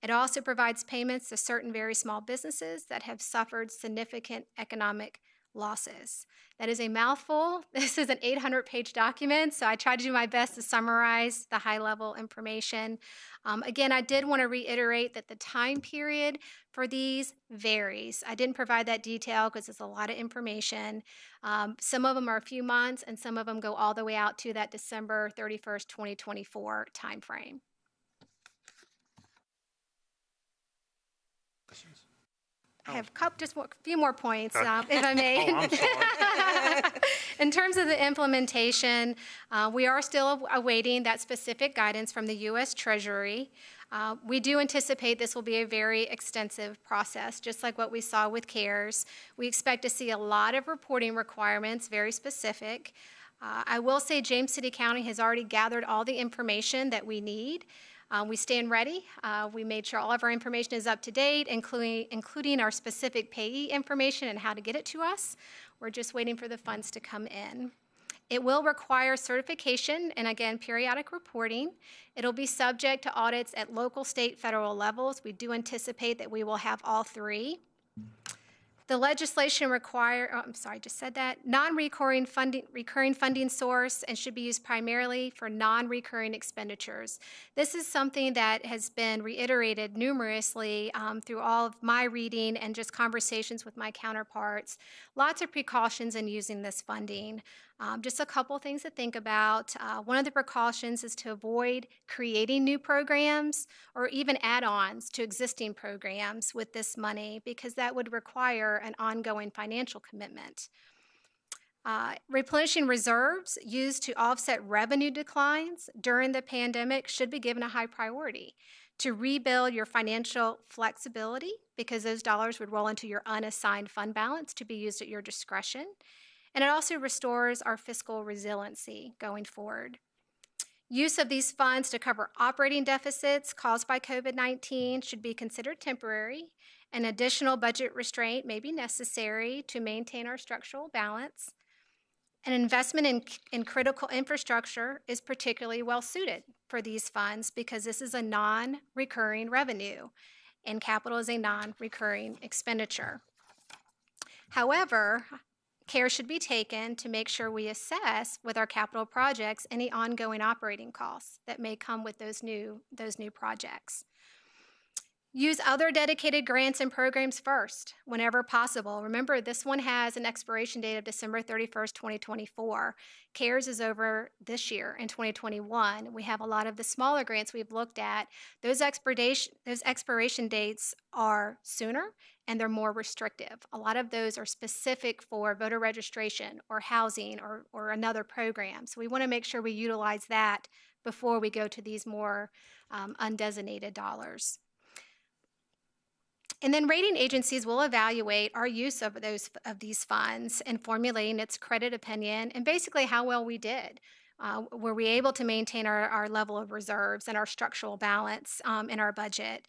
It also provides payments to certain very small businesses that have suffered significant economic losses. That is a mouthful. This is an 800-page document, so I tried to do my best to summarize the high-level information. Again, I did want to reiterate that the time period for these varies. I didn't provide that detail because it's a lot of information. Some of them are a few months, and some of them go all the way out to that December 31st, 2024 timeframe. I have just a few more points, if I may. Oh, I'm sorry. In terms of the implementation, we are still awaiting that specific guidance from the U.S. Treasury. We do anticipate this will be a very extensive process, just like what we saw with CARES. We expect to see a lot of reporting requirements, very specific. I will say James City County has already gathered all the information that we need. We stand ready. We made sure all of our information is up to date, including our specific payee information and how to get it to us. We're just waiting for the funds to come in. It will require certification and, again, periodic reporting. It'll be subject to audits at local, state, federal levels. We do anticipate that we will have all three. The legislation non-recurring recurring funding source and should be used primarily for non-recurring expenditures. This is something that has been reiterated numerously through all of my reading and just conversations with my counterparts. Lots of precautions in using this funding. Just a couple things to think about. One of the precautions is to avoid creating new programs or even add-ons to existing programs with this money, because that would require an ongoing financial commitment. Replenishing reserves used to offset revenue declines during the pandemic should be given a high priority to rebuild your financial flexibility, because those dollars would roll into your unassigned fund balance to be used at your discretion. And it also restores our fiscal resiliency going forward. Use of these funds to cover operating deficits caused by COVID-19 should be considered temporary, and additional budget restraint may be necessary to maintain our structural balance. An investment in critical infrastructure is particularly well suited for these funds because this is a non-recurring revenue, and capital is a non-recurring expenditure. However, care should be taken to make sure we assess with our capital projects any ongoing operating costs that may come with those new projects. Use other dedicated grants and programs first, whenever possible. Remember, this one has an expiration date of December 31st, 2024. CARES is over this year in 2021. We have a lot of the smaller grants we've looked at. Those expiration dates are sooner and they're more restrictive. A lot of those are specific for voter registration or housing or another program. So we want to make sure we utilize that before we go to these more undesignated dollars. And then rating agencies will evaluate our use of these funds in formulating its credit opinion and basically how well we did. Were we able to maintain our level of reserves and our structural balance in our budget?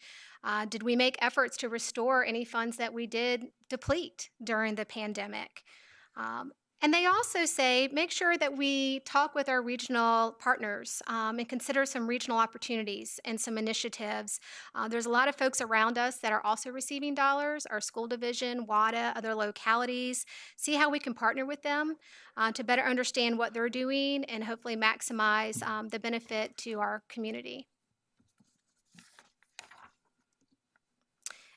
Did we make efforts to restore any funds that we did deplete during the pandemic? And they also say, make sure that we talk with our regional partners and consider some regional opportunities and some initiatives. There's a lot of folks around us that are also receiving dollars, our school division, WADA, other localities. See how we can partner with them to better understand what they're doing and hopefully maximize the benefit to our community.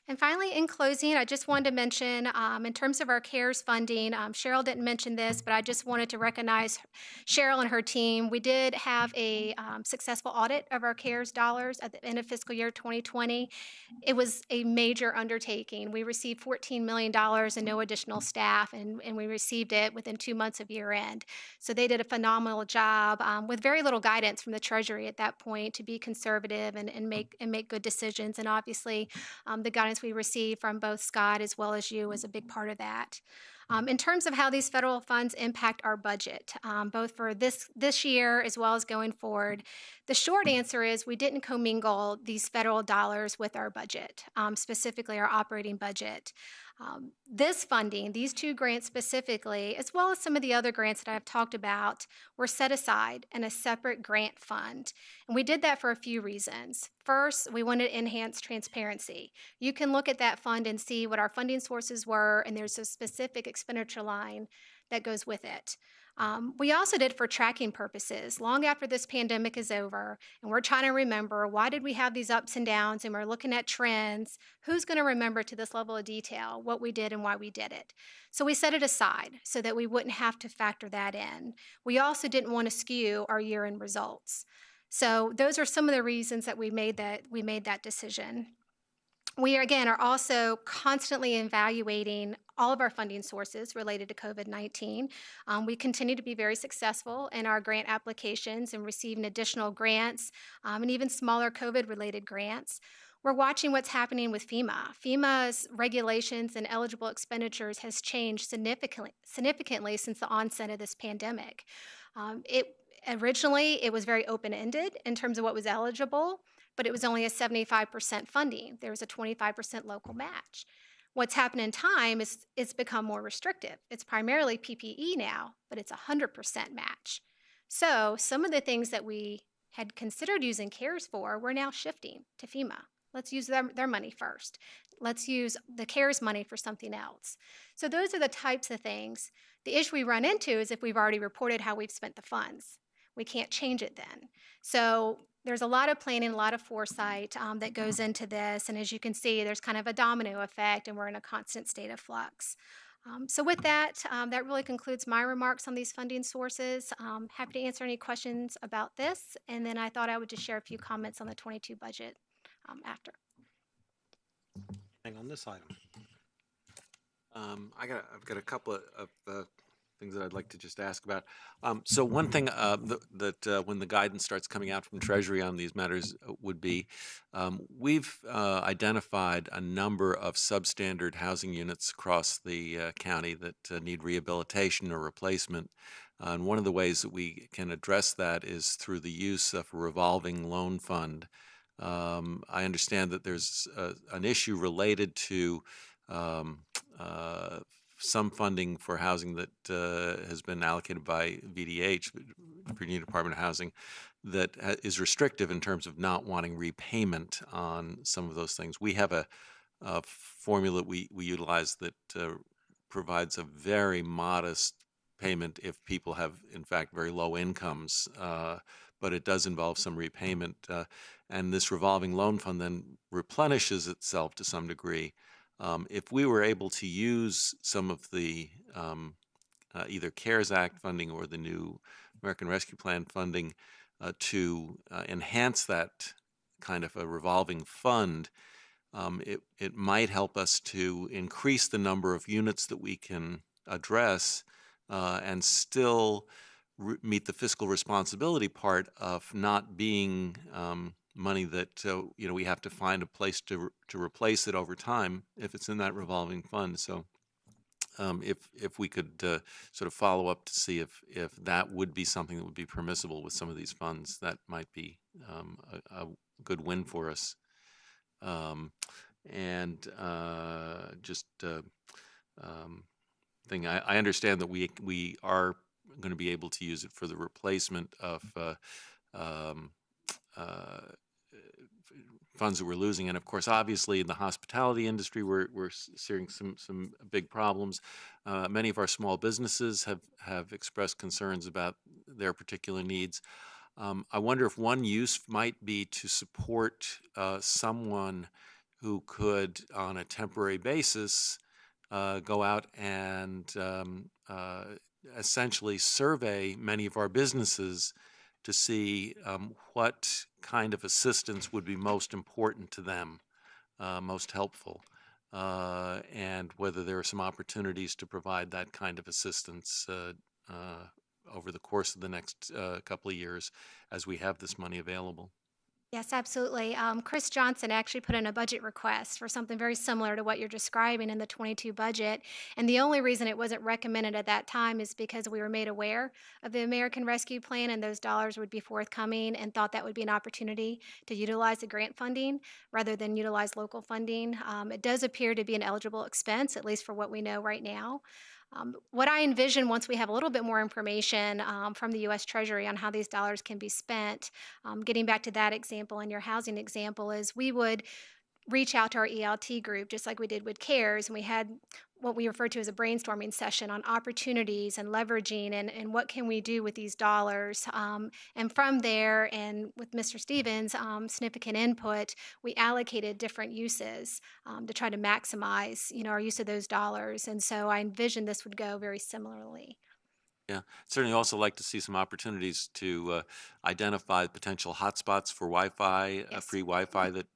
And finally, in closing, I just wanted to mention, in terms of our CARES funding, Cheryl didn't mention this, but I just wanted to recognize Cheryl and her team. We did have a successful audit of our CARES dollars at the end of fiscal year 2020. It was a major undertaking. We received $14 million and no additional staff, and we received it within 2 months of year end. So they did a phenomenal job with very little guidance from the Treasury at that point to be conservative and make good decisions. And obviously, the guidance we received from both Scott as well as you was a big part of that. In terms of how these federal funds impact our budget, both for this year as well as going forward, the short answer is we didn't commingle these federal dollars with our budget, specifically our operating budget. This funding, these two grants specifically, as well as some of the other grants that I've talked about, were set aside in a separate grant fund. And we did that for a few reasons. First, we wanted to enhance transparency. You can look at that fund and see what our funding sources were, and there's a specific expenditure line that goes with it. We also did for tracking purposes. Long after this pandemic is over, and we're trying to remember, why did we have these ups and downs, and we're looking at trends, who's going to remember to this level of detail what we did and why we did it? So we set it aside so that we wouldn't have to factor that in. We also didn't want to skew our year-end results. So those are some of the reasons that we made that decision. We, again, are also constantly evaluating all of our funding sources related to COVID-19. We continue to be very successful in our grant applications and receiving additional grants and even smaller COVID-related grants. We're watching what's happening with FEMA. FEMA's regulations and eligible expenditures has changed significantly since the onset of this pandemic. Originally, it was very open-ended in terms of what was eligible, but it was only a 75% funding. There was a 25% local match. What's happened in time is it's become more restrictive. It's primarily PPE now, but it's 100% match. So some of the things that we had considered using CARES for, we're now shifting to FEMA. Let's use their money first. Let's use the CARES money for something else. So those are the types of things. The issue we run into is if we've already reported how we've spent the funds. We can't change it then. So there's a lot of planning, a lot of foresight that goes into this. And as you can see, there's kind of a domino effect, and we're in a constant state of flux. So with that, that really concludes my remarks on these funding sources. Happy to answer any questions about this. And then I thought I would just share a few comments on the 22 budget after. Hang on this item. I've got a couple of things that I'd like to just ask about. So one thing that when the guidance starts coming out from Treasury on these matters would be, we've identified a number of substandard housing units across the county that need rehabilitation or replacement. And one of the ways that we can address that is through the use of a revolving loan fund. I understand that there's an issue related to some funding for housing that has been allocated by VDH, Virginia Department of Housing, that is restrictive in terms of not wanting repayment on some of those things. We have a formula we utilize that provides a very modest payment if people have, in fact, very low incomes, but it does involve some repayment. And this revolving loan fund then replenishes itself to some degree. If we were able to use some of the either CARES Act funding or the new American Rescue Plan funding to enhance that kind of a revolving fund, it might help us to increase the number of units that we can address and still meet the fiscal responsibility part of not being money that we have to find a place to replace it over time if it's in that revolving fund. So if we could sort of follow up to see if that would be something that would be permissible with some of these funds, that might be a good win for us. I understand that we are going to be able to use it for the replacement of funds that we're losing. And of course, obviously in the hospitality industry, we're seeing some big problems. Many of our small businesses have expressed concerns about their particular needs. I wonder if one use might be to support someone who could, on a temporary basis, go out and essentially survey many of our businesses to see what kind of assistance would be most important to them, most helpful, and whether there are some opportunities to provide that kind of assistance over the course of the next couple of years as we have this money available. Yes, absolutely. Chris Johnson actually put in a budget request for something very similar to what you're describing in the 22 budget. And the only reason it wasn't recommended at that time is because we were made aware of the American Rescue Plan and those dollars would be forthcoming, and thought that would be an opportunity to utilize the grant funding rather than utilize local funding. It does appear to be an eligible expense, at least for what we know right now. What I envision once we have a little bit more information from the U.S. Treasury on how these dollars can be spent, getting back to that example and your housing example, is we would reach out to our ELT group, just like we did with CARES, and we had what we refer to as a brainstorming session on opportunities and leveraging and what can we do with these dollars. And from there, and with Mr. Stevens' significant input, we allocated different uses to try to maximize, our use of those dollars. And so I envision this would go very similarly. Yeah, certainly also like to see some opportunities to identify potential hotspots for Wi-Fi, Yes. free Wi-Fi that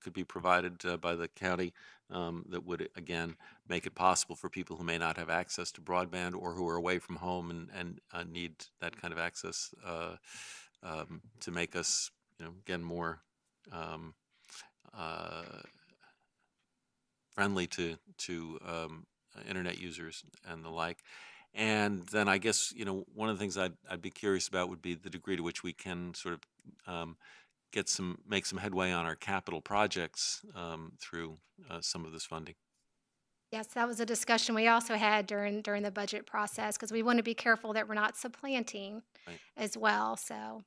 could be provided by the county that would, again, make it possible for people who may not have access to broadband or who are away from home and need that kind of access to make us, again, more friendly to internet users and the like. And then I guess, one of the things I'd be curious about would be the degree to which we can sort of make some headway on our capital projects through some of this funding. Yes, that was a discussion we also had during the budget process, because we want to be careful that we're not supplanting as well. So.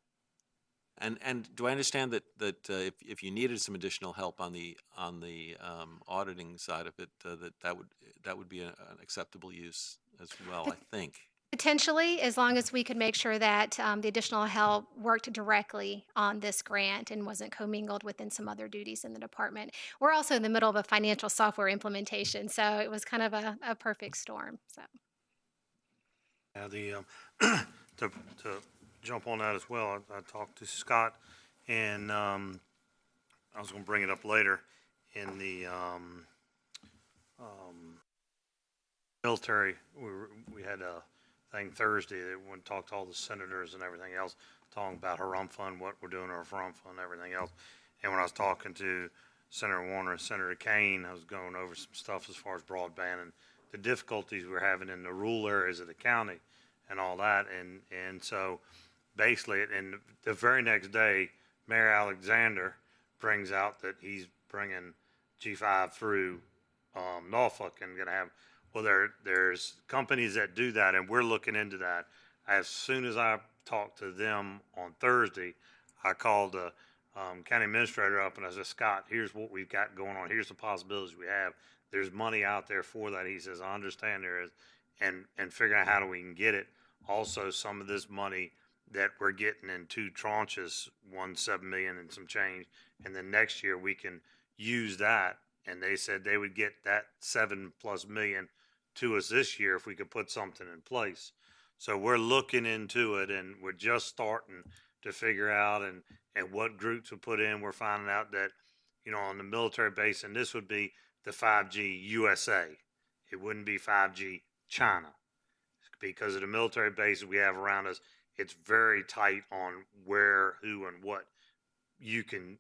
And do I understand that if you needed some additional help on the auditing side of it, that would be an acceptable use as well, I think. Potentially, as long as we could make sure that the additional help worked directly on this grant and wasn't commingled within some other duties in the department. We're also in the middle of a financial software implementation, so it was kind of a perfect storm. So. Yeah, to jump on that as well, I talked to Scott, and I was going to bring it up later in the military. We had a thing Thursday that went and talked to all the senators and everything else, talking about Haram Fund, what we're doing our Haram Fund, everything else. And when I was talking to Senator Warner and Senator Kane, I was going over some stuff as far as broadband and the difficulties we're having in the rural areas of the county and all that. And so basically, and the very next day, Mayor Alexander brings out that he's bringing G5 through Norfolk and going to have, well, there's companies that do that, and we're looking into that. As soon as I talked to them on Thursday, I called county administrator up, and I said, Scott, here's what we've got going on. Here's the possibilities we have. There's money out there for that. He says, I understand there is, and figure out how do we can get it. Also, some of this money that we're getting in 2 tranches, one 7 million and some change, and then next year we can use that. And they said they would get that 7+ million to us this year if we could put something in place. So we're looking into it, and we're just starting to figure out and what groups will put in. We're finding out that, on the military base, and this would be the 5G USA. It wouldn't be 5G China. Because of the military bases we have around us, it's very tight on where, who, and what you can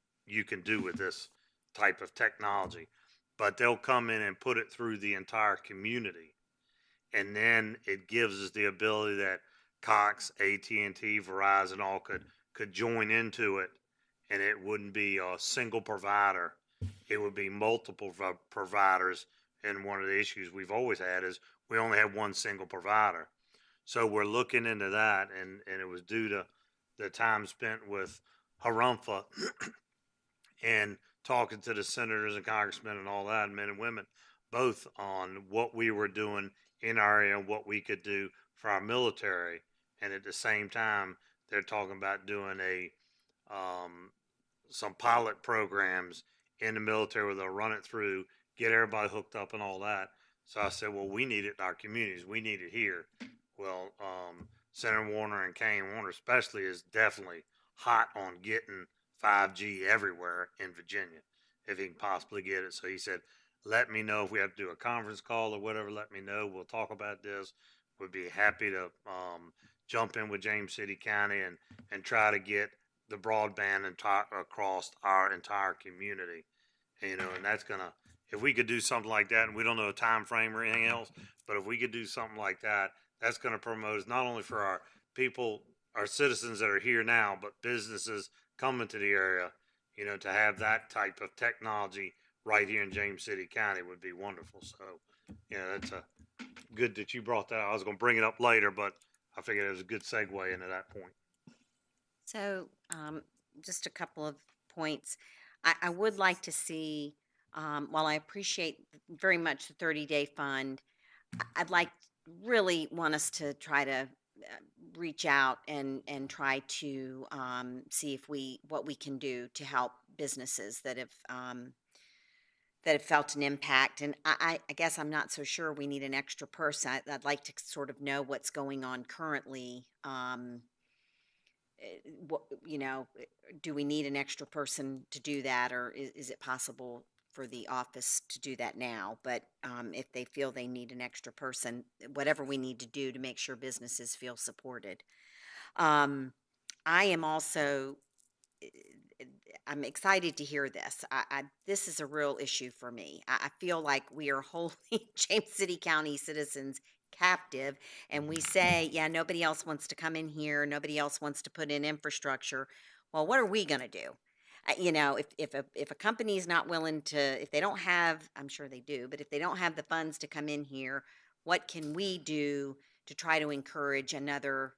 do with this type of technology. But they'll come in and put it through the entire community. And then it gives us the ability that Cox, AT&T, Verizon all could join into it, and it wouldn't be a single provider. It would be multiple providers. And one of the issues we've always had is we only have one single provider. So we're looking into that, and it was due to the time spent with Harumfa and talking to the senators and congressmen and all that, men and women, both on what we were doing in our area and what we could do for our military. And at the same time, they're talking about doing some pilot programs in the military where they'll run it through, get everybody hooked up and all that. So I said, well, we need it in our communities. We need it here. Well, Senator Warner and Kane Warner especially is definitely hot on getting 5G everywhere in Virginia, if he can possibly get it. So he said, let me know if we have to do a conference call or whatever. Let me know. We'll talk about this. We'd be happy to jump in with James City County and try to get the broadband across our entire community. And that's going to, if we could do something like that, and we don't know a time frame or anything else, but if we could do something like that, that's going to promote us not only for our people, our citizens that are here now, but businesses coming to the area, to have that type of technology right here in James City County would be wonderful. So, that's good that you brought that. I was going to bring it up later, but I figured it was a good segue into that point. So, just a couple of points. I would like to see, while I appreciate very much the 30-day fund, I'd really want us to try to reach out and try to see what we can do to help businesses that have felt an impact. And I guess I'm not so sure we need an extra person. I'd like to sort of know what's going on currently. Do we need an extra person to do that, or is it possible for the office to do that now? But if they feel they need an extra person, whatever we need to do to make sure businesses feel supported. I am also, I'm excited to hear this. This is a real issue for me. I feel like we are holding James City County citizens captive, and we say, yeah, nobody else wants to come in here, nobody else wants to put in infrastructure. Well, what are we going to do? If a company is not willing to, if they don't have, I'm sure they do, but if they don't have the funds to come in here, what can we do to try to encourage another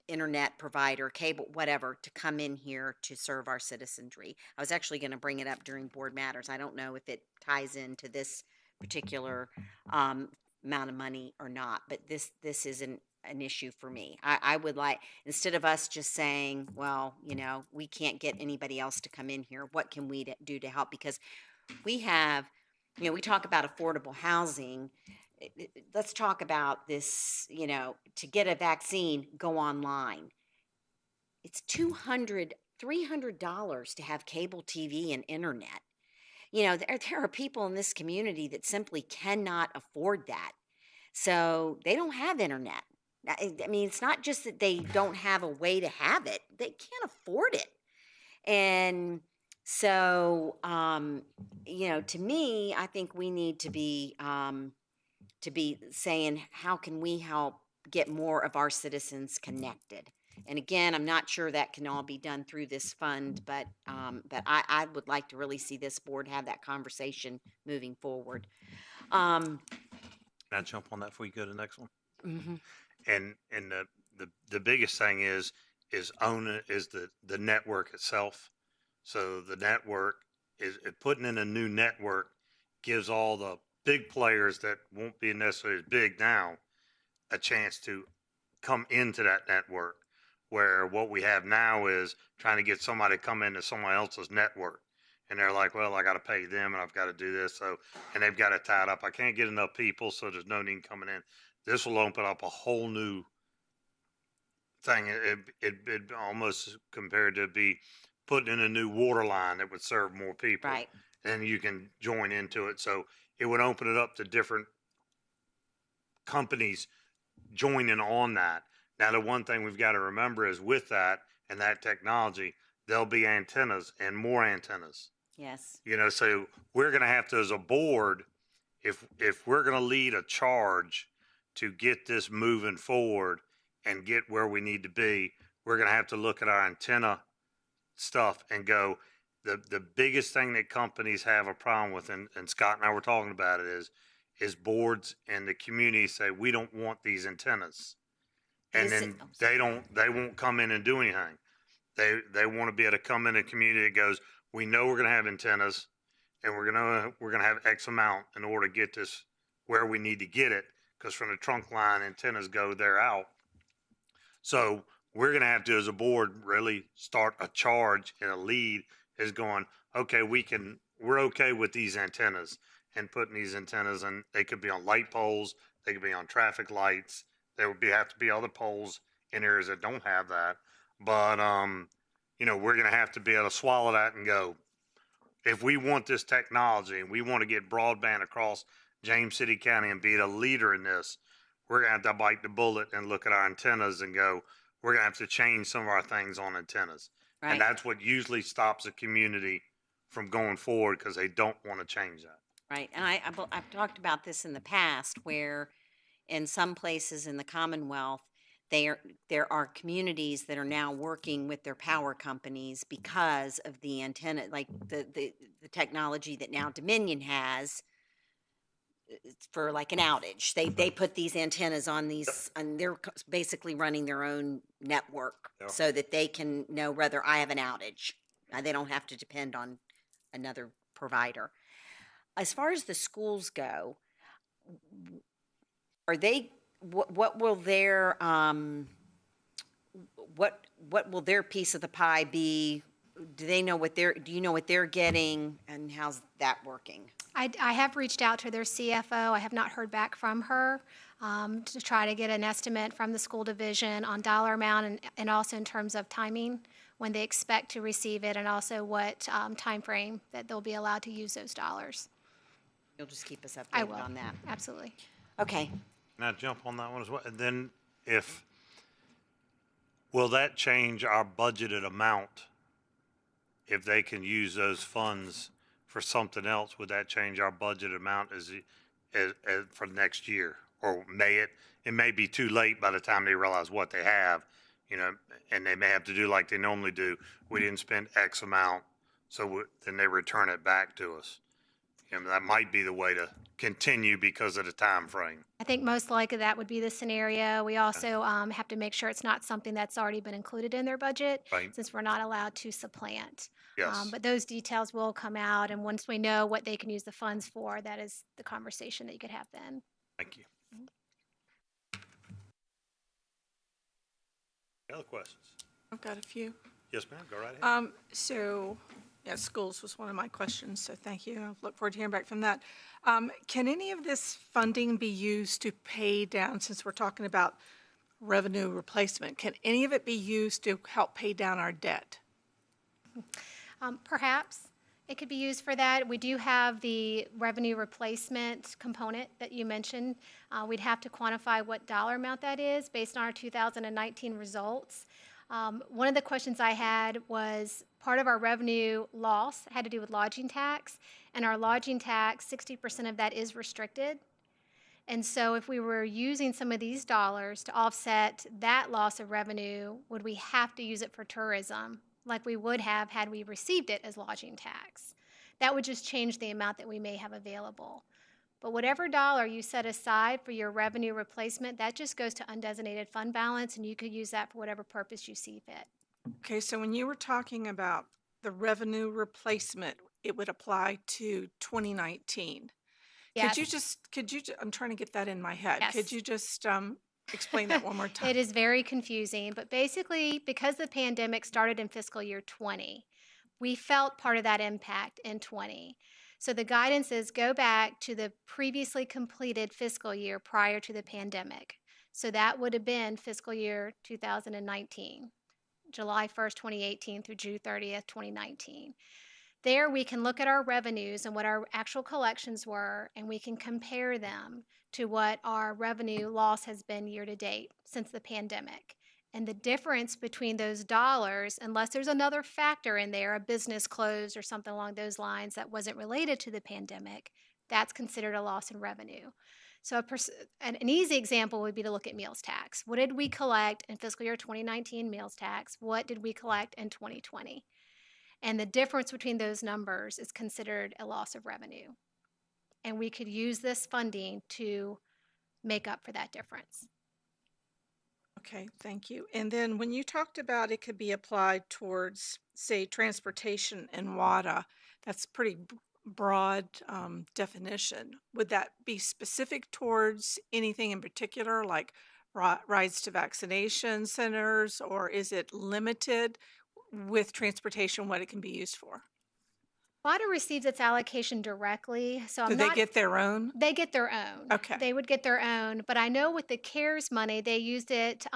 internet provider, cable, whatever, to come in here to serve our citizenry? I was actually going to bring it up during board matters. I don't know if it ties into this particular amount of money or not, but this isn't an issue for me. I would like, instead of us just saying, well, we can't get anybody else to come in here, what can we do to help? Because we have, we talk about affordable housing. Let's talk about this, to get a vaccine, go online. It's $200, $300 to have cable TV and internet. There are people in this community that simply cannot afford that. So they don't have internet. I mean, it's not just that they don't have a way to have it, they can't afford it. And so, to me, I think we need to be saying, how can we help get more of our citizens connected? And again, I'm not sure that can all be done through this fund, but I would like to really see this board have that conversation moving forward. Can I jump on that before you go to the next one? Mm-hmm. And the biggest thing is is the network itself. So the network is putting in a new network gives all the big players that won't be necessarily as big now a chance to come into that network, where what we have now is trying to get somebody to come into someone else's network. And they're like, well, I got to pay them and I've got to do this. So, and they've got it tied up. I can't get enough people, so there's no need coming in. This will open up a whole new thing. It almost compared to be putting in a new water line that would serve more people. Right. And you can join into it. So it would open it up to different companies joining on that. Now, the one thing we've got to remember is with that and that technology, there'll be antennas and more antennas. Yes. You know, so we're going to have to, as a board, if we're going to lead a charge to get this moving forward and get where we need to be, we're going to have to look at our antenna stuff and go, the biggest thing that companies have a problem with, and Scott and I were talking about it, is boards and the community say, we don't want these antennas. And then they won't come in and do anything. They want to be able to come in a community that goes, we know we're going to have antennas and we're going to have X amount in order to get this where we need to get it, because from the trunk line, antennas go there out. So we're going to have to, as a board, really start a charge and a lead is going, okay, we're okay with these antennas and putting these antennas, and they could be on light poles, they could be on traffic lights. There would have to be other poles in areas that don't have that. But, you know, we're going to have to be able to swallow that and go, if we want this technology and we want to get broadband across James City County and be the leader in this, we're going to have to bite the bullet and look at our antennas and go, we're going to have to change some of our things on antennas. Right. And that's what usually stops a community from going forward, because they don't want to change that. Right. And I've talked about this in the past, where in some places in the Commonwealth, there are communities that are now working with their power companies because of the antenna, like the technology that now Dominion has for like an outage. They put these antennas on these, and they're basically running their own network so that they can know whether I have an outage. They don't have to depend on another provider. As far as the schools go, are they, what will their what will their piece of the pie be? Do you know what they're getting, and how's that working? I have reached out to their CFO. I have not heard back from her to try to get an estimate from the school division on dollar amount and also in terms of timing, when they expect to receive it, and also what time frame that they'll be allowed to use those dollars. You'll just keep us I updated will. on that. Absolutely. Okay. Now jump on that one as well. And then will that change our budgeted amount? If they can use those funds for something else, would that change our budget amount as for next year? Or it may be too late by the time they realize what they have, you know, and they may have to do like they normally do. We didn't spend X amount, so then they return it back to us. And that might be the way to continue because of the time frame. I think most likely that would be the scenario. We also have to make sure it's not something that's already been included in their budget, right, since we're not allowed to supplant. Yes. But those details will come out, and once we know what they can use the funds for, that is the conversation that you could have then. Thank you. Any other questions? I've got a few. Yes, ma'am. Go right ahead. Yeah, schools was one of my questions, so thank you. I look forward to hearing back from that. Can any of this funding be used to pay down, since we're talking about revenue replacement, can any of it be used to help pay down our debt? Perhaps it could be used for that. We do have the revenue replacement component that you mentioned. We'd have to quantify what dollar amount that is based on our 2019 results. One of the questions I had was part of our revenue loss had to do with lodging tax, and our lodging tax, 60% of that is restricted. And so if we were using some of these dollars to offset that loss of revenue, would we have to use it for tourism like we would have had we received it as lodging tax? That would just change the amount that we may have available. But whatever dollar you set aside for your revenue replacement, that just goes to undesignated fund balance, and you could use that for whatever purpose you see fit. Okay, so when you were talking about the revenue replacement, it would apply to 2019. Yes. I'm trying to get that in my head. Yes. Could you just explain that one more time? It is very confusing, but basically, because the pandemic started in fiscal year 20, we felt part of that impact in 20. So the guidance is go back to the previously completed fiscal year prior to the pandemic. So that would have been fiscal year 2019, July 1st, 2018 through June 30th, 2019. There we can look at our revenues and what our actual collections were, and we can compare them to what our revenue loss has been year to date since the pandemic. And the difference between those dollars, unless there's another factor in there, a business closed or something along those lines that wasn't related to the pandemic, that's considered a loss in revenue. So an easy example would be to look at meals tax. What did we collect in fiscal year 2019 meals tax? What did we collect in 2020? And the difference between those numbers is considered a loss of revenue. And we could use this funding to make up for that difference. Okay, thank you. And then when you talked about it could be applied towards, say, transportation and WADA, that's pretty broad definition. Would that be specific towards anything in particular, like rides to vaccination centers, or is it limited with transportation what it can be used for? WADA receives its allocation directly, so Do they get their own? They get their own. Okay. They would get their own, but I know with the CARES money, they used it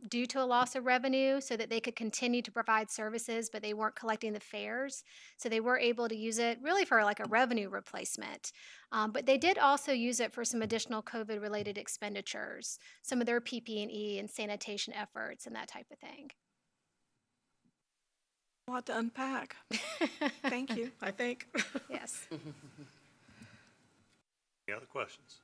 due to a loss of revenue so that they could continue to provide services, but they weren't collecting the fares. So they were able to use it really for like a revenue replacement. But they did also use it for some additional COVID-related expenditures, some of their PP&E and sanitation efforts and that type of thing. A lot to unpack. Thank you, I think. Yes. Any other questions?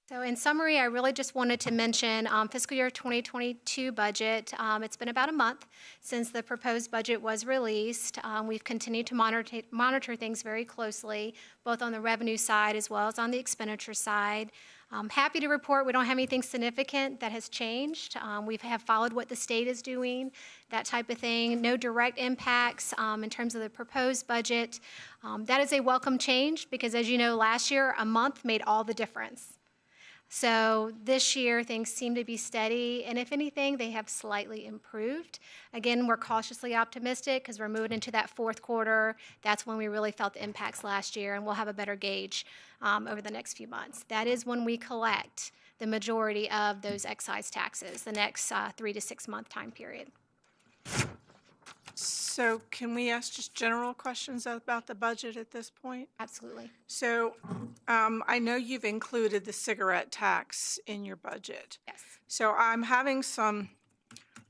So in summary, I really just wanted to mention fiscal year 2022 budget. It's been about a month since the proposed budget was released. We've continued to monitor things very closely, both on the revenue side as well as on the expenditure side. I'm happy to report we don't have anything significant that has changed. We have followed what the state is doing, that type of thing. No direct impacts in terms of the proposed budget. That is a welcome change because, as you know, last year a month made all the difference. So this year, things seem to be steady, and if anything, they have slightly improved. Again, we're cautiously optimistic because we're moving into that fourth quarter. That's when we really felt the impacts last year, and we'll have a better gauge over the next few months. That is when we collect the majority of those excise taxes, the next 3 to 6 month time period. So can we ask just general questions about the budget at this point? Absolutely. So I know you've included the cigarette tax in your budget. Yes. So I'm having a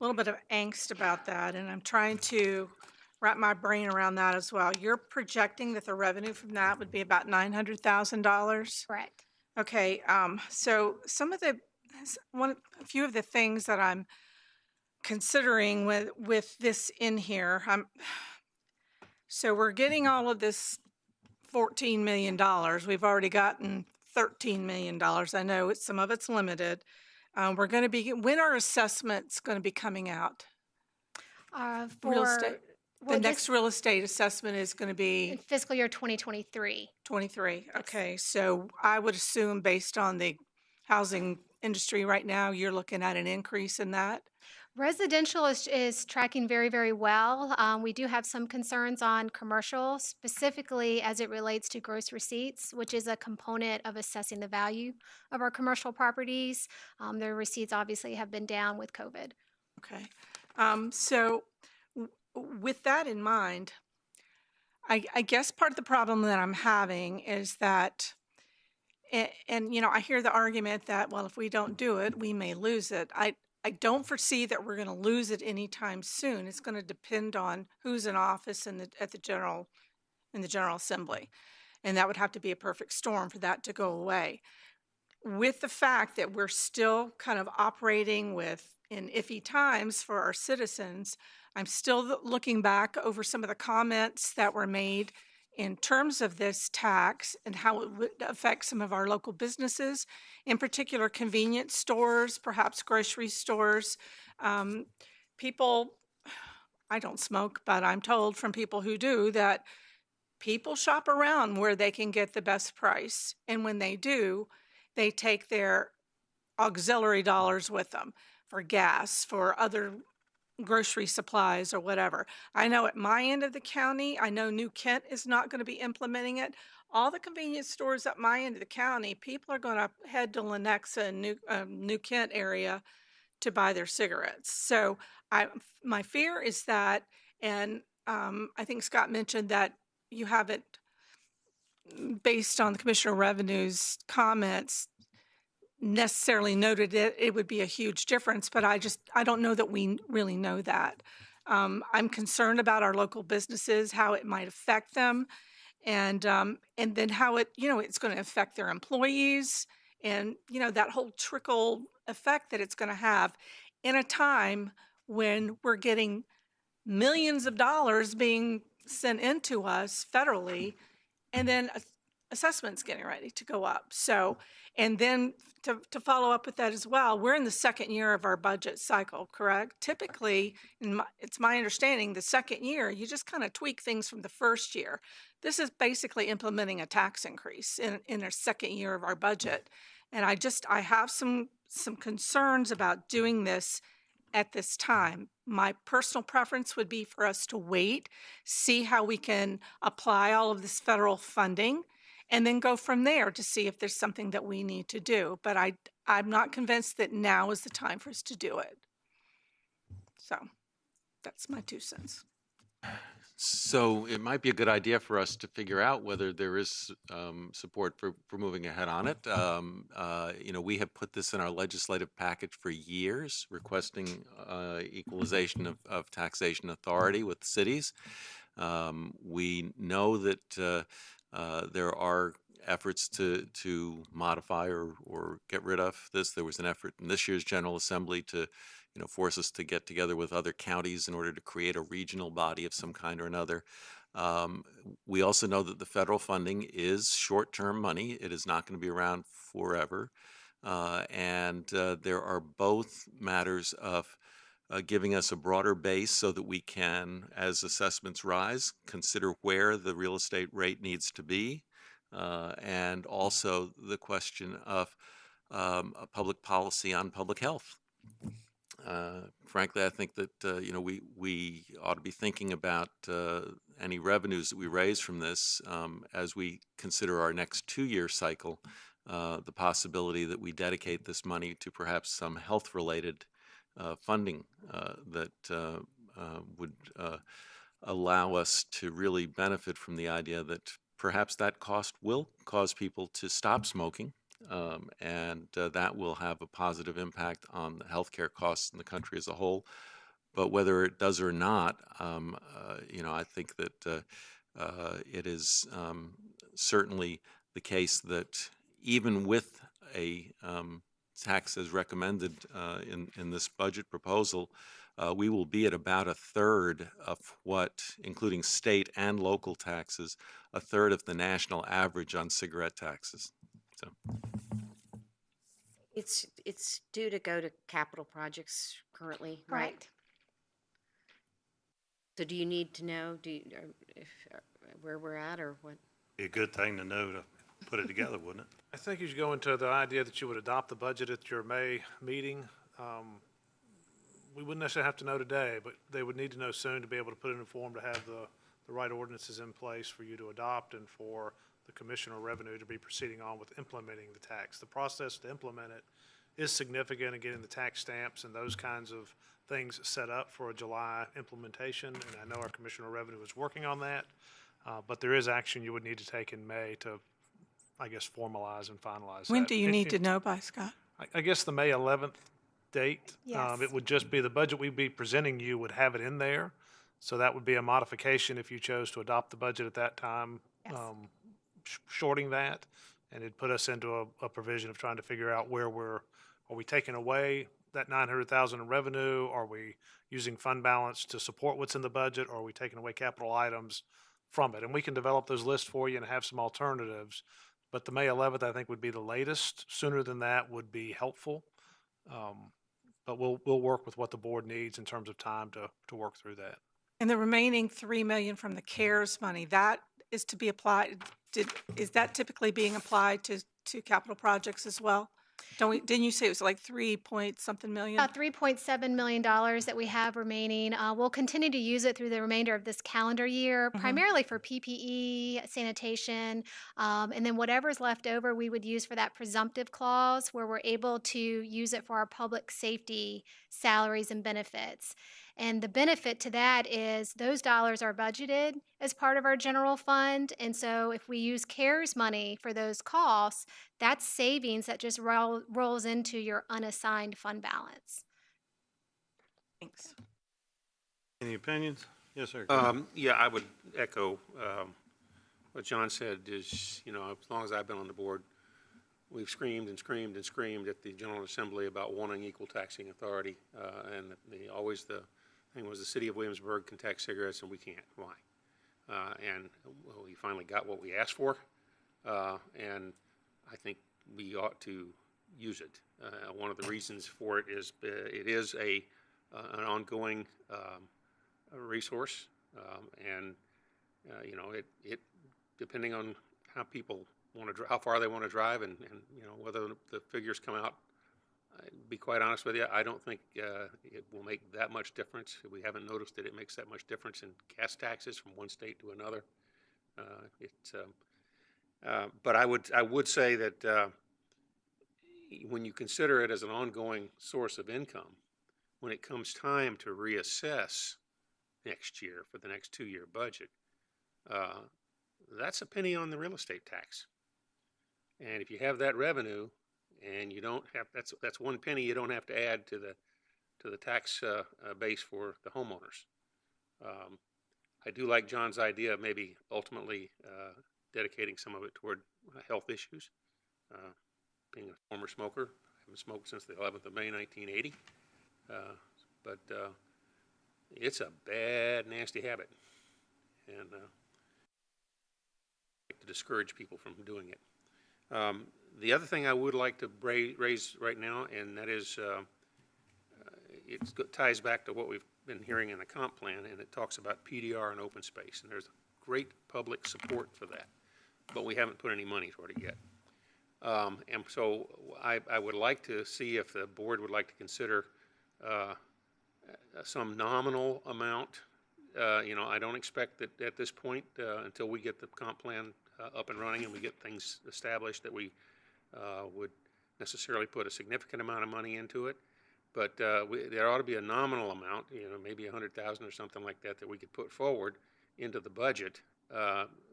little bit of angst about that, and I'm trying to wrap my brain around that as well. You're projecting that the revenue from that would be about $900,000? Correct. Okay, so a few of the things that I'm considering with this in here, so we're getting all of this $14 million. We've already gotten $13 million. I know some of it's limited. We're going to be, when are assessments going to be coming out? Real estate. The next real estate assessment is going to be in fiscal year 2023. 23. Okay, so I would assume based on the housing industry right now, you're looking at an increase in that? Residential is tracking very, very well. We do have some concerns on commercial, specifically as it relates to gross receipts, which is a component of assessing the value of our commercial properties. Their receipts obviously have been down with COVID. Okay. So with that in mind, I guess part of the problem that I'm having is that, and you know, I hear the argument that, well, if we don't do it, we may lose it. I don't foresee that we're going to lose it anytime soon. It's going to depend on who's in office in the General Assembly, and that would have to be a perfect storm for that to go away. With the fact that we're still kind of operating with in iffy times for our citizens. I'm still looking back over some of the comments that were made in terms of this tax and how it would affect some of our local businesses, in particular convenience stores, perhaps grocery stores. People, I don't smoke, but I'm told from people who do that people shop around where they can get the best price. And when they do, they take their auxiliary dollars with them for gas, for other grocery supplies or whatever. I know at my end of the county, I know New Kent is not going to be implementing it. All the convenience stores at my end of the county, people are going to head to Lenexa and New Kent area to buy their cigarettes. So my fear is that, and I think Scott mentioned that you haven't, based on the Commissioner of Revenue's comments, necessarily noted it would be a huge difference, but I don't know that we really know that. I'm concerned about our local businesses, how it might affect them, and then how it's going to affect their employees, and that whole trickle effect that it's going to have in a time when we're getting millions of dollars being sent into us federally, and then assessments getting ready to go up. So, and then to follow up with that as well, we're in the second year of our budget cycle, correct? Typically, it's my understanding, the second year, you just kind of tweak things from the first year. This is basically implementing a tax increase in our second year of our budget. And I have some concerns about doing this at this time. My personal preference would be for us to wait, see how we can apply all of this federal funding, and then go from there to see if there's something that we need to do. But I'm not convinced that now is the time for us to do it. So that's my 2 cents. So it might be a good idea for us to figure out whether there is support for moving ahead on it. We have put this in our legislative package for years, requesting equalization of taxation authority with cities. We know that there are efforts to modify or get rid of this. There was an effort in this year's General Assembly to force us to get together with other counties in order to create a regional body of some kind or another. We also know that the federal funding is short-term money. It is not going to be around forever. And there are both matters of giving us a broader base so that we can, as assessments rise, consider where the real estate rate needs to be. And also the question of a public policy on public health. Frankly, I think that we ought to be thinking about any revenues that we raise from this as we consider our next 2-year cycle, the possibility that we dedicate this money to perhaps some health-related funding that would allow us to really benefit from the idea that perhaps that cost will cause people to stop smoking. And that will have a positive impact on the healthcare costs in the country as a whole. But whether it does or not, I think that it is certainly the case that even with a tax as recommended in this budget proposal, we will be at about a third of what, including state and local taxes, a third of the national average on cigarette taxes. So. It's due to go to capital projects currently, right? So do you need to know where we're at or what? Be a good thing to know to put it together, wouldn't it? I think you should go into the idea that you would adopt the budget at your May meeting. We wouldn't necessarily have to know today, but they would need to know soon to be able to put it in form to have the right ordinances in place for you to adopt and for the Commissioner of Revenue to be proceeding on with implementing the tax. The process to implement it is significant in getting the tax stamps and those kinds of things set up for a July implementation, and I know our Commissioner of Revenue is working on that, but there is action you would need to take in May to, I guess, formalize and finalize When that. do you need to know by, Scott? I guess the May 11th date. Yes. It would just be the budget we'd be presenting you would have it in there, so that would be a modification if you chose to adopt the budget at that time. Yes. Shorting that, and it'd put us into a provision of trying to figure out where are we taking away that 900,000 in revenue? Are we using fund balance to support what's in the budget? Or are we taking away capital items from it? And we can develop those lists for you and have some alternatives. But the May 11th, I think, would be the latest. Sooner than that would be helpful. But we'll work with what the board needs in terms of time to work through that. And the remaining 3 million from the CARES money, that is to be applied, is that typically being applied to capital projects as well? Didn't you say it was like 3 point something million? About $3.7 million that we have remaining. We'll continue to use it through the remainder of this calendar year, primarily for PPE, sanitation, and then whatever's left over we would use for that presumptive clause where we're able to use it for our public safety salaries and benefits. And the benefit to that is those dollars are budgeted as part of our general fund. And so if we use CARES money for those costs, that's savings that just rolls into your unassigned fund balance. Thanks. Any opinions? Yes, sir. Yeah, I would echo what John said is, you know, as long as I've been on the board, we've screamed and screamed and screamed at the General Assembly about wanting equal taxing authority. And always the thing was the city of Williamsburg can tax cigarettes and we can't. Why? And we finally got what we asked for. And I think we ought to use it. One of the reasons for it is it is an ongoing resource. And you know, it depending on how people want to, how far they want to drive and you know, whether the figures come out, to be quite honest with you, I don't think it will make that much difference. We haven't noticed that it makes that much difference in gas taxes from one state to another. But I would say that when you consider it as an ongoing source of income, when it comes time to reassess next year for the next 2-year budget, that's a penny on the real estate tax. And if you have that revenue, and you don't have, that's 1 penny you don't have to add to the tax base for the homeowners. I do like John's idea of maybe ultimately dedicating some of it toward health issues. Being a former smoker, I haven't smoked since the 11th of May, 1980. But it's a bad, nasty habit, and to discourage people from doing it. The other thing I would like to raise right now, and that is, it ties back to what we've been hearing in the comp plan, and it talks about PDR and open space, and there's great public support for that, but we haven't put any money toward it yet. And so I would like to see if the board would like to consider some nominal amount. You know, I don't expect that at this point, until we get the comp plan up and running and we get things established, that we would necessarily put a significant amount of money into it. But there ought to be a nominal amount, you know, maybe 100,000 or something like that, that we could put forward into the budget,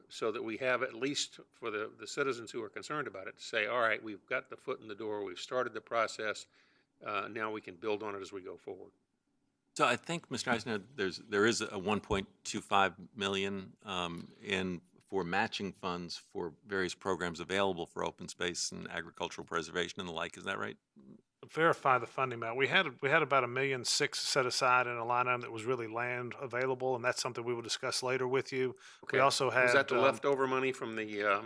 so that we have at least for the citizens who are concerned about it to say, all right, we've got the foot in the door, we've started the process, now we can build on it as we go forward. So I think, Mr. Eisner, there is a 1.25 million for matching funds for various programs available for open space and agricultural preservation and the like. Is that right? Verify the funding amount. We had about $1.6 million set aside in a line item that was really land available, and that's something we will discuss later with you. Okay. We also had. Was that the leftover money from the?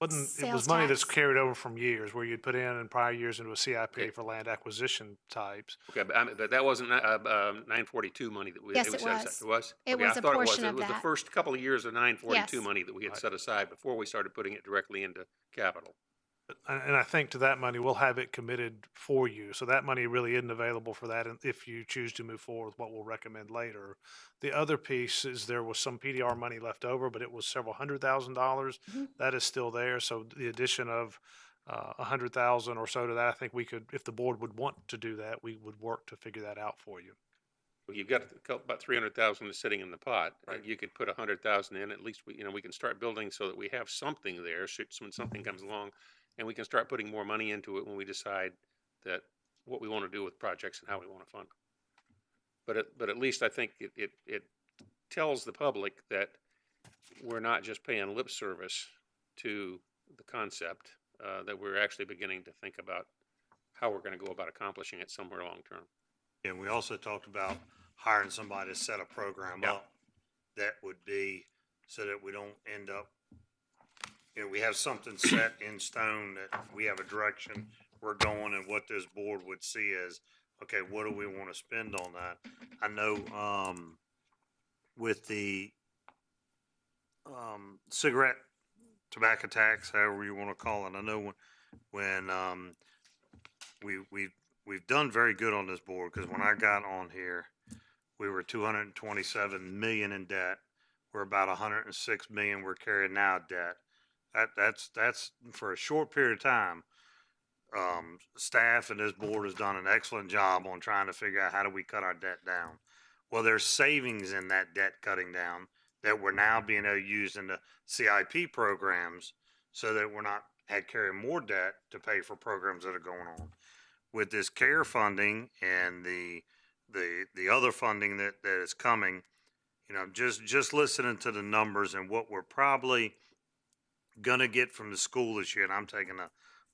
It was money that's carried over from years where you'd put in prior years into a CIP for land acquisition types. Okay, but that wasn't 942 money that we Yes, that we it set was. aside. It was? It Okay, was I a thought portion it of was. It was that. the first couple of years of 942 Yes. money that we had set aside before we started putting it directly into capital. And I think to that money, we'll have it committed for you. So that money really isn't available for that if you choose to move forward with what we'll recommend later. The other piece is there was some PDR money left over, but it was several $100,000. That is still there. So the addition of 100,000 or so to that, I think we could, if the board would want to do that, we would work to figure that out for you. Well, you've got about 300,000 sitting in the pot. Right. You could put 100,000 in. At least we can start building so that we have something there. So when something comes along. And we can start putting more money into it when we decide that what we want to do with projects and how we want to fund them. But at least I think it tells the public that we're not just paying lip service to the concept, that we're actually beginning to think about how we're going to go about accomplishing it somewhere long-term. And we also talked about hiring somebody to set a program Yeah. up that would be so that we don't end up, we have something set in stone, that we have a direction we're going, and what this board would see as, okay, what do we want to spend on that? I know, with the, cigarette tobacco tax, however you want to call it, I know when we've done very good on this board, because when I got on here, we were 227 million in debt. We're about 106 million we're carrying now debt. That's for a short period of time. Staff and this board has done an excellent job on trying to figure out how do we cut our debt down. Well, there's savings in that debt cutting down that we're now being able to use in the CIP programs, so that we're not carrying more debt to pay for programs that are going on. With this CARE funding and the other funding that is coming, just listening to the numbers and what we're probably gonna get from the school this year, and I'm taking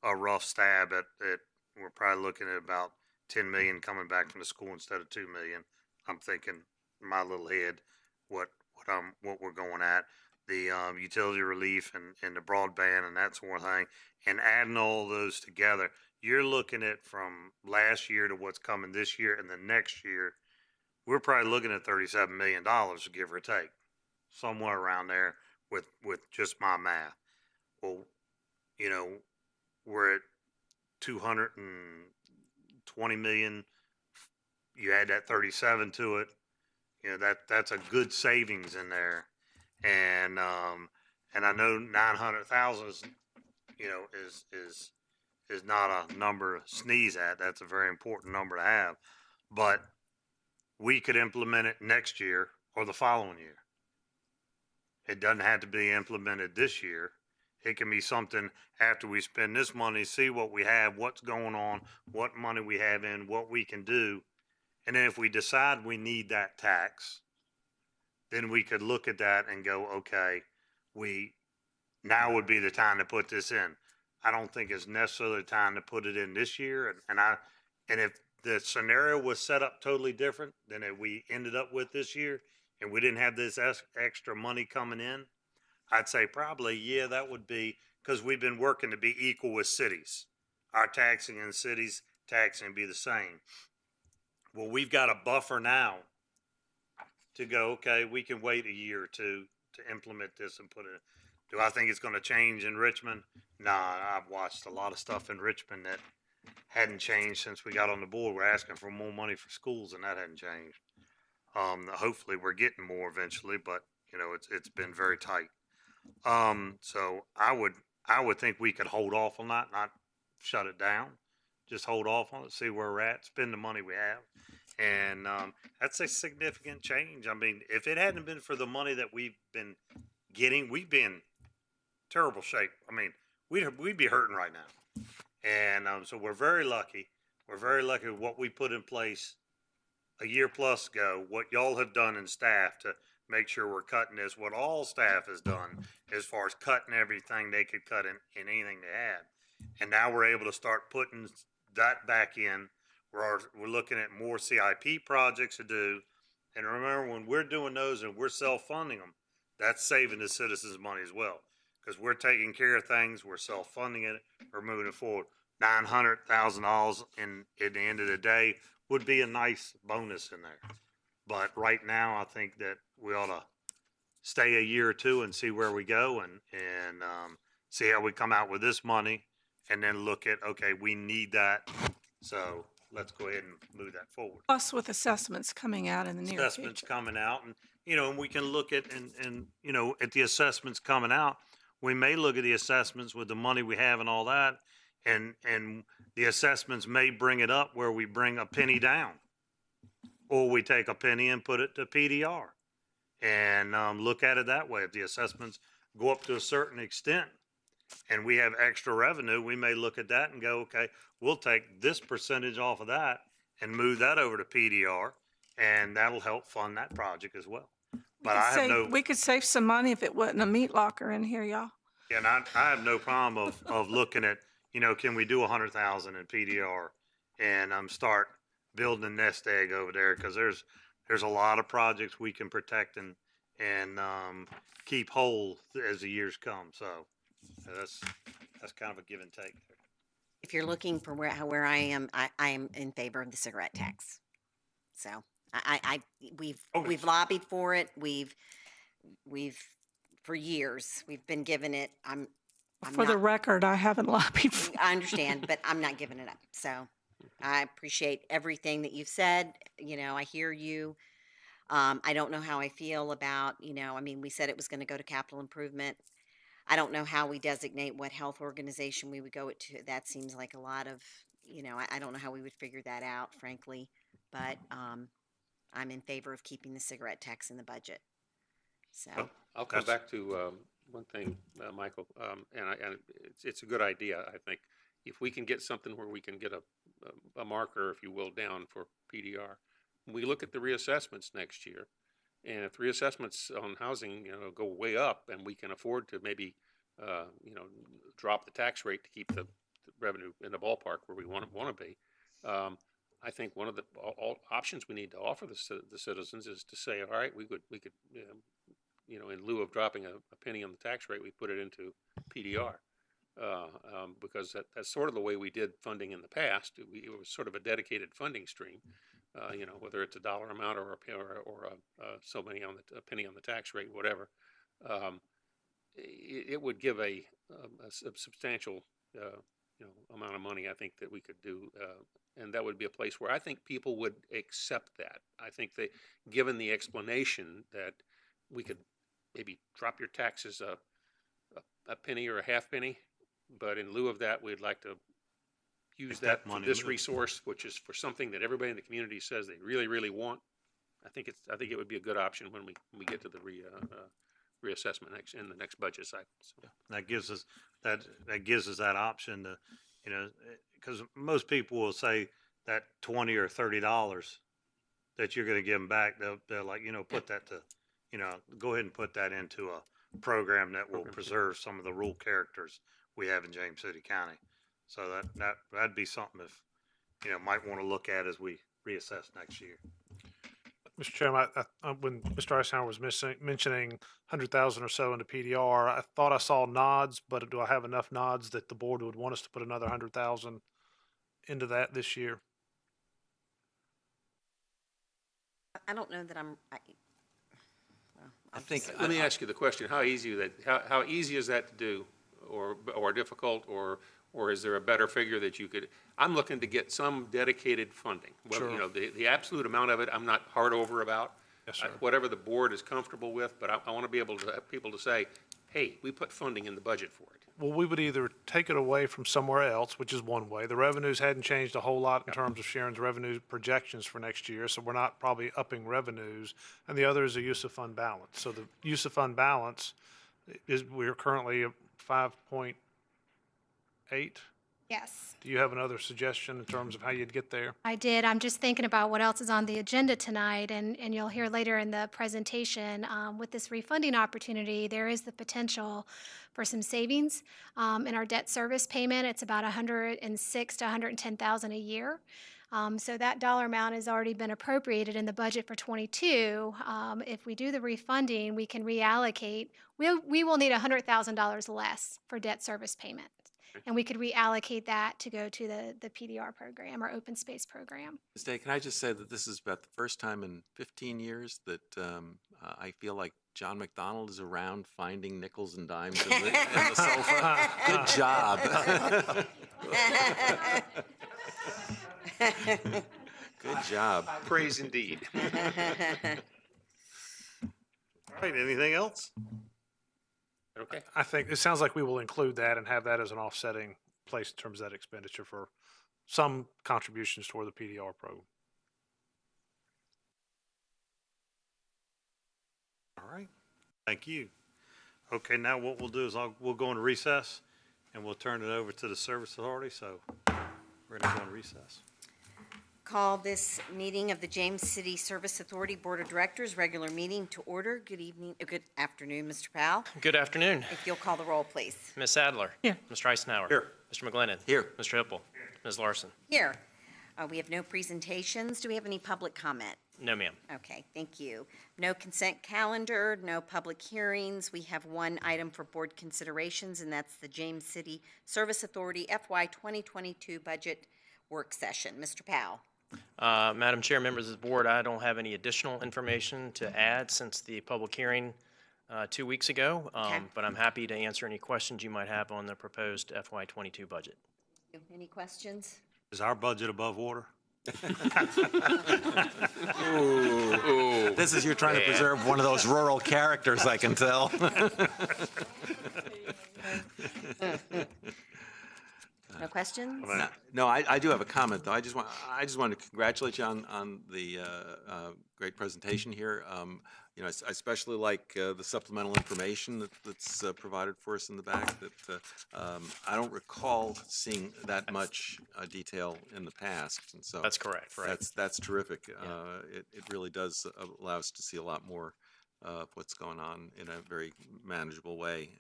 a rough stab at we're probably looking at about 10 million coming back from the school instead of 2 million. I'm thinking in my little head what we're going at. The utility relief and the broadband and that sort of thing, and adding all those together, you're looking at from last year to what's coming this year and the next year, we're probably looking at $37 million, give or take, somewhere around there with just my math. Well, we're at 220 million. You add that 37 to it, that's a good savings in there. And I know 900,000 is, is not a number to sneeze at. That's a very important number to have, but we could implement it next year or the following year. It doesn't have to be implemented this year. It can be something after we spend this money, see what we have, what's going on, what money we have in, what we can do. And then if we decide we need that tax, then we could look at that and go, okay, now would be the time to put this in. I don't think it's necessarily the time to put it in this year. And if the scenario was set up totally different than if we ended up with this year, and we didn't have this extra money coming in, I'd say probably, yeah, that would be, because we've been working to be equal with cities. Our taxing and cities taxing be the same. Well, we've got a buffer now to go, okay, we can wait a year or two to implement this and put it. Do I think it's going to change in Richmond? Nah, I've watched a lot of stuff in Richmond that hadn't changed since we got on the board. We're asking for more money for schools, and that hadn't changed. Hopefully we're getting more eventually, but it's been very tight. So I would think we could hold off on that, not shut it down, just hold off on it, see where we're at, spend the money we have. And that's a significant change. I mean, if it hadn't been for the money that we've been getting, we'd be in terrible shape. I mean, we'd be hurting right now. And so we're very lucky. We're very lucky with what we put in place a year plus ago, what y'all have done in staff to make sure we're cutting this, what all staff has done as far as cutting everything they could cut in anything they had. And now we're able to start putting that back in. We're looking at more CIP projects to do. And remember, when we're doing those and we're self-funding them, that's saving the citizens money as well. Because we're taking care of things, we're self-funding it, we're moving it forward. $900,000 at the end of the day would be a nice bonus in there. But right now, I think that we ought to stay a year or two and see where we go and see how we come out with this money, and then look at, okay, we need that. So let's go ahead and move that forward. Plus with assessments coming out in the near future. Assessments coming out, and and we can look at and at the assessments coming out. We may look at the assessments with the money we have and all that, and the assessments may bring it up where we bring a penny down, or we take a penny and put it to PDR, and look at it that way. If the assessments go up to a certain extent, and we have extra revenue, we may look at that and go, okay, we'll take this percentage off of that and move that over to PDR, and that'll help fund that project as well. But we could save some money if it wasn't a meat locker in here, y'all. And I have no problem of looking at, you know, can we do 100,000 in PDR and start building a nest egg over there? Because there's a lot of projects we can protect and keep whole as the years come. So that's kind of a give and take. If you're looking for where I am in favor of the cigarette tax. So we've lobbied for it. We've for years we've been giving it. I'm For the not- record, I haven't lobbied for I understand, but I'm not giving it up. So I appreciate everything that you've said. You know, I hear you. I don't know how I feel about, you know, I mean, we said it was going to go to capital improvement. I don't know how we designate what health organization we would go to. That seems like a lot of, you know, I don't know how we would figure that out, frankly. But I'm in favor of keeping the cigarette tax in the budget. So I'll come back to one thing, Michael, and it's a good idea. I think if we can get something where we can get a marker, if you will, down for PDR, we look at the reassessments next year, and if reassessments on housing, you know, go way up, and we can afford to maybe, you know, drop the tax rate to keep the revenue in the ballpark where we want to be. I think one of the options we need to offer the citizens is to say, all right, we could you know, in lieu of dropping a penny on the tax rate, we put it into PDR. Because that's sort of the way we did funding in the past. It was sort of a dedicated funding stream, you know, whether it's a dollar amount or so many on a penny on the tax rate, whatever. It would give a substantial, you know, amount of money. I think that we could do, and that would be a place where I think people would accept that. I think that, given the explanation that we could maybe drop your taxes a penny or a half penny, but in lieu of that, we'd like to use that for this resource, which is for something that everybody in the community says they really, really want. I think it would be a good option when we get to the reassessment in the next budget cycle. So. That gives us that option to, you know, because most people will say that $20 or $30 that you're going to give them back, they're like, you know, put that to, you know, go ahead and put that into a program that will preserve some of the rural characters we have in James City County. So that'd be something if, you know, might want to look at as we reassess next year. Mr. Chairman, when Mr. Eisenhower was mentioning 100,000 or so into PDR, I thought I saw nods, but do I have enough nods that the board would want us to put another 100,000 into that this year? I don't know that I think. Let me ask you the question: how easy is that to do, or difficult, or is there a better figure that you could? I'm looking to get some dedicated funding. Well, sure. You know, the absolute amount of it, I'm not hard over about. Yes, sir. Whatever the board is comfortable with, but I want to be able to have people to say, hey, we put funding in the budget for it. Well, we would either take it away from somewhere else, which is one way. The revenues hadn't changed a whole lot in terms of Sharon's revenue projections for next year, so we're not probably upping revenues. And the other is the use of fund balance. So the use of fund balance is, we're currently at 5.8. Yes. Do you have another suggestion in terms of how you'd get there? I did. I'm just thinking about what else is on the agenda tonight, and you'll hear later in the presentation, with this refunding opportunity, there is the potential for some savings in our debt service payment. It's about $106,000 to $110,000 a year. So that dollar amount has already been appropriated in the budget for '22. If we do the refunding, we can reallocate. We will need $100,000 less for debt service payment. And we could reallocate that to go to the PDR program or open space program. Ms. Day, can I just say that this is about the first time in 15 years that I feel like John McDonald is around finding nickels and dimes in the sofa. Good job. Good job. Praise indeed. All right, anything else? Okay. I think it sounds like we will include that and have that as an offsetting place in terms of that expenditure for some contributions toward the PDR program. All right, thank you. Okay, now what we'll do is we'll go into recess and we'll turn it over to the Service Authority. So we're going to go in recess. Call this meeting of the James City Service Authority Board of Directors, regular meeting to order. Good evening, good afternoon, Mr. Powell. Good afternoon. If you'll call the roll, please. Ms. Adler. Here. Mr. Eisenhower. Here. Mr. McGlinnan. Here. Mr. Hippel. Ms. Larson. Here. We have no presentations. Do we have any public comment? No, ma'am. Okay, thank you. No consent calendar, no public hearings. We have one item for board considerations, and that's the James City Service Authority FY 2022 budget work session. Mr. Powell. Madam Chair, members of the board, I don't have any additional information to add since the public hearing 2 weeks ago, but I'm happy to answer any questions you might have on the proposed FY22 budget. Any questions? Is our budget above water? Ooh. This is, you're trying to preserve one of those rural characters, I can tell. No questions? No, I do have a comment, though. I just wanted to congratulate you on the great presentation here. You know, I especially like the supplemental information that's provided for us in the back. That I don't recall seeing that much detail in the past, and so that's correct. Right. That's terrific. Yeah. It really does allow us to see a lot more of what's going on in a very manageable way.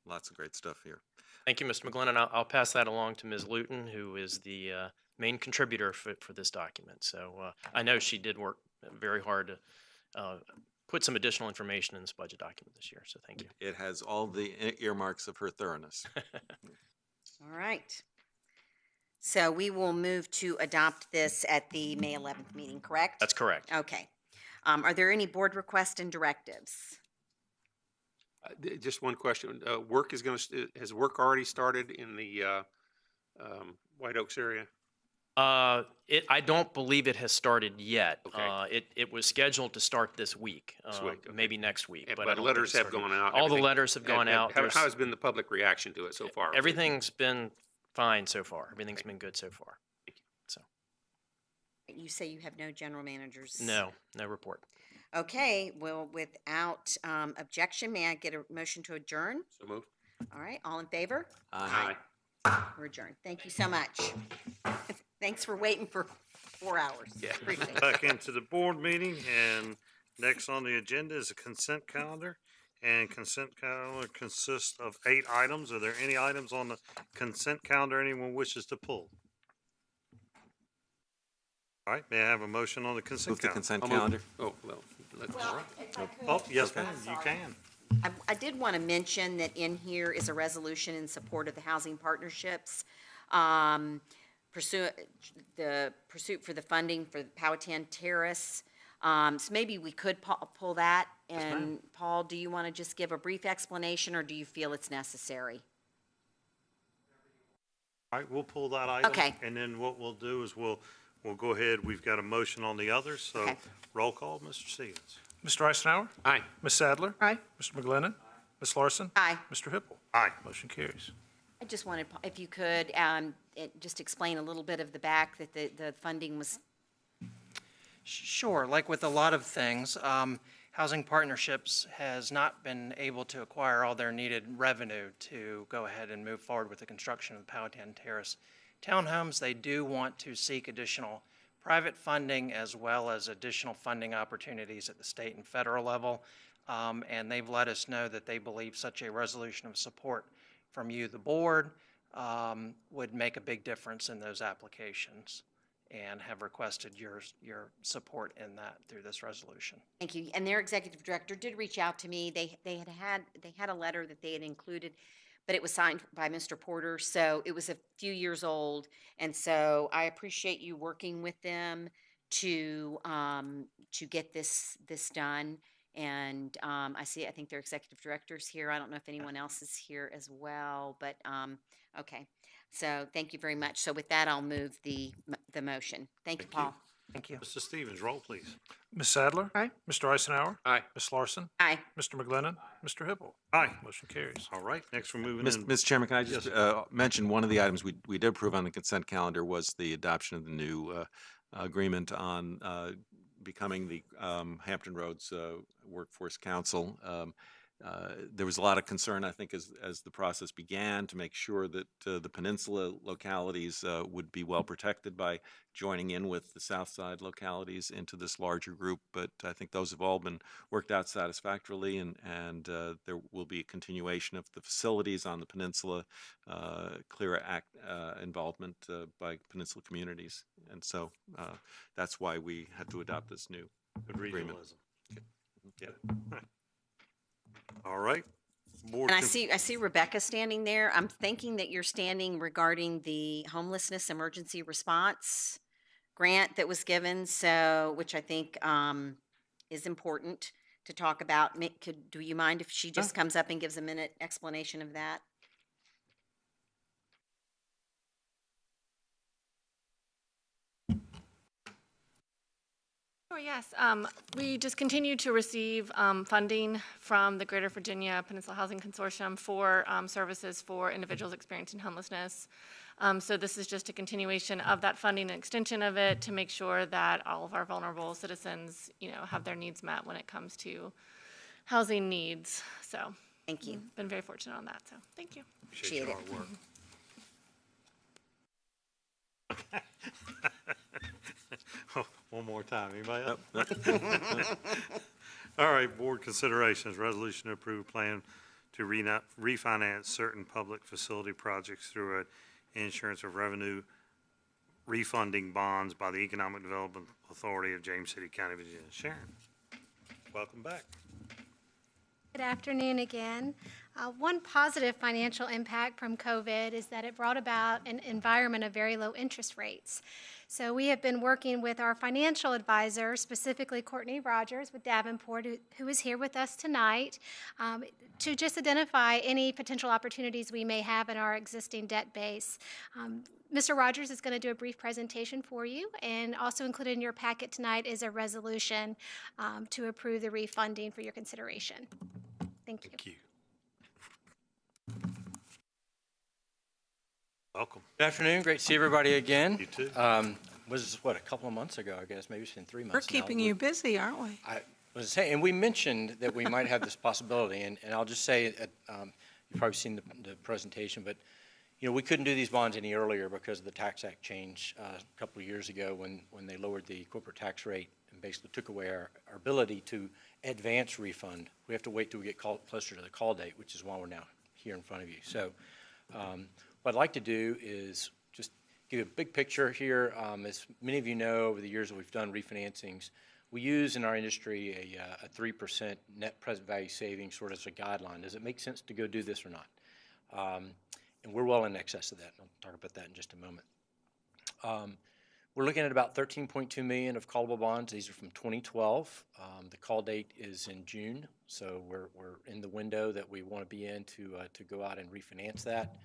Lots of great stuff here. Thank you, Mr. McGlinnan. I'll pass that along to Ms. Luton, who is the main contributor for this document. So I know she did work very hard to put some additional information in this budget document this year, so thank you. It has all the earmarks of her thoroughness. All right. So we will move to adopt this at the May 11th meeting, correct? That's correct. Okay. Are there any board requests and directives? Just one question. Work is going to, has work already started in the White Oaks area? I don't believe it has started yet. Okay. It was scheduled to start this week, okay. Maybe next week. Yeah, but but letters have gone out. All the letters have gone out. How has been the public reaction to it so far? Everything's been fine so far. Everything's been good so far. Thank you. So. You say you have no general managers? No report. Okay, well, without objection, may I get a motion to adjourn? So moved. All right, all in favor? Aye. We're adjourned. Thank you so much. Thanks for waiting for 4 hours. Yeah. Appreciate it. Back into the board meeting, and next on the agenda is a consent calendar. And consent calendar consists of 8 items. Are there any items on the consent calendar anyone wishes to pull? All right, may I have a motion on the consent Move the calendar? consent calendar. Oh, well. Oh, yes, ma'am, you can. I did want to mention that in here is a resolution in support of the housing partnerships. Pursuit for the funding for Powhatan Terrace. So maybe we could pull that. And Paul, do you want to just give a brief explanation, or do you feel it's necessary? All right, we'll pull that item. Okay. And then what we'll do is we'll go ahead. We've got a motion on the others, so Okay. roll call, Mr. Stevens. Mr. Eisenhower? Aye. Ms. Sadler? Aye. Mr. McGlinnan? Ms. Larson? Aye. Mr. Hippel? Aye. Motion carries. I just wanted, if you could, just explain a little bit of the back that the funding was. Sure, like with a lot of things, Housing Partnerships has not been able to acquire all their needed revenue to go ahead and move forward with the construction of the Powhatan Terrace townhomes. They do want to seek additional private funding as well as additional funding opportunities at the state and federal level, and they've let us know that they believe such a resolution of support from you, the board, would make a big difference in those applications, and have requested your support in that through this resolution. Thank you. And their executive director did reach out to me. They had a letter that they had included, but it was signed by Mr. Porter, so it was a few years old. And so I appreciate you working with them to get this done. And I think their executive director's here. I don't know if anyone else is here as well, but okay. So thank you very much. So with that, I'll move the motion. Thank you, Paul. Thank you. Mr. Stevens, roll, please. Ms. Sadler? Aye. Mr. Eisenhower? Aye. Ms. Larson? Aye. Mr. McGlinnan? Mr. Hippel? Aye. Motion carries. All right, next we're moving in. Mr. Chairman, can I just mention one of the items we did approve on the consent calendar was the adoption of the new agreement on becoming the Hampton Roads Workforce Council. there was a lot of concern, I think, as the process began, to make sure that the peninsula localities would be well protected by joining in with the south side localities into this larger group. But I think those have all been worked out satisfactorily, and there will be a continuation of the facilities on the peninsula, clearer involvement by peninsula communities. And so that's why we had to adopt this new agreement. Yeah. All right. Board And I see Rebecca standing there. I'm thinking that you're standing regarding the homelessness emergency response grant that was given, so, which I think is important to talk about. Do you mind if she just comes up and gives a minute explanation of that? Oh, yes. We just continue to receive funding from the Greater Virginia Peninsula Housing Consortium for services for individuals experiencing homelessness. So this is just a continuation of that funding and extension of it to make sure that all of our vulnerable citizens, have their needs met when it comes to housing needs. So thank you. Been very fortunate on that. So thank you. Appreciate it. One more time. Anybody else? All right, board considerations, resolution to approve plan to refinance certain public facility projects through an insurance of revenue refunding bonds by the Economic Development Authority of James City County, Virginia. Sharon, welcome back. Good afternoon again. One positive financial impact from COVID is that it brought about an environment of very low interest rates. So we have been working with our financial advisor, specifically Courtney Rogers with Davenport, who is here with us tonight, to just identify any potential opportunities we may have in our existing debt base. Mr. Rogers is going to do a brief presentation for you, and also included in your packet tonight is a resolution to approve the refunding for your consideration. Thank you. Thank you. Welcome. Good afternoon. Great to see everybody again. You too. Was a couple of months ago, I guess. Maybe it's been 3 months We're keeping you busy, aren't we? I was saying, and we mentioned that we might have this possibility, and I'll just say, you've probably seen the presentation, but we couldn't do these bonds any earlier because of the Tax Act change a couple of years ago when they lowered the corporate tax rate and basically took away our ability to advance refund. We have to wait till we get closer to the call date, which is why we're now here in front of you. So what I'd like to do is just give you a big picture here. As many of you know, over the years that we've done refinancings, we use in our industry a 3% net present value savings sort of as a guideline. Does it make sense to go do this or not? And we're well in excess of that. I'll talk about that in just a moment. We're looking at about $13.2 million of callable bonds. These are from 2012. The call date is in June, so we're in the window that we want to be in to go out and refinance that.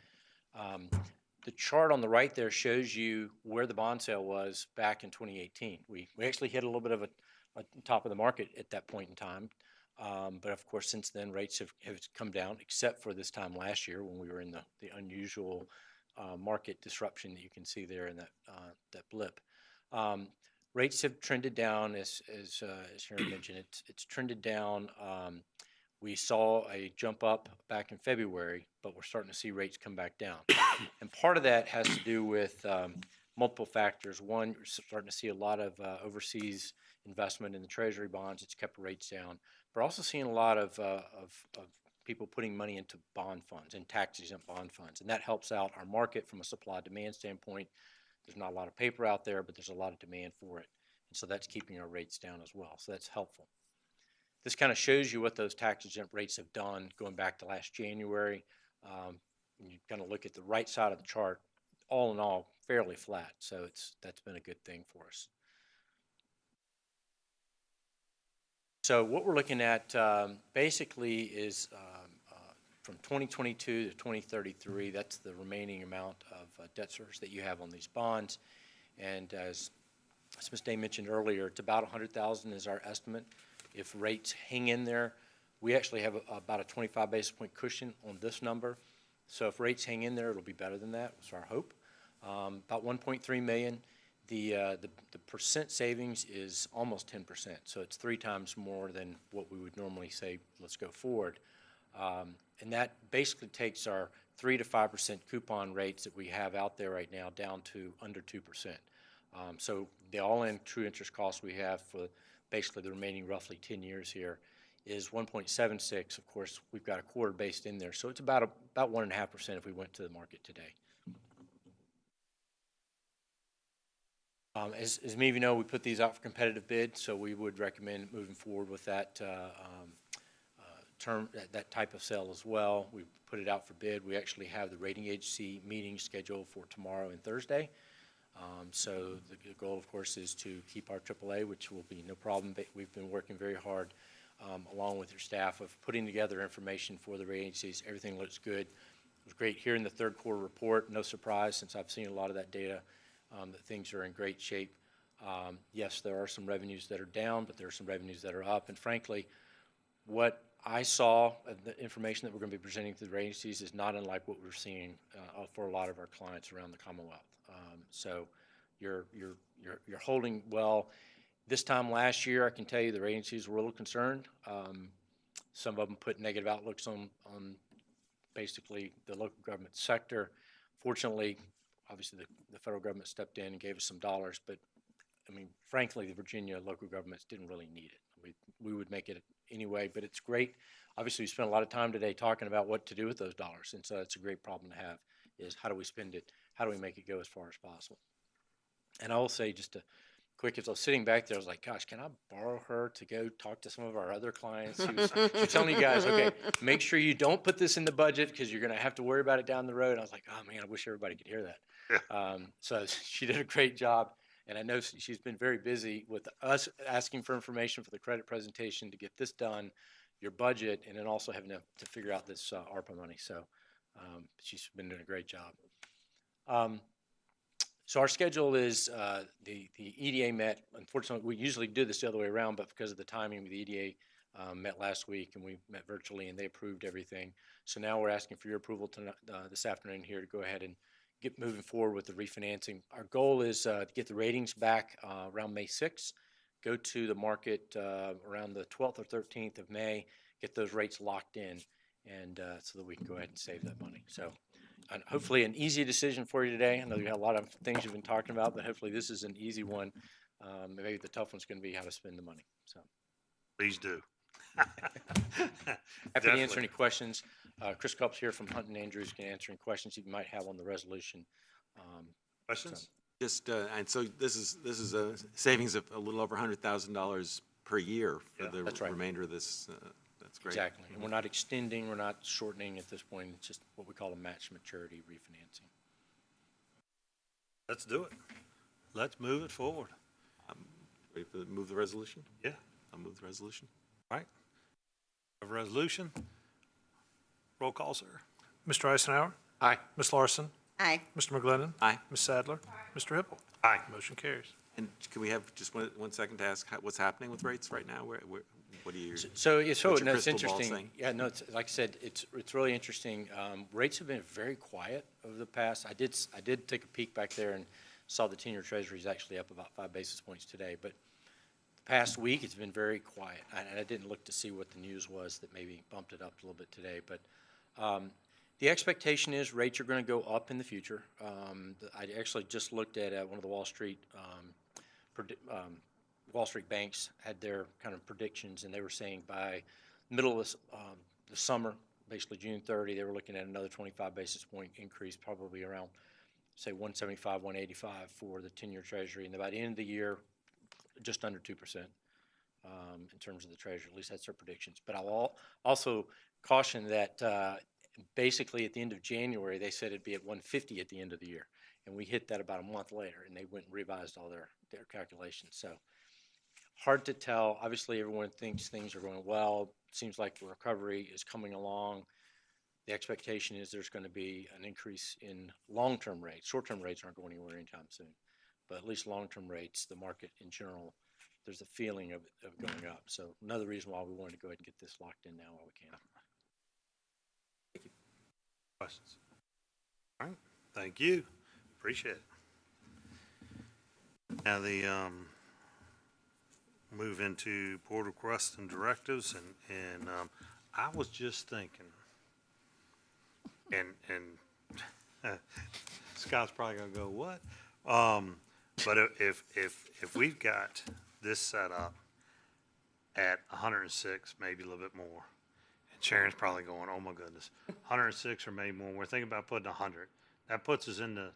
The chart on the right there shows you where the bond sale was back in 2018. We actually hit a little bit of a top of the market at that point in time. But of course, since then, rates have come down, except for this time last year when we were in the unusual market disruption that you can see there in that blip. Rates have trended down, as Sharon mentioned. It's trended down. We saw a jump up back in February, but we're starting to see rates come back down. And part of that has to do with multiple factors. One, you're starting to see a lot of overseas investment in the Treasury bonds. It's kept rates down. We're also seeing a lot of people putting money into bond funds and tax-exempt bond funds, and that helps out our market from a supply-demand standpoint. There's not a lot of paper out there, but there's a lot of demand for it, and so that's keeping our rates down as well, so that's helpful. This kind of shows you what those tax-exempt rates have done going back to last January. When you kind of look at the right side of the chart, all in all, fairly flat, so that's been a good thing for us. So what we're looking at basically is from 2022 to 2033, that's the remaining amount of debt service that you have on these bonds. And as Ms. Day mentioned earlier, it's about $100,000 is our estimate. If rates hang in there, we actually have about a 25 basis point cushion on this number. So if rates hang in there, it'll be better than that. That's our hope. About $1.3 million. the percent savings is almost 10%, so it's 3 times more than what we would normally say, let's go forward. And that basically takes our 3 to 5% coupon rates that we have out there right now down to under 2%. So the all-in true interest cost we have for basically the remaining roughly 10 years here is 1.76. Of course, we've got a quarter based in there, so it's about 1.5% if we went to the market today. As many of you know, we put these out for competitive bid, so we would recommend moving forward with that that type of sale as well. We put it out for bid. We actually have the rating agency meeting scheduled for tomorrow and Thursday. So the goal, of course, is to keep our AAA, which will be no problem. But we've been working very hard, along with your staff, of putting together information for the rating agencies. Everything looks good. It was great hearing the third quarter report. No surprise, since I've seen a lot of that data, that things are in great shape. Yes, there are some revenues that are down, but there are some revenues that are up. And frankly, what I saw, the information that we're going to be presenting to the rating agencies is not unlike what we're seeing for a lot of our clients around the Commonwealth. So you're holding well. This time last year, I can tell you the rating agencies were a little concerned. Some of them put negative outlooks on basically the local government sector. Fortunately, obviously the federal government stepped in and gave us some dollars, but I mean, frankly, the Virginia local governments didn't really need it. We would make it anyway, but it's great. Obviously, we spent a lot of time today talking about what to do with those dollars, and so that's a great problem to have, is how do we spend it? How do we make it go as far as possible? And I will say, just a quick, as I was sitting back there, I was like, gosh, can I borrow her to go talk to some of our other clients? She was telling you guys, okay, make sure you don't put this in the budget because you're going to have to worry about it down the road. And I was like, oh, man, I wish everybody could hear that. Yeah. So she did a great job. And I know she's been very busy with us asking for information for the credit presentation to get this done, your budget, and then also having to figure out this ARPA money. So she's been doing a great job. So our schedule is the EDA met. Unfortunately, we usually do this the other way around, but because of the timing, the EDA met last week, and we met virtually, and they approved everything. So now we're asking for your approval this afternoon here to go ahead and get moving forward with the refinancing. Our goal is to get the ratings back around May 6th, go to the market around the 12th or 13th of May, get those rates locked in, and so that we can go ahead and save that money. So hopefully an easy decision for you today. I know you have a lot of things you've been talking about, but hopefully this is an easy one. Maybe the tough one's going to be how to spend the money. So please do. Happy to answer any questions. Chris Cupp's here from Hunt and Andrews, can answer any questions you might have on the resolution. Questions? So. Just and so this is a savings of a little over $100,000 per year for the remainder of this. That's great. Exactly. And we're not extending, we're not shortening at this point. It's just what we call a match maturity refinancing. Let's do it. Let's move it forward. Ready to move the resolution? Yeah. I'll move the resolution. All right. Have a resolution. Roll call, sir. Mr. Eisenhower? Aye. Ms. Larson? Aye. Mr. McGlennon? Aye. Ms. Sadler? Mr. Hippel? Aye. Motion carries. And can we have just one second to ask what's happening with rates right now? What do you? So no, it's crystal ball interesting. saying? Yeah, no, it's, like I said, it's really interesting. Rates have been very quiet over the past. I did take a peek back there and saw the 10-year Treasury is actually up about 5 basis points today. But the past week it's been very quiet, and I didn't look to see what the news was that maybe bumped it up a little bit today. But the expectation is rates are going to go up in the future. I actually just looked at one of the Wall Street banks had their kind of predictions, and they were saying by middle of the summer, basically June 30, they were looking at another 25 basis point increase, probably around, say, 175, 185 for the 10-year Treasury, and by the end of the year, just under 2% in terms of the Treasury. At least that's their predictions. But I'll also caution that basically at the end of January, they said it'd be at 150 at the end of the year, and we hit that about a month later, and they went and revised all their calculations. So hard to tell. Obviously, everyone thinks things are going well. Seems like the recovery is coming along. The expectation is there's going to be an increase in long-term rates. Short-term rates aren't going anywhere anytime soon, but at least long-term rates, the market in general, there's a feeling of going up. So another reason why we wanted to go ahead and get this locked in now while we can. Thank you. Questions? All right. Thank you. Appreciate it. Now move into board requests and directives, and I was just thinking, and Scott's probably gonna go, what? But if we've got this set up at 106, maybe a little bit more, and Sharon's probably going, oh my goodness, 106 or maybe more, we're thinking about putting 100. That puts us into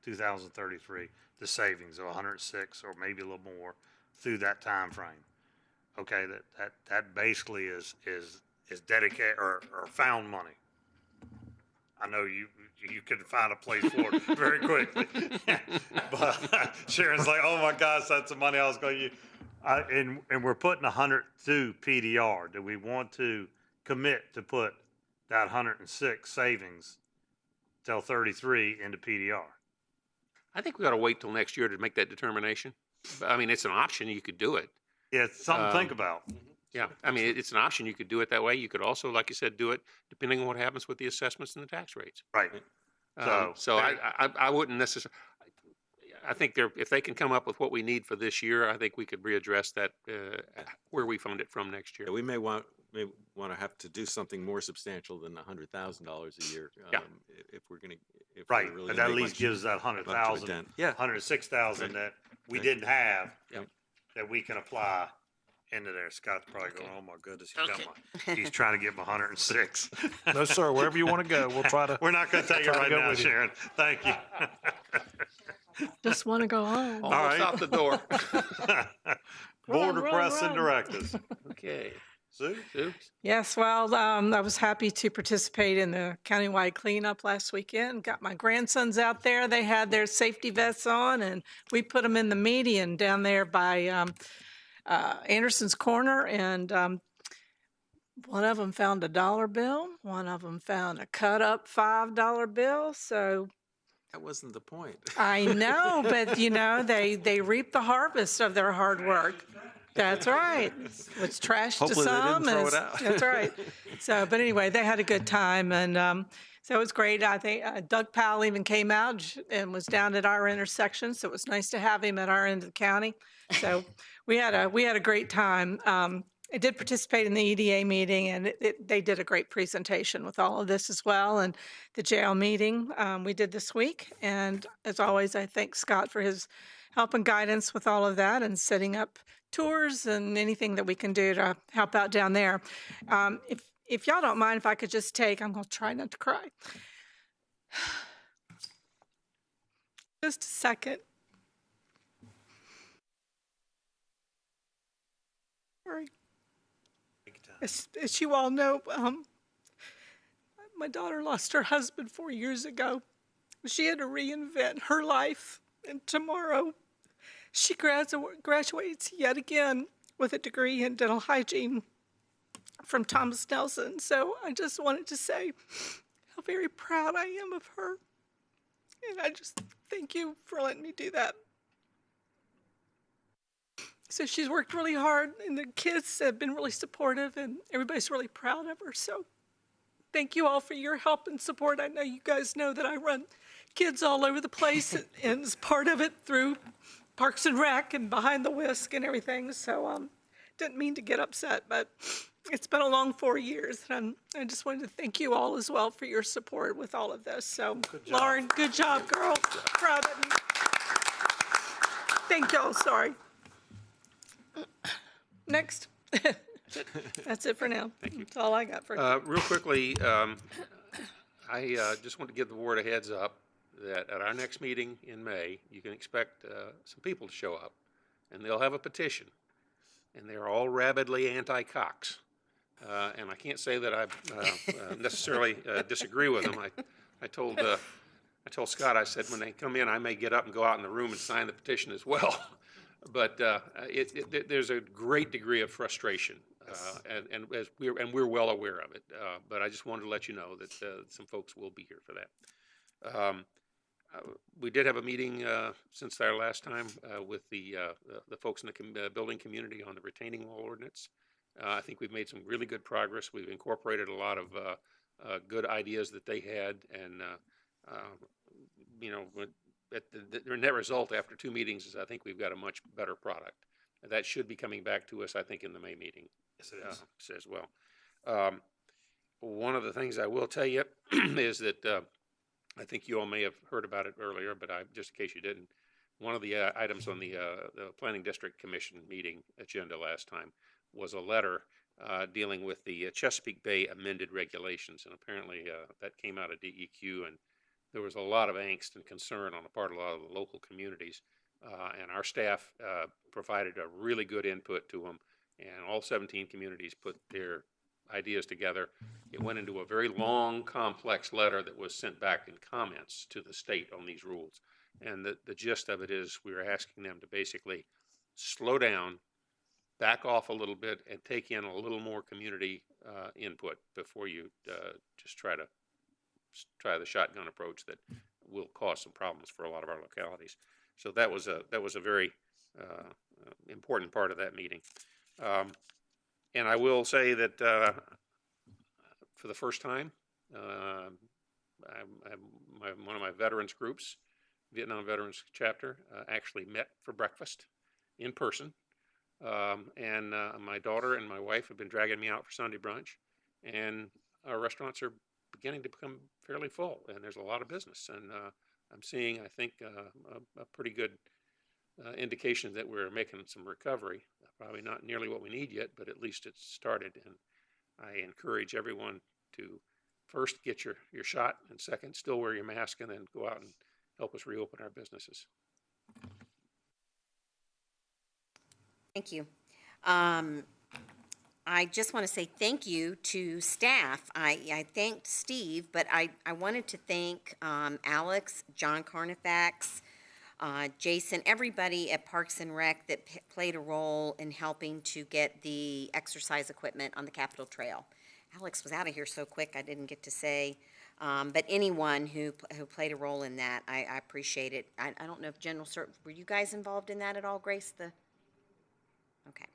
2033, the savings of 106 or maybe a little more through that time frame. Okay, that basically is dedicated or found money. I know you could find a place for it very quickly, but Sharon's like, oh my gosh, that's the money I was going to use. And we're putting 100 through PDR. Do we want to commit to put that 106 savings till 33 into PDR? I think we ought to wait till next year to make that determination. I mean, it's an option. You could do it. Yeah, it's something to think about. Yeah, I mean, it's an option. You could do it that way. You could also, like you said, do it depending on what happens with the assessments and the tax rates. Right. So I wouldn't necessarily. I think if they can come up with what we need for this year, I think we could readdress that where we fund it from next year. Yeah, we may want to have to do something more substantial than $100,000 a year. If we're going to. Right, really but that at least gives that 100,000, yeah, 106,000 that we didn't have, that we can apply into there. Scott's probably going, oh my goodness, he's trying to get my 106. No, sir, wherever you want to go, we'll try to. We're not going to take it right now, Sharon. Thank you. Just want to go home. All right. Out the door. Board requests and directives. Okay. Sue? Yes, well, I was happy to participate in the countywide cleanup last weekend. Got my grandsons out there. They had their safety vests on, and we put them in the median down there by Anderson's Corner. And one of them found a $1 bill. One of them found a cut-up $5 bill. So that wasn't the point. I know, but they reap the harvest of their hard work. That's right. It's trash Hopefully to some. they didn't throw it out. That's right. So, but anyway, they had a good time, and so it was great. I think Doug Powell even came out and was down at our intersection, so it was nice to have him at our end of the county. So we had a great time. I did participate in the EDA meeting, and they did a great presentation with all of this as well, and the jail meeting we did this week. And as always, I thank Scott for his help and guidance with all of that and setting up tours and anything that we can do to help out down there. If y'all don't mind, if I could just I'm going to try not to cry. Just a second. Sorry. As you all know, my daughter lost her husband 4 years ago. She had to reinvent her life, and tomorrow she graduates yet again with a degree in dental hygiene from Thomas Nelson. So I just wanted to say how very proud I am of her. And I just thank you for letting me do that. So she's worked really hard, and the kids have been really supportive, and everybody's really proud of her. So thank you all for your help and support. I know you guys know that I run kids all over the place, and as part of it through Parks and Rec and Behind the Whisk and everything. So didn't mean to get upset, but it's been a long 4 years. And I just wanted to thank you all as well for your support with all of this. So Lauren, good job, girl. Proud of you. Thank y'all. Sorry. Next. That's it for now. Thank you. That's all I got for you. Real quickly, I just want to give the board a heads up that at our next meeting in May, you can expect some people to show up, and they'll have a petition, and they're all rabidly anti-Cox. And I can't say that I necessarily disagree with them. I told Scott, I said, when they come in, I may get up and go out in the room and sign the petition as well. But there's a great degree of frustration, and we're well aware of it. But I just wanted to let you know that some folks will be here for that. We did have a meeting since our last time with the folks in the building community on the retaining wall ordinance. I think we've made some really good progress. We've incorporated a lot of good ideas that they had, and the net result after 2 meetings is I think we've got a much better product. And that should be coming back to us, I think, in the May meeting. Yes, it is. As well. One of the things I will tell you is that I think you all may have heard about it earlier, but just in case you didn't, one of the items on the Planning District Commission meeting agenda last time was a letter dealing with the Chesapeake Bay amended regulations, and apparently that came out of DEQ, and there was a lot of angst and concern on the part of a lot of the local communities, and our staff provided a really good input to them, and all 17 communities put their ideas together. It went into a very long, complex letter that was sent back in comments to the state on these rules. And the gist of it is we were asking them to basically slow down, back off a little bit, and take in a little more community input before you just try the shotgun approach that will cause some problems for a lot of our localities. So that was a very important part of that meeting. And I will say that for the first time, one of my veterans groups, Vietnam Veterans Chapter, actually met for breakfast in person. And my daughter and my wife have been dragging me out for Sunday brunch. And our restaurants are beginning to become fairly full, and there's a lot of business. And I'm seeing, I think, a pretty good indication that we're making some recovery. Probably not nearly what we need yet, but at least it's started. And I encourage everyone to first get your shot, and second, still wear your mask, and then go out and help us reopen our businesses. Thank you. I just want to say thank you to staff. I thanked Steve, but I wanted to thank Alex, John Carnifax, Jason, everybody at Parks and Rec that played a role in helping to get the exercise equipment on the Capitol Trail. Alex was out of here so quick I didn't get to say, but anyone who played a role in that, I appreciate it. I don't know if General CHERP, were you guys involved in that at all, Grace? Okay.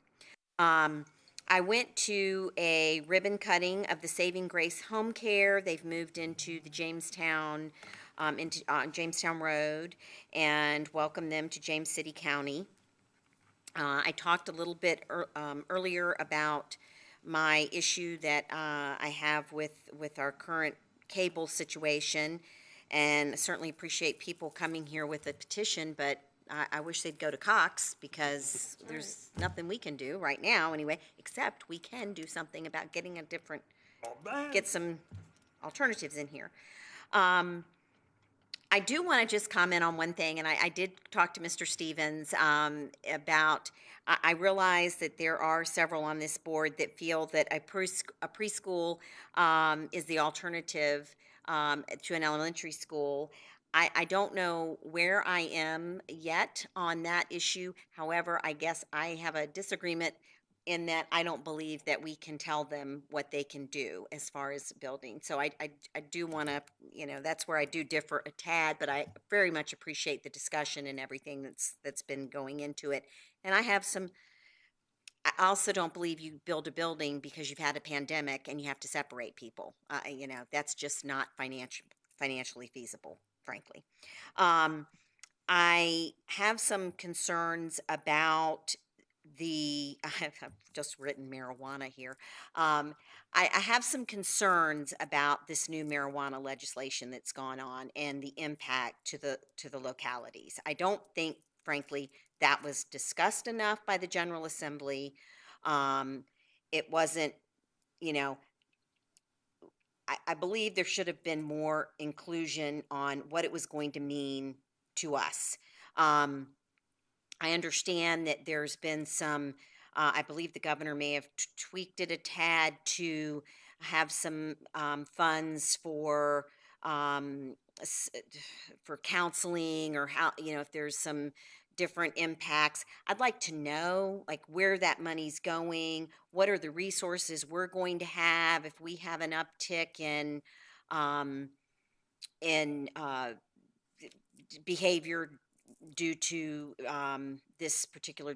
I went to a ribbon cutting of the Saving Grace Home Care. They've moved into the Jamestown, Jamestown Road, and welcomed them to James City County. I talked a little bit earlier about my issue that I have with our current cable situation, and I certainly appreciate people coming here with a petition, but I wish they'd go to Cox, because there's nothing we can do right now anyway, except we can do something about getting get some alternatives in here. I do want to just comment on one thing, and I did talk to Mr. Stevens about, I realize that there are several on this board that feel that a preschool is the alternative to an elementary school. I don't know where I am yet on that issue. However, I guess I have a disagreement in that I don't believe that we can tell them what they can do as far as building. So I do want to, that's where I do differ a tad, but I very much appreciate the discussion and everything that's been going into it. And I also don't believe you build a building because you've had a pandemic and you have to separate people. That's just not financially feasible, frankly. I have some concerns about I've just written marijuana here. I have some concerns about this new marijuana legislation that's gone on and the impact to the localities. I don't think, frankly, that was discussed enough by the General Assembly. It wasn't, I believe there should have been more inclusion on what it was going to mean to us. I understand that there's been some, I believe the governor may have tweaked it a tad to have some funds for counseling, or how, if there's some different impacts. I'd like to know, where that money's going, what are the resources we're going to have if we have an uptick in behavior due to this particular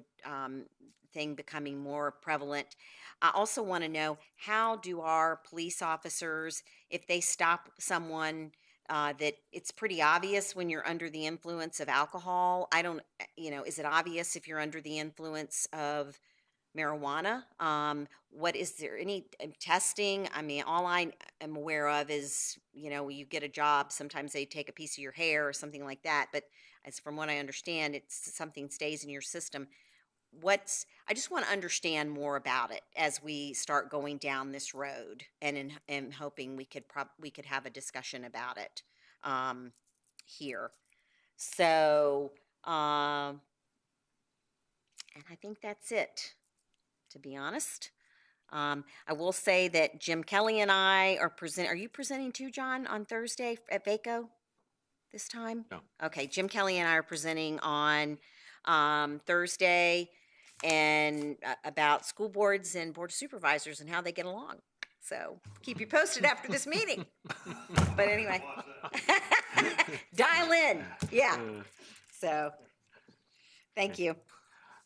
thing becoming more prevalent. I also want to know, how do our police officers, if they stop someone that it's pretty obvious when you're under the influence of alcohol. I don't, is it obvious if you're under the influence of marijuana? What is there any testing? I mean, all I am aware of is, you get a job, sometimes they take a piece of your hair or something like that. But as from what I understand, it's something stays in your system. I just want to understand more about it as we start going down this road, and hoping we could have a discussion about it here. So, and I think that's it, to be honest. I will say that Jim Kelly and I are Are you presenting too, John, on Thursday at VACO this time? No. Okay, Jim Kelly and I are presenting on Thursday, and about school boards and board of supervisors and how they get along. So keep you posted after this meeting. But anyway, dial in. Yeah. So thank you.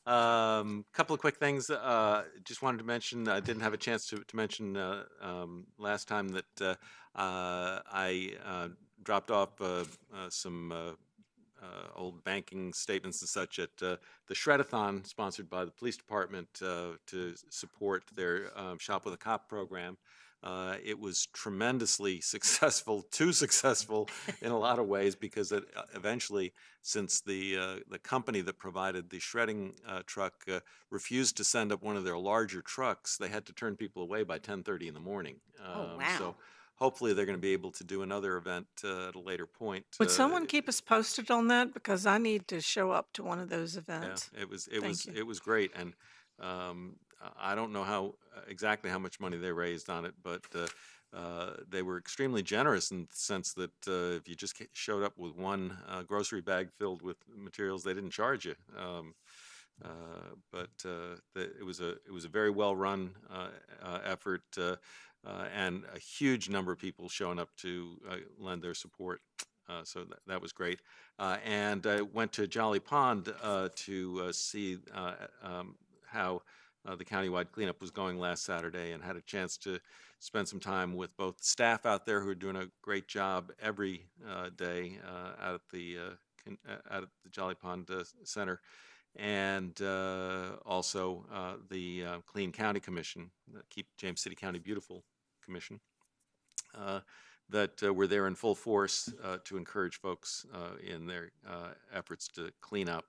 Couple of quick things. Just wanted to mention, I didn't have a chance to mention last time that I dropped off some old banking statements and such at the Shredathon sponsored by the police department to support their Shop with a Cop program. It was tremendously successful, too successful in a lot of ways, because it eventually, since the company that provided the shredding truck refused to send up one of their larger trucks, they had to turn people away by 10:30 in the morning. Oh, wow. So hopefully they're going to be able to do another event at a later point. Would someone keep us posted on that? Because I need to show up to one of those events. Yeah, it was great, and I don't know exactly how much money they raised on it, but they were extremely generous in the sense that if you just showed up with one grocery bag filled with materials, they didn't charge you. It was a very well run effort. And a huge number of people showing up to lend their support. So that was great. And I went to Jolly Pond to see how the countywide cleanup was going last Saturday, and had a chance to spend some time with both staff out there who are doing a great job every day out at the Jolly Pond Center, and also the Clean County Commission, Keep James City County Beautiful Commission, that were there in full force to encourage folks in their efforts to clean up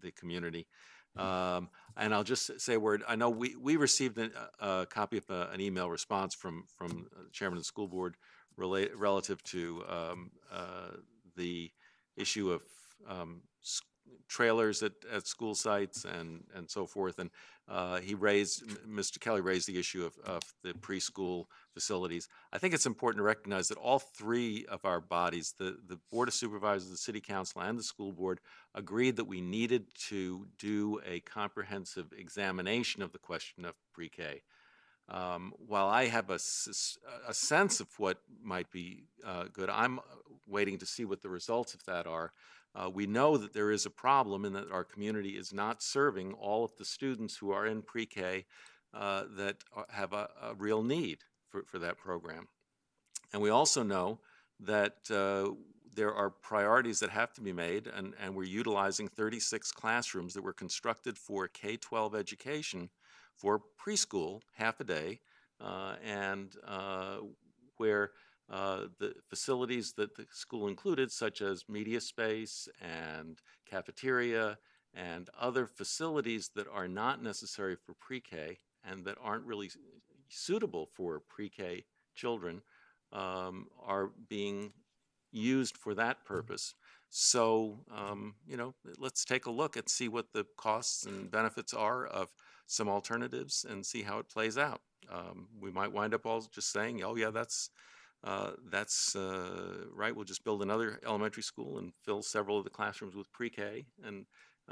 the community. And I'll just say a word. I know we received a copy of an email response from the chairman of the school board relative to the issue of trailers at school sites and so forth. And Mr. Kelly raised the issue of the preschool facilities. I think it's important to recognize that all three of our bodies, the Board of Supervisors, the City Council, and the school board, agreed that we needed to do a comprehensive examination of the question of pre-K. While I have a sense of what might be good, I'm waiting to see what the results of that are. We know that there is a problem in that our community is not serving all of the students who are in pre-K that have a real need for that program. And we also know that there are priorities that have to be made, and we're utilizing 36 classrooms that were constructed for K-12 education for preschool, half a day, and where the facilities that the school included, such as media space and cafeteria and other facilities that are not necessary for pre-K and that aren't really suitable for pre-K children, are being used for that purpose. So, let's take a look and see what the costs and benefits are of some alternatives and see how it plays out. We might wind up all just saying, oh yeah, that's right, we'll just build another elementary school and fill several of the classrooms with pre-K and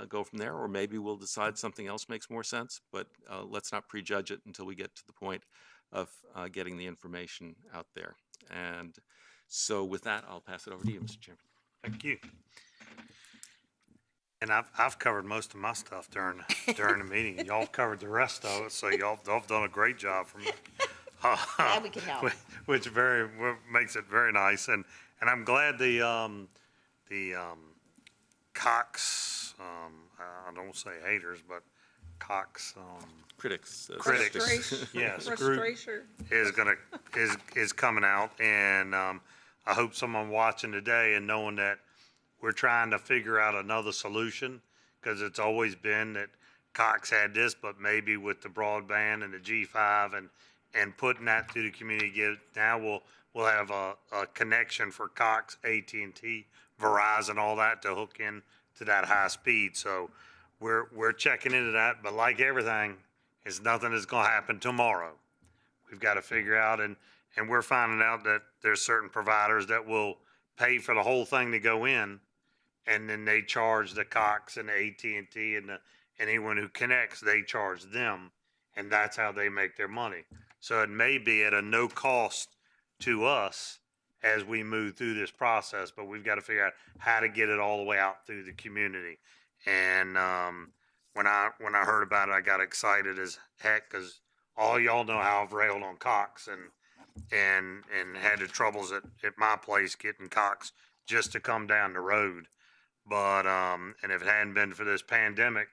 go from there. Or maybe we'll decide something else makes more sense, but let's not prejudge it until we get to the point of getting the information out there. And so with that, I'll pass it over to you, Mr. Chairman. Thank you. And I've covered most of my stuff during the meeting. Y'all covered the rest of it, so y'all done a great job for me. Glad we could help. Which makes it very nice, and I'm glad the Cox, I don't say haters, but Cox, Critics. yes, group is coming out, and I hope someone watching today and knowing that we're trying to figure out another solution, because it's always been that Cox had this, but maybe with the broadband and the G5 and putting that through the community, now we'll have a connection for Cox, AT&T, Verizon, all that to hook in to that high speed. So we're checking into that, but like everything, it's nothing that's going to happen tomorrow. We've got to figure out, and we're finding out that there's certain providers that will pay for the whole thing to go in, and then they charge the Cox and the AT&T and anyone who connects, they charge them, and that's how they make their money. So it may be at a no cost to us as we move through this process, but we've got to figure out how to get it all the way out through the community. And when I heard about it, I got excited as heck, because all y'all know how I've railed on Cox and had the troubles at my place getting Cox just to come down the road. But and if it hadn't been for this pandemic,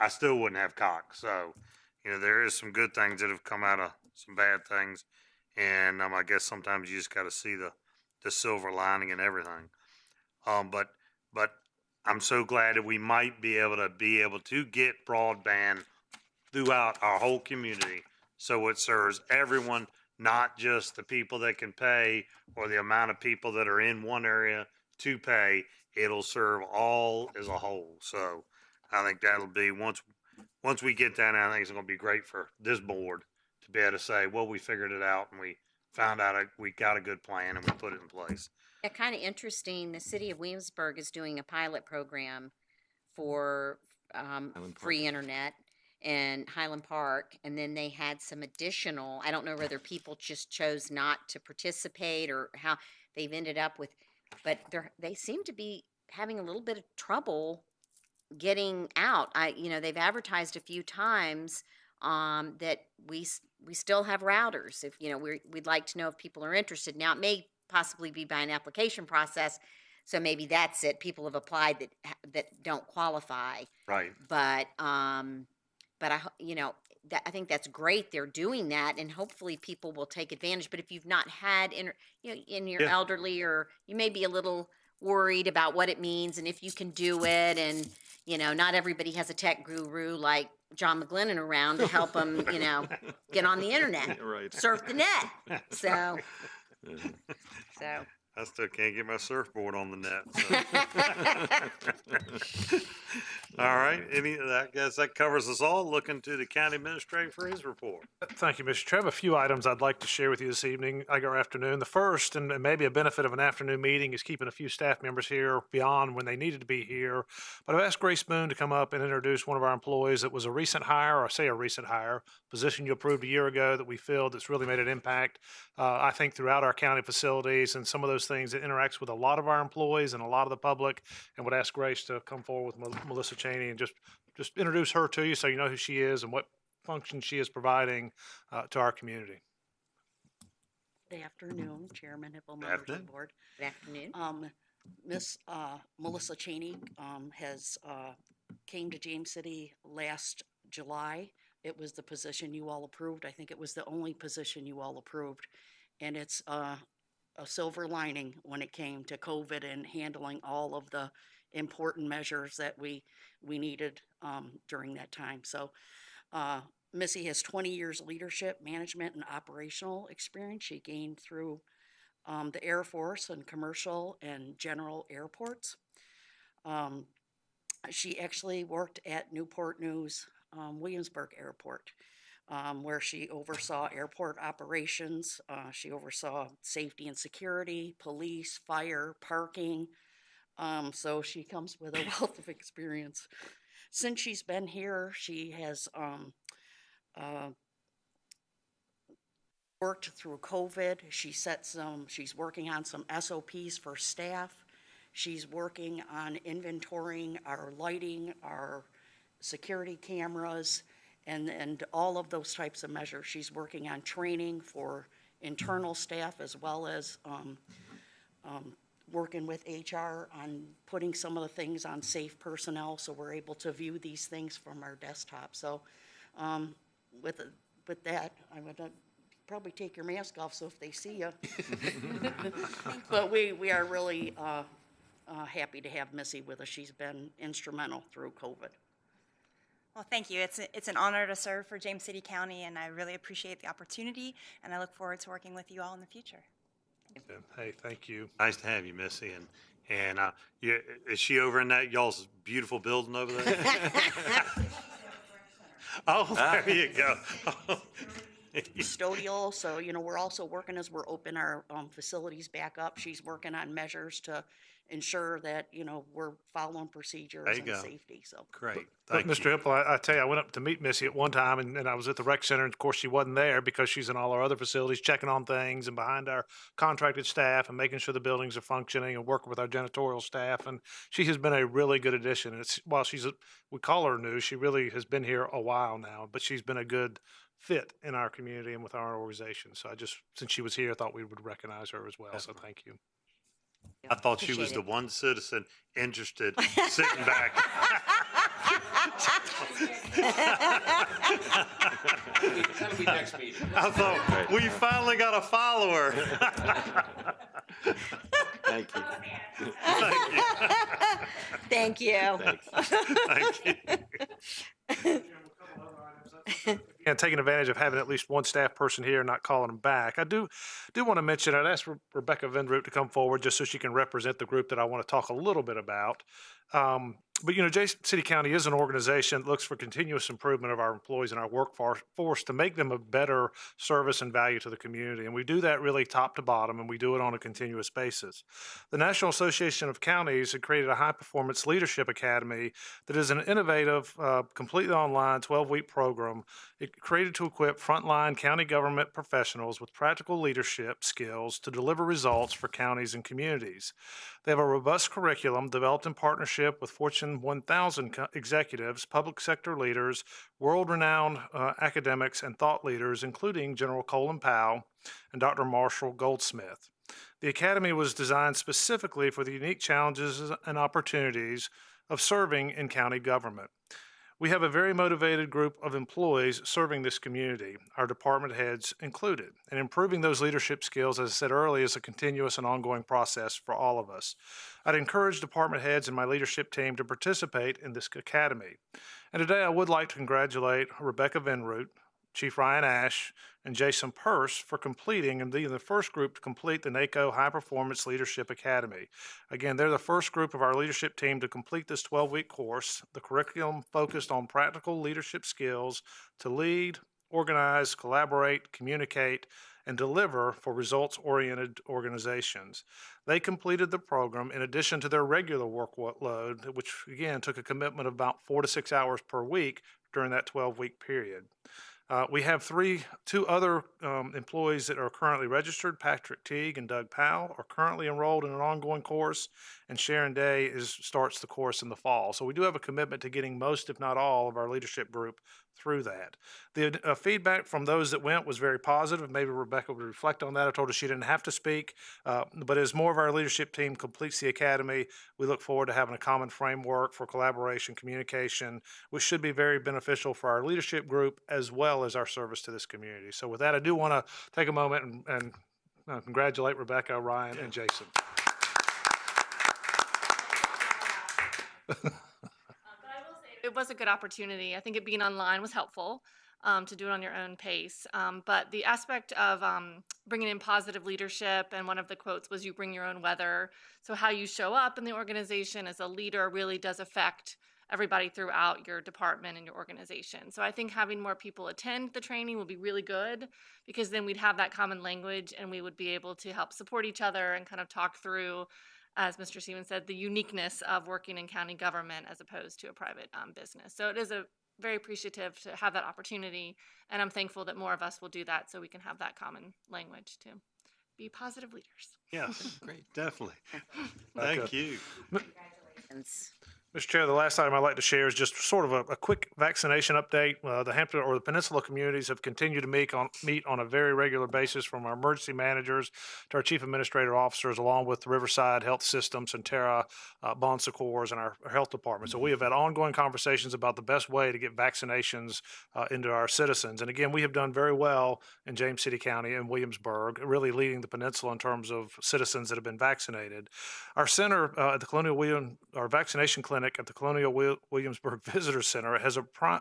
I still wouldn't have Cox. So, there is some good things that have come out of some bad things, and I guess sometimes you just got to see the silver lining in everything. But I'm so glad that we might be able to get broadband throughout our whole community, so it serves everyone, not just the people that can pay or the amount of people that are in one area to pay. It'll serve all as a whole. So I think that'll be, once we get that, I think it's going to be great for this board to be able to say, well, we figured it out and we found out we got a good plan and we put it in place. Yeah, kind of interesting. The city of Williamsburg is doing a pilot program for free internet in Highland Park, and then they had some additional, I don't know whether people just chose not to participate or how they've ended up with, but they seem to be having a little bit of trouble getting out. They've advertised a few times that we still have routers. If we'd like to know if people are interested. Now, it may possibly be by an application process, so maybe that's it. People have applied that don't qualify. Right. But I think that's great. They're doing that, and hopefully people will take advantage. But if you've not had in your elderly, or you may be a little worried about what it means and if you can do it, and not everybody has a tech guru like John McGlennon around to help them, get on the internet, right, surf the net. So. I still can't get my surfboard on the net. So. All right. I guess that covers us all. Looking to the county administrator for his report. Thank you, Mr. Chair. I have a few items I'd like to share with you this evening, or afternoon. The first, and maybe a benefit of an afternoon meeting, is keeping a few staff members here beyond when they needed to be here. But I've asked Grace Boone to come up and introduce one of our employees that was a recent hire, or say a recent hire, position you approved a year ago that we filled that's really made an impact, I think, throughout our county facilities, and some of those things that interacts with a lot of our employees and a lot of the public. And would ask Grace to come forward with Melissa Cheney and just introduce her to you so you know who she is and what function she is providing to our community. Good afternoon, Chairman, Hippo, members of the board. Good afternoon. Miss Melissa Cheney has came to James City last July. It was the position you all approved. I think it was the only position you all approved. And it's a silver lining when it came to COVID and handling all of the important measures that we needed during that time. So Missy has 20 years leadership, management, and operational experience she gained through the Air Force and commercial and general airports. She actually worked at Newport News Williamsburg Airport, where she oversaw airport operations. She oversaw safety and security, police, fire, parking. So she comes with a wealth of experience. Since she's been here, she has worked through COVID. She's working on some SOPs for staff. She's working on inventorying our lighting, our security cameras, and all of those types of measures. She's working on training for internal staff as well as working with HR on putting some of the things on safe personnel, so we're able to view these things from our desktop. So with that, I'm going to probably take your mask off so if they see you. But we are really happy to have Missy with us. She's been instrumental through COVID. Well, thank you. It's an honor to serve for James City County, and I really appreciate the opportunity, and I look forward to working with you all in the future. Hey, thank you. Nice to have you, Missy. And is she over in that y'all's beautiful building over there? Oh, there you go. Custodial, so, we're also working as we're opening our facilities back up. She's working on measures to ensure that, we're following procedures and safety, so. Great. But Mr. Hipple, I tell you, I went up to meet Missy at one time, and I was at the rec center, and of course she wasn't there because she's in all our other facilities checking on things and behind our contracted staff and making sure the buildings are functioning and working with our janitorial staff. And she has been a really good addition. While we call her new, she really has been here a while now, but she's been a good fit in our community and with our organization. So since she was here, I thought we would recognize her as well. So thank you. I thought she was the one citizen interested, sitting back. That'll be next meeting. I thought, we finally got a follower. Thank you. Thank you. Thank you. And taking advantage of having at least one staff person here and not calling them back. I do want to mention, I'd ask Rebecca Vendroot to come forward just so she can represent the group that I want to talk a little bit about. But Jason City County is an organization that looks for continuous improvement of our employees and our workforce to make them a better service and value to the community. And we do that really top to bottom, and we do it on a continuous basis. The National Association of Counties had created a high-performance leadership academy that is an innovative, completely online 12-week program. It created to equip frontline county government professionals with practical leadership skills to deliver results for counties and communities. They have a robust curriculum developed in partnership with Fortune 1000 executives, public sector leaders, world-renowned academics, and thought leaders, including General Colin Powell and Dr. Marshall Goldsmith. The academy was designed specifically for the unique challenges and opportunities of serving in county government. We have a very motivated group of employees serving this community, our department heads included. And improving those leadership skills, as I said earlier, is a continuous and ongoing process for all of us. I'd encourage department heads and my leadership team to participate in this academy. And today I would like to congratulate Rebecca Vendroot, Chief Ryan Ash, and Jason Purse for completing and being the first group to complete the NACO High Performance Leadership Academy. Again, they're the first group of our leadership team to complete this 12-week course. The curriculum focused on practical leadership skills to lead, organize, collaborate, communicate, and deliver for results-oriented organizations. They completed the program in addition to their regular workload, which again took a commitment of about 4 to 6 hours per week during that 12-week period. We have two other employees that are currently registered. Patrick Teague and Doug Powell are currently enrolled in an ongoing course, and Sharon Day starts the course in the fall. So we do have a commitment to getting most, if not all, of our leadership group through that. The feedback from those that went was very positive. Maybe Rebecca would reflect on that. I told her she didn't have to speak, but as more of our leadership team completes the academy, we look forward to having a common framework for collaboration, communication, which should be very beneficial for our leadership group as well as our service to this community. So with that, I do want to take a moment and congratulate Rebecca, Ryan, and Jason. It was a good opportunity. I think it being online was helpful to do it on your own pace. But the aspect of bringing in positive leadership, and one of the quotes was, "You bring your own weather." So how you show up in the organization as a leader really does affect everybody throughout your department and your organization. So I think having more people attend the training will be really good, because then we'd have that common language and we would be able to help support each other and kind of talk through, as Mr. Stevens said, the uniqueness of working in county government as opposed to a private business. So it is very appreciative to have that opportunity, and I'm thankful that more of us will do that so we can have that common language to be positive leaders. Yes, great, definitely. Thank you. Congratulations. Mr. Chair, the last item I'd like to share is just sort of a quick vaccination update. The Hampton or the Peninsula communities have continued to meet on a very regular basis, from our emergency managers to our chief administrative officers, along with Riverside Health Systems and Terra, Bon Secours, and our health department. So we have had ongoing conversations about the best way to get vaccinations into our citizens. And again, we have done very well in James City County and Williamsburg, really leading the peninsula in terms of citizens that have been vaccinated. Our center at the our vaccination clinic at the Colonial Williamsburg Visitor Center has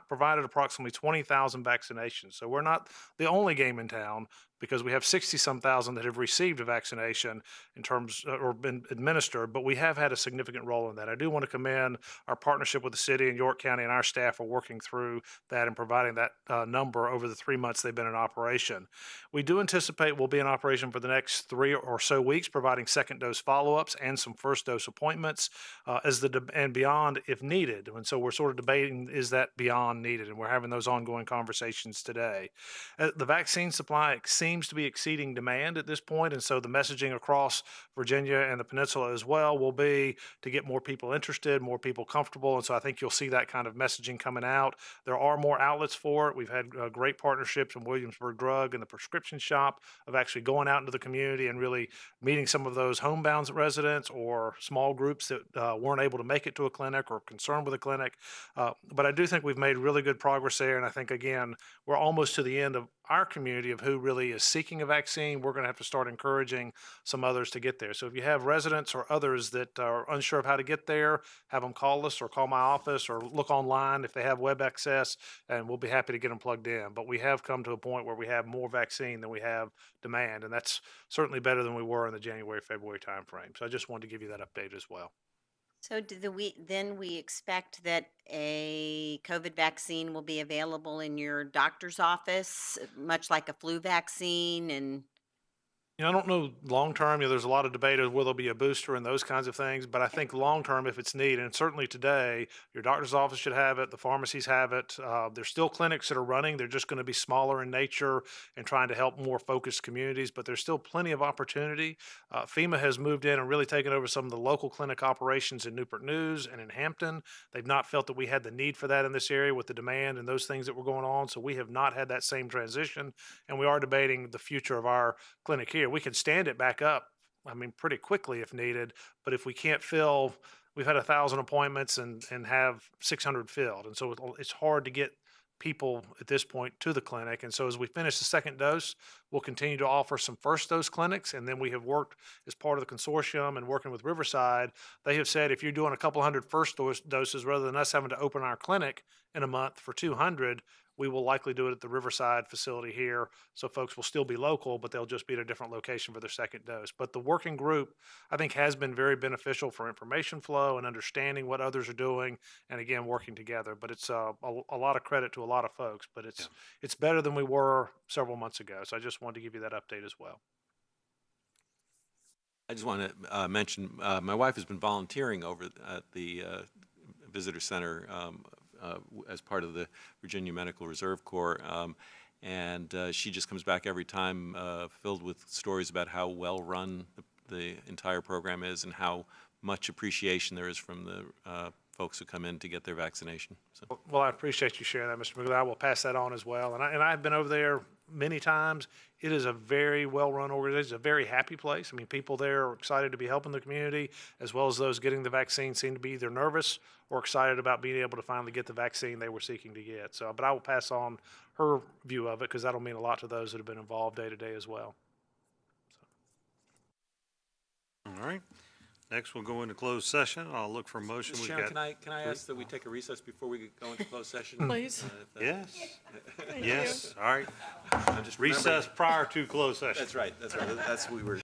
provided approximately 20,000 vaccinations. So we're not the only game in town, because we have 60-some thousand that have received a vaccination in terms or been administered, but we have had a significant role in that. I do want to commend our partnership with the city and York County and our staff for working through that and providing that number over the 3 months they've been in operation. We do anticipate we'll be in operation for the next 3 or so weeks, providing second dose follow-ups and some first dose appointments and beyond if needed. And so we're sort of debating, is that beyond needed? And we're having those ongoing conversations today. The vaccine supply seems to be exceeding demand at this point, and so the messaging across Virginia and the peninsula as well will be to get more people interested, more people comfortable, and so I think you'll see that kind of messaging coming out. There are more outlets for it. We've had great partnerships in Williamsburg Drug and the prescription shop of actually going out into the community and really meeting some of those homebound residents or small groups that weren't able to make it to a clinic or concerned with a clinic. But I do think we've made really good progress there, and I think, again, we're almost to the end of our community of who really is seeking a vaccine. We're going to have to start encouraging some others to get there. So if you have residents or others that are unsure of how to get there, have them call us or call my office or look online if they have web access, and we'll be happy to get them plugged in. But we have come to a point where we have more vaccine than we have demand, and that's certainly better than we were in the January, February timeframe. So I just wanted to give you that update as well. So do we expect that a COVID vaccine will be available in your doctor's office, much like a flu vaccine? And I don't know long term. There's a lot of debate of will there be a booster and those kinds of things. But I think long term, if it's needed, and certainly today, your doctor's office should have it. The pharmacies have it. There's still clinics that are running. They're just going to be smaller in nature and trying to help more focused communities. But there's still plenty of opportunity. FEMA has moved in and really taken over some of the local clinic operations in Newport News and in Hampton. They've not felt that we had the need for that in this area with the demand and those things that were going on. So we have not had that same transition. And we are debating the future of our clinic here. We can stand it back up, pretty quickly if needed. But if we can't fill, we've had 1,000 appointments and have 600 filled. And so it's hard to get people at this point to the clinic. And so as we finish the second dose, we'll continue to offer some first dose clinics. And then we have worked as part of the consortium and working with Riverside. They have said, if you're doing a couple hundred first doses, rather than us having to open our clinic in a month for 200, we will likely do it at the Riverside facility here. So folks will still be local, but they'll just be at a different location for their second dose. But the working group, I think, has been very beneficial for information flow and understanding what others are doing, and again, working together. But it's a lot of credit to a lot of folks, but it's better than we were several months ago. So I just wanted to give you that update as well. I just want to mention, my wife has been volunteering over at the visitor center as part of the Virginia Medical Reserve Corps, and she just comes back every time filled with stories about how well run the entire program is and how much appreciation there is from the folks who come in to get their vaccination. So. Well, I appreciate you sharing that, Mr. McGill. I will pass that on as well. And I've been over there many times. It is a very well-run organization. It's a very happy place. People there are excited to be helping the community, as well as those getting the vaccine seem to be either nervous or excited about being able to finally get the vaccine they were seeking to get. So, but I will pass on her view of it, because that'll mean a lot to those that have been involved day to day as well. All right. Next, we'll go into closed session. I'll look for a motion. Mr. Chairman, can I ask that we take a recess before we go into closed session? Please. Yes. Thank Yes. you. All right. Recess prior to closed session. That's right. That's right. That's what we were.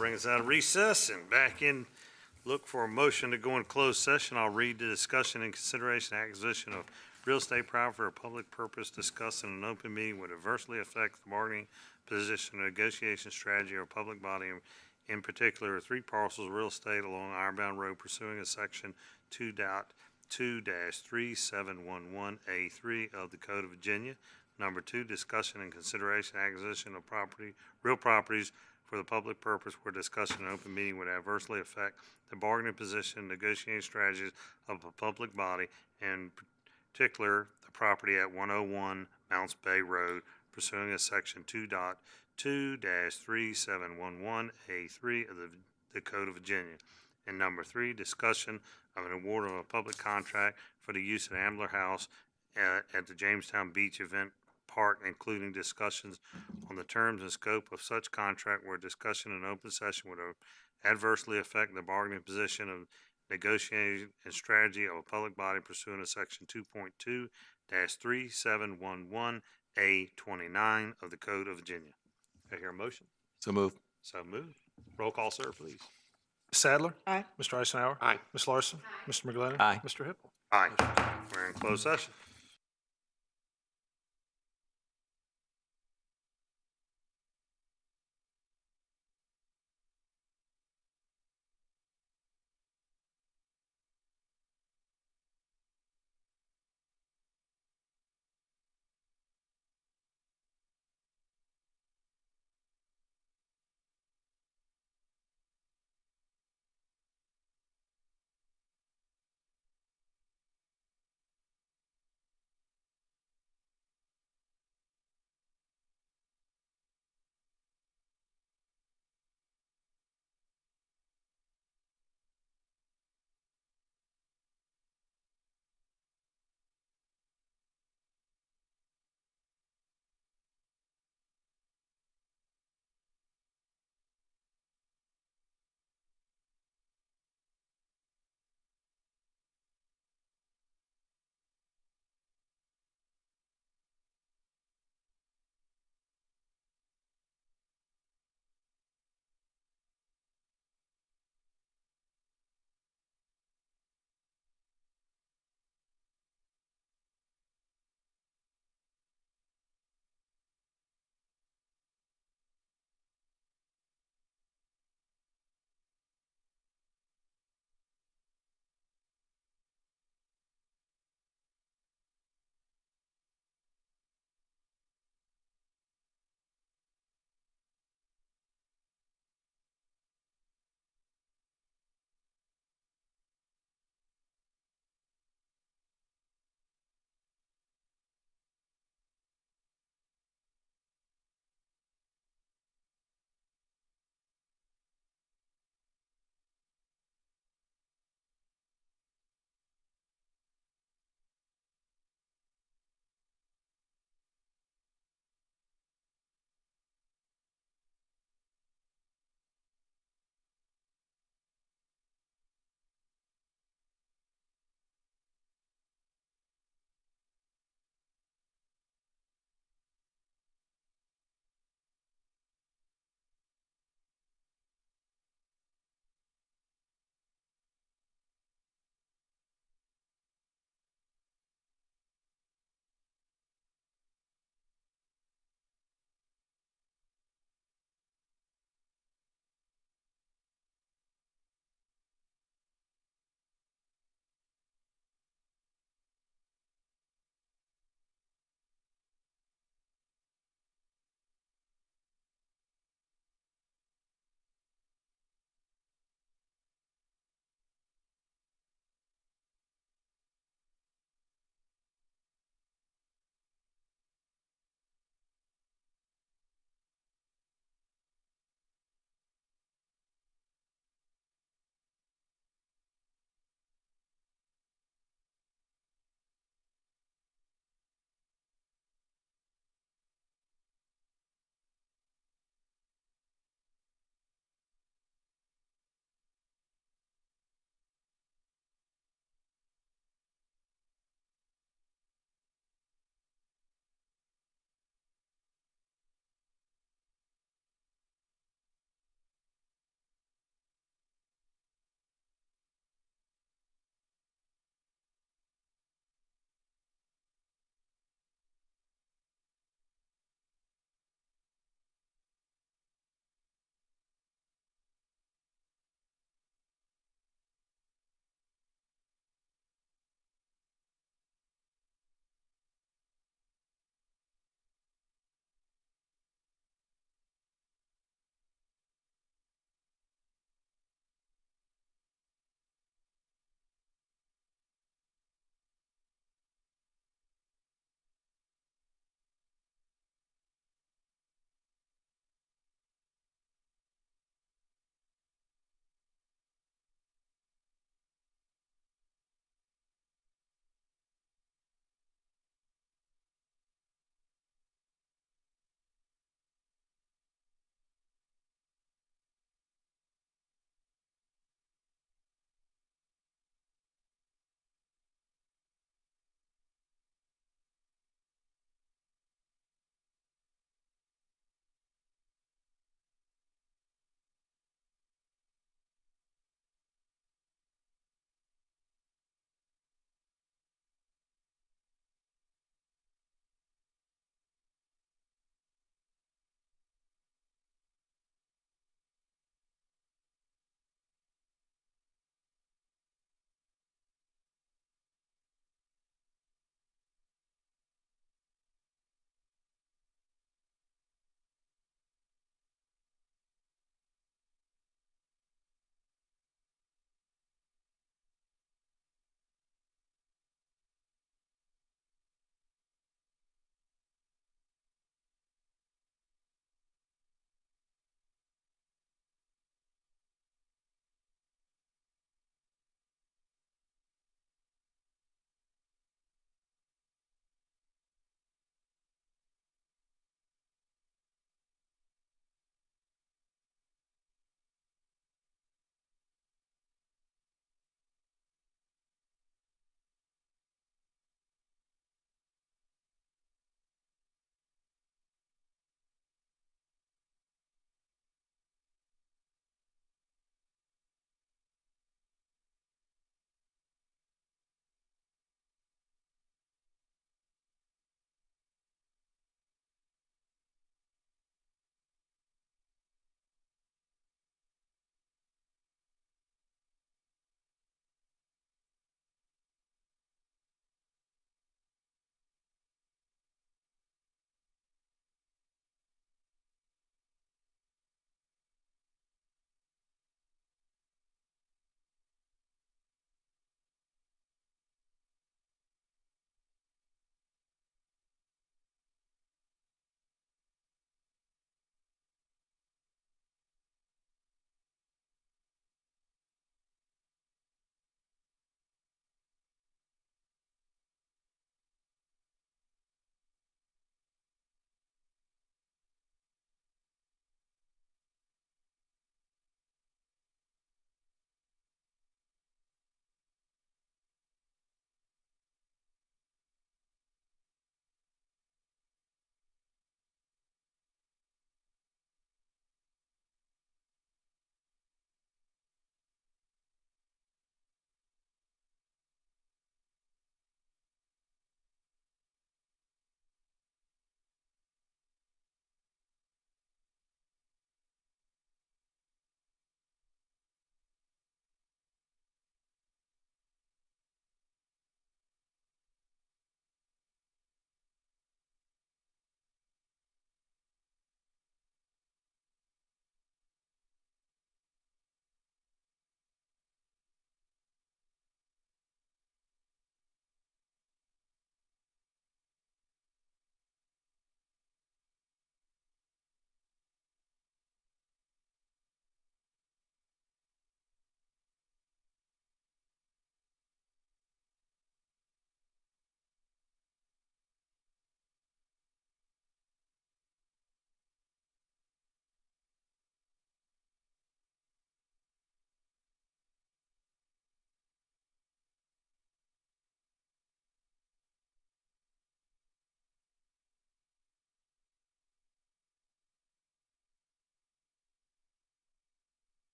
bring us out of recess and back in. Look for a motion to go in closed session. I'll read the discussion and consideration acquisition of real estate property for a public purpose discussed in an open meeting would adversely affect the bargaining position or negotiation strategy of a public body, in particular 3 parcels of real estate along Ironbound Road pursuing a section 2.2-3711A3 of the Code of Virginia. Number 2, discussion and consideration acquisition of real properties for the public purpose where discussion in an open meeting would adversely affect the bargaining position, negotiating strategies of a public body, in particular the property at 101 Mounts Bay Road, pursuing a section 2.2-3711A3 of the Code of Virginia. And number 3, discussion of an award of a public contract for the use of Ambler House at the Jamestown Beach Event Park, including discussions on the terms and scope of such contract where discussion in open session would adversely affect the bargaining position of negotiating and strategy of a public body pursuant to section 2.2-3711A29 of the Code of Virginia. I hear a motion. So moved. So moved. Roll call, sir, please. Sadler? Aye. Mr. Eisenhower? Aye. Ms. Larson? Mr. McGlinnan? Aye. Mr. Hippel? Aye. We're in closed session.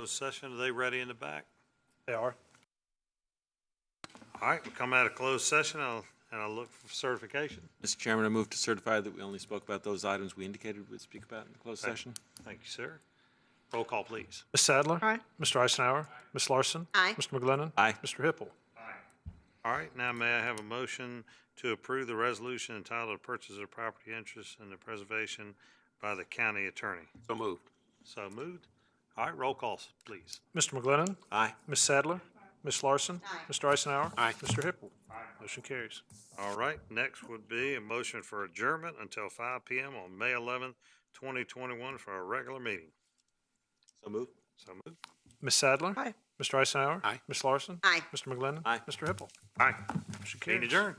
closed session. Are they ready in the back? They are. All right, we come out of closed session, and I'll look for certification. Mr. Chairman, I move to certify that we only spoke about those items we indicated we'd speak about in the closed session. Thank you, sir. Roll call, please. Ms. Sadler? Aye. Mr. Eisenhower? Ms. Larson? Aye. Mr. McGlinnan? Aye. Mr. Hippel? All right, now may I have a motion to approve the resolution entitled Purchase of Property Interest and the Preservation by the County Attorney? So moved. So moved. All right, roll calls, please. Mr. McGlinnan? Aye. Ms. Sadler? Ms. Larson? Aye. Mr. Eisenhower? Aye. Mr. Hippel? Motion carries. All right, next would be a motion for adjournment until 5 p.m. on May 11th, 2021 for our regular meeting. So moved. So moved. Ms. Sadler? Aye. Mr. Eisenhower? Aye. Ms. Larson? Aye. Mr. McGlinnan? Aye. Mr. Hippel? Aye. Motion Meeting carries. adjourned.